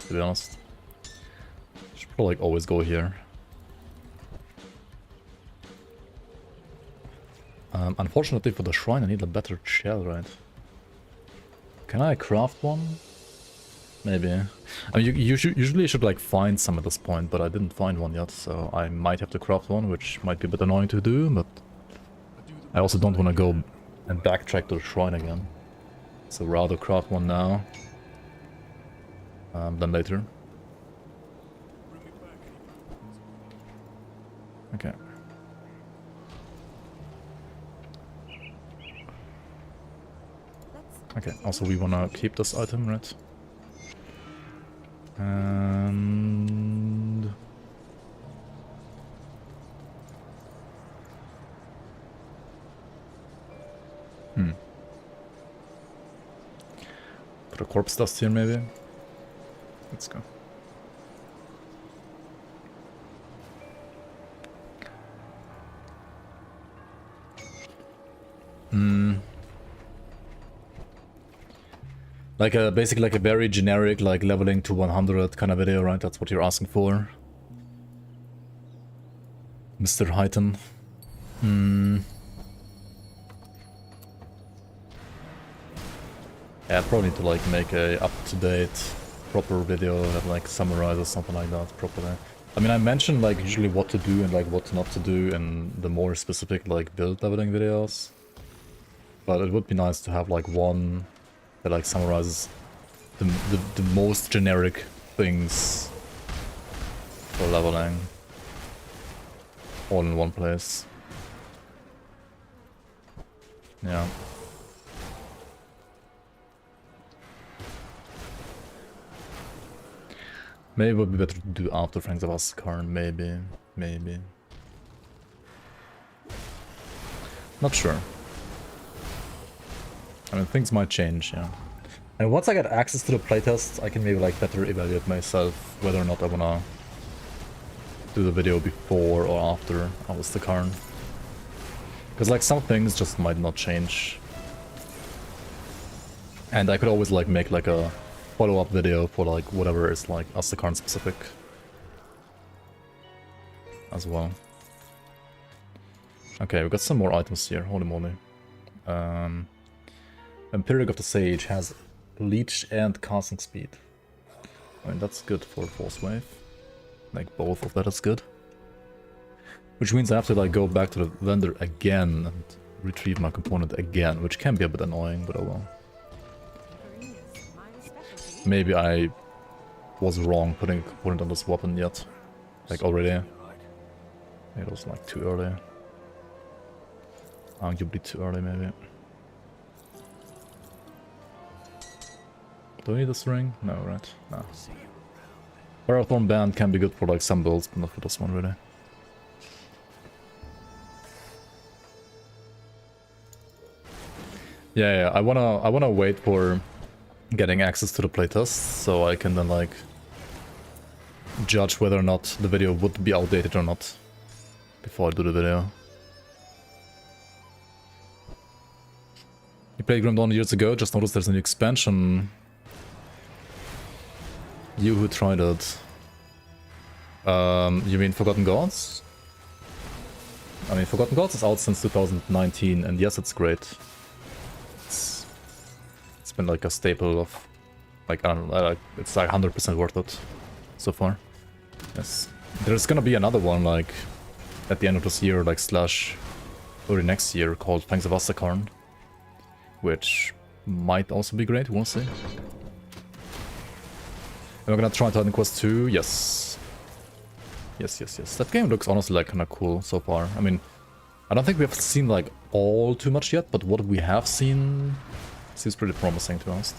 to be honest. Should probably like always go here. Unfortunately for the shrine I need a better shell, right? Can I craft one? Maybe. I mean, you usually should like find some at this point, but I didn't find one yet, so I might have to craft one, which might be a bit annoying to do, but I also don't want to go and backtrack to the shrine again. So rather craft one now than later. Okay. Okay, also we wanna keep this item, right? And put a corpse dust here maybe. Let's go. Like a basically like a very generic like leveling to 100 kind of video, right? That's what you're asking for, Mr. Hyten. Yeah, I probably need to like make a up-to-date proper video that like summarizes something like that properly. I mean, I mentioned like usually what to do and like what not to do in the more specific like build leveling videos, but it would be nice to have like one that like summarizes the most generic things for leveling all in one place. Yeah. Maybe it would be better to do after Franks of Askarn, maybe. Not sure. I mean, things might change, yeah. And once I get access to the playtests, I can maybe like better evaluate myself whether or not I wanna do the video before or after Askarn. Because like some things just might not change. And I could always like make like a follow-up video for like whatever is like Askarn specific as well. Okay, we got some more items here, holy moly. Empiric of the Sage has leech and casting speed. I mean, that's good for Force Wave. Like, both of that is good. Which means I have to like go back to the vendor again and retrieve my component again, which can be a bit annoying, but oh well. Maybe I was wrong putting a component on this weapon yet. Like already. It was like too early. Arguably too early maybe. Do I need this ring? No, right? No. Parathorn Band can be good for like some builds, but not for this one really. Yeah, I wanna wait for getting access to the playtests so I can then like judge whether or not the video would be outdated or not before I do the video. You played Grim Dawn years ago, just noticed there's a new expansion. You who tried it. You mean Forgotten Gods? I mean, Forgotten Gods is out since 2019, and yes, it's great. It's been like a staple of, like, I don't know, it's like 100% worth it so far. Yes. There's gonna be another one, like, at the end of this year, like, slash early next year, called Fangs of Astakarn, which might also be great, we'll see. And we're gonna try Titan Quest 2, yes. Yes. That game looks honestly like kinda cool so far. I mean, I don't think we have seen like all too much yet, but what we have seen seems pretty promising, to be honest.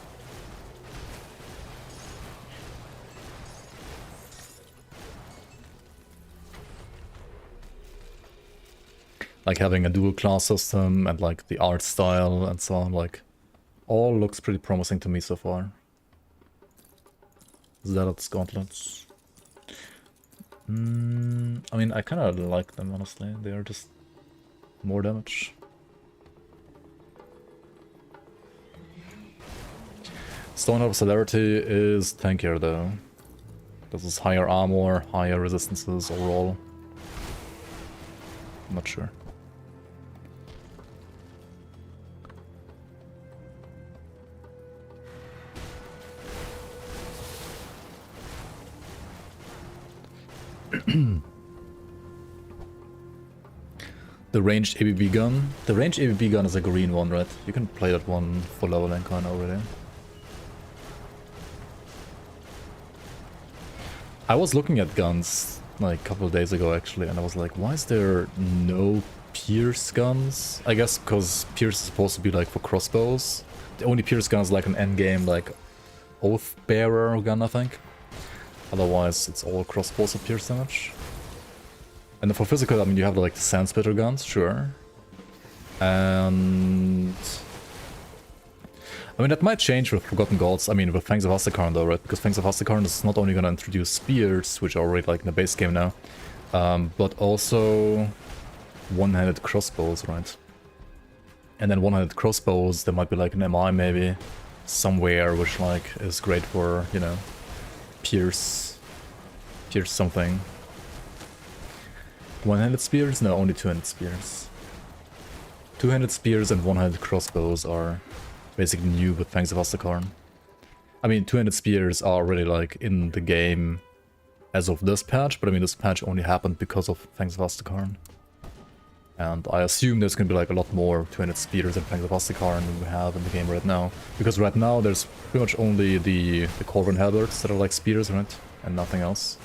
Like having a dual class system and like the art style and so on, like all looks pretty promising to me so far. Zealot's gauntlets. I mean, I kind of like them, honestly. They are just more damage. Stoneheart Celerity is tankier, though. This is higher armor, higher resistances overall. I'm not sure. The ranged ABB gun. The ranged ABB gun is a green one, right? You can play that one for leveling kinda already. I was looking at guns like a couple of days ago actually, and I was like, why is there no Pierce guns? I guess because Pierce is supposed to be like for crossbows. The only Pierce gun is like an endgame like Oathbearer gun, I think. Otherwise, it's all crossbows of Pierce damage. And for physical, I mean, you have like the Sandsplitter guns, sure. And I mean, that might change with Forgotten Gods. I mean, with Fangs of Astakarn though, right? Because Fangs of Astakarn is not only gonna introduce spears, which are already like in the base game now, but also one-handed crossbows, right? And then one-handed crossbows, there might be like an MI maybe somewhere, which like is great for, you know, pierce something. One-handed spears? No, only two-handed spears. Two-handed spears and one-handed crossbows are basically new with Fangs of Astakarn. I mean, two-handed spears are already like in the game as of this patch, but I mean this patch only happened because of Fangs of Astakarn. And I assume there's gonna be like a lot more two-handed spears and Fangs of Astakarn than we have in the game right now. Because right now there's pretty much only the Corvin halberds that are like spears, right? And nothing else.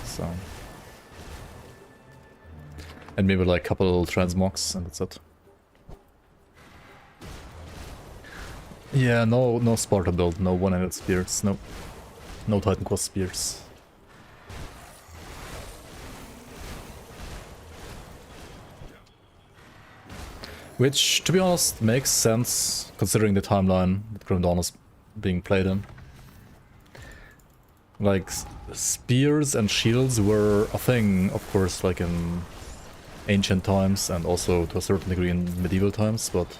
So... and maybe like a couple transmogs and that's it. Yeah, no Starter build, no one-handed spears, no Titan Quest spears. Which, to be honest, makes sense considering the timeline that Grim Dawn is being played in. Like, spears and shields were a thing, of course, like in ancient times and also to a certain degree in medieval times, but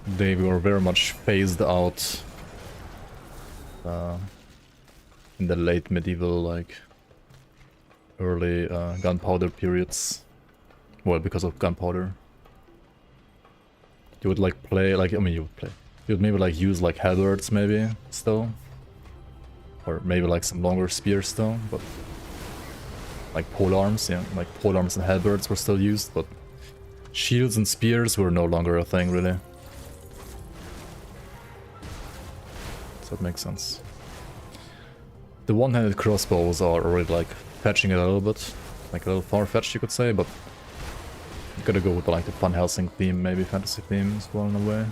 they were very much phased out in the late medieval, like early gunpowder periods. Well, because of gunpowder. You would like play, like, I mean, you would maybe like use like halberds maybe still, or maybe like some longer spears still, but like polearms, yeah, like polearms and halberds were still used, but shields and spears were no longer a thing really. So that makes sense. The one-handed crossbows are already like fetching it a little bit, like a little far-fetched you could say, but you gotta go with like the Van Helsing theme, maybe fantasy theme as well in a way.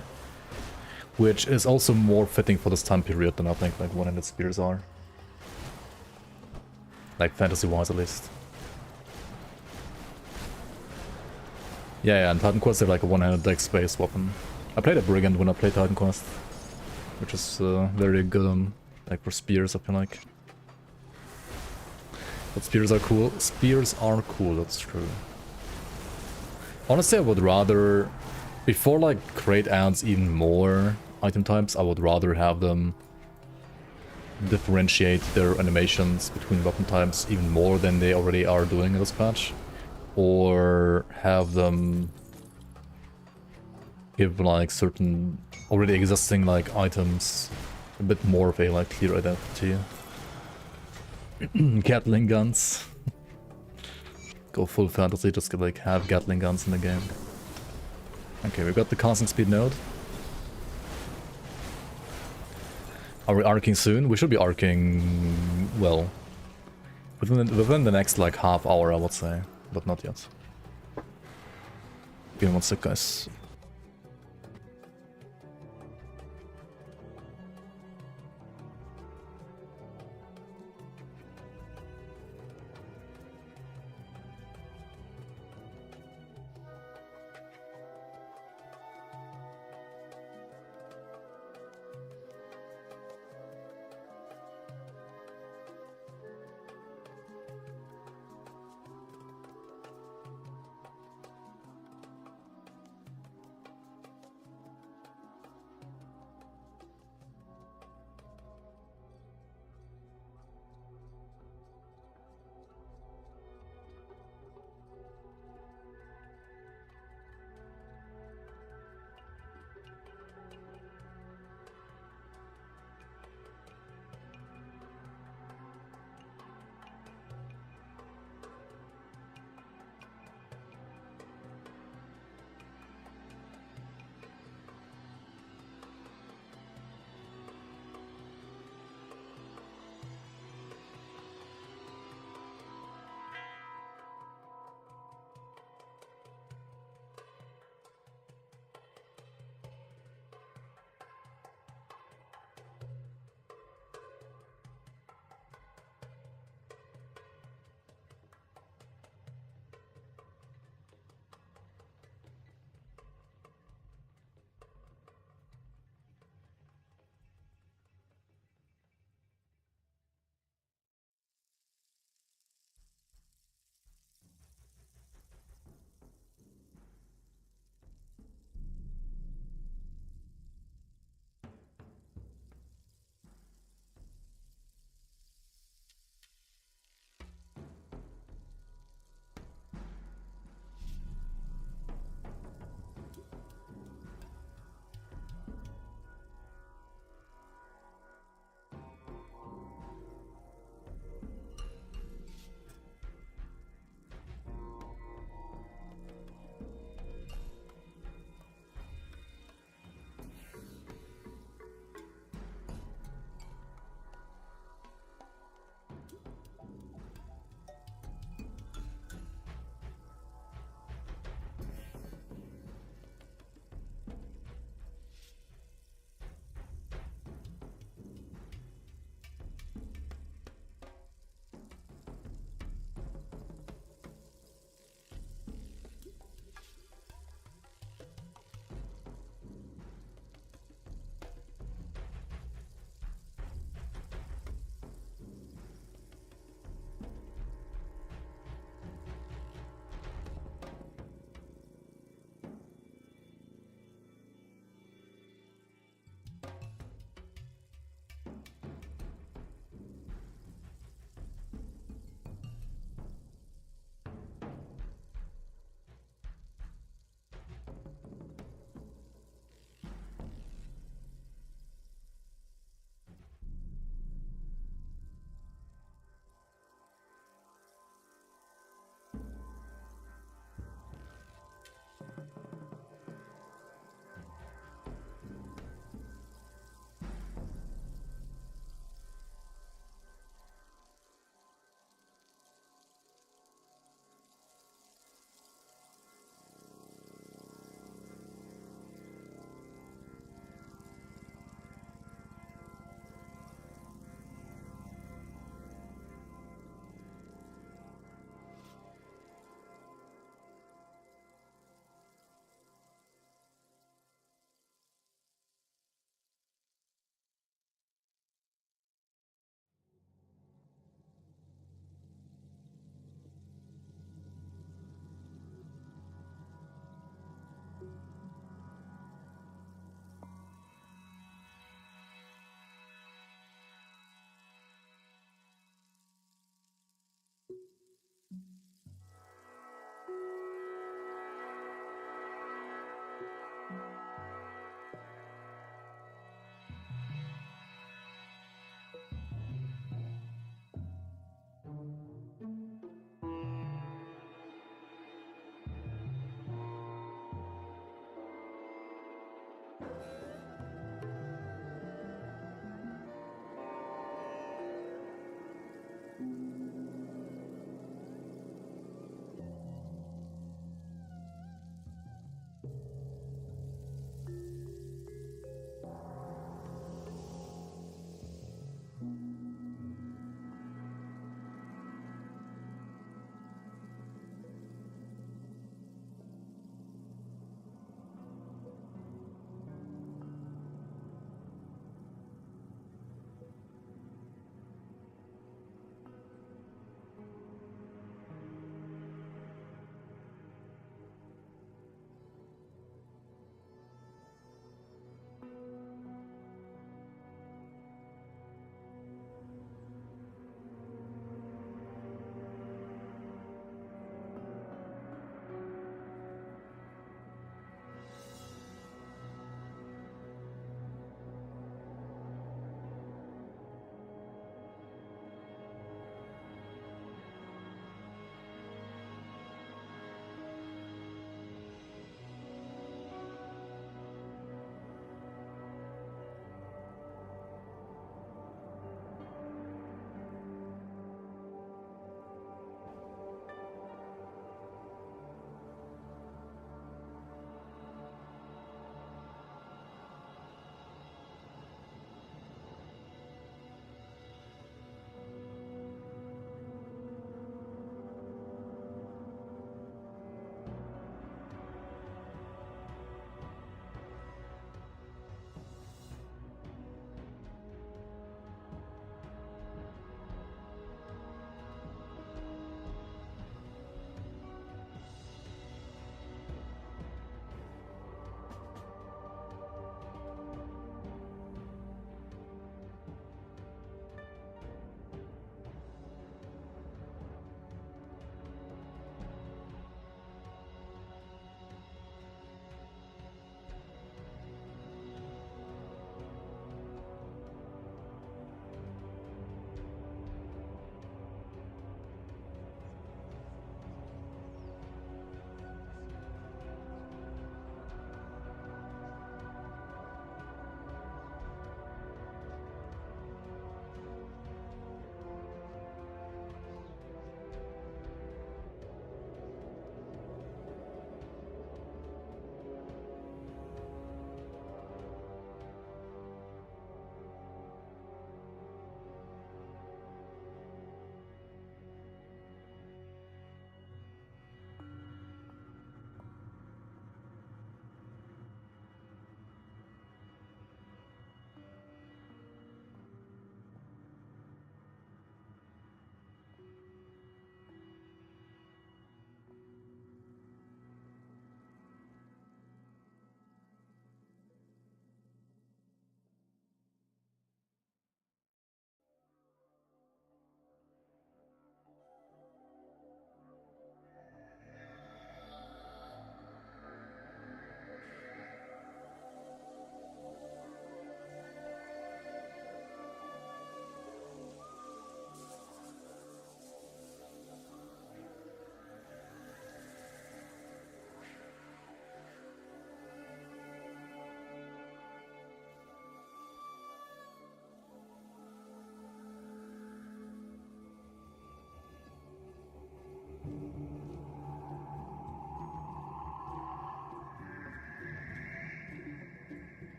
Which is also more fitting for this time period than I think like one-handed spears are. Like fantasy-wise at least. Yeah, and Titan Quest is like a one-handed dex-based weapon. I played a Brigand when I played Titan Quest, which is very good on, like, for spears, I feel like. But spears are cool. Spears are cool, that's true. Honestly, I would rather Before like Crate adds even more item types, I would rather have them differentiate their animations between weapon types even more than they already are doing in this patch. Or have them give like certain already existing like items a bit more of a like clear identity. Gatling guns. Go full fantasy, just like have Gatling guns in the game. Okay, we've got the casting speed node. Are we arcing soon? We should be arcing, well, within the next like half hour, I would say, but not yet. Give me one sec, guys.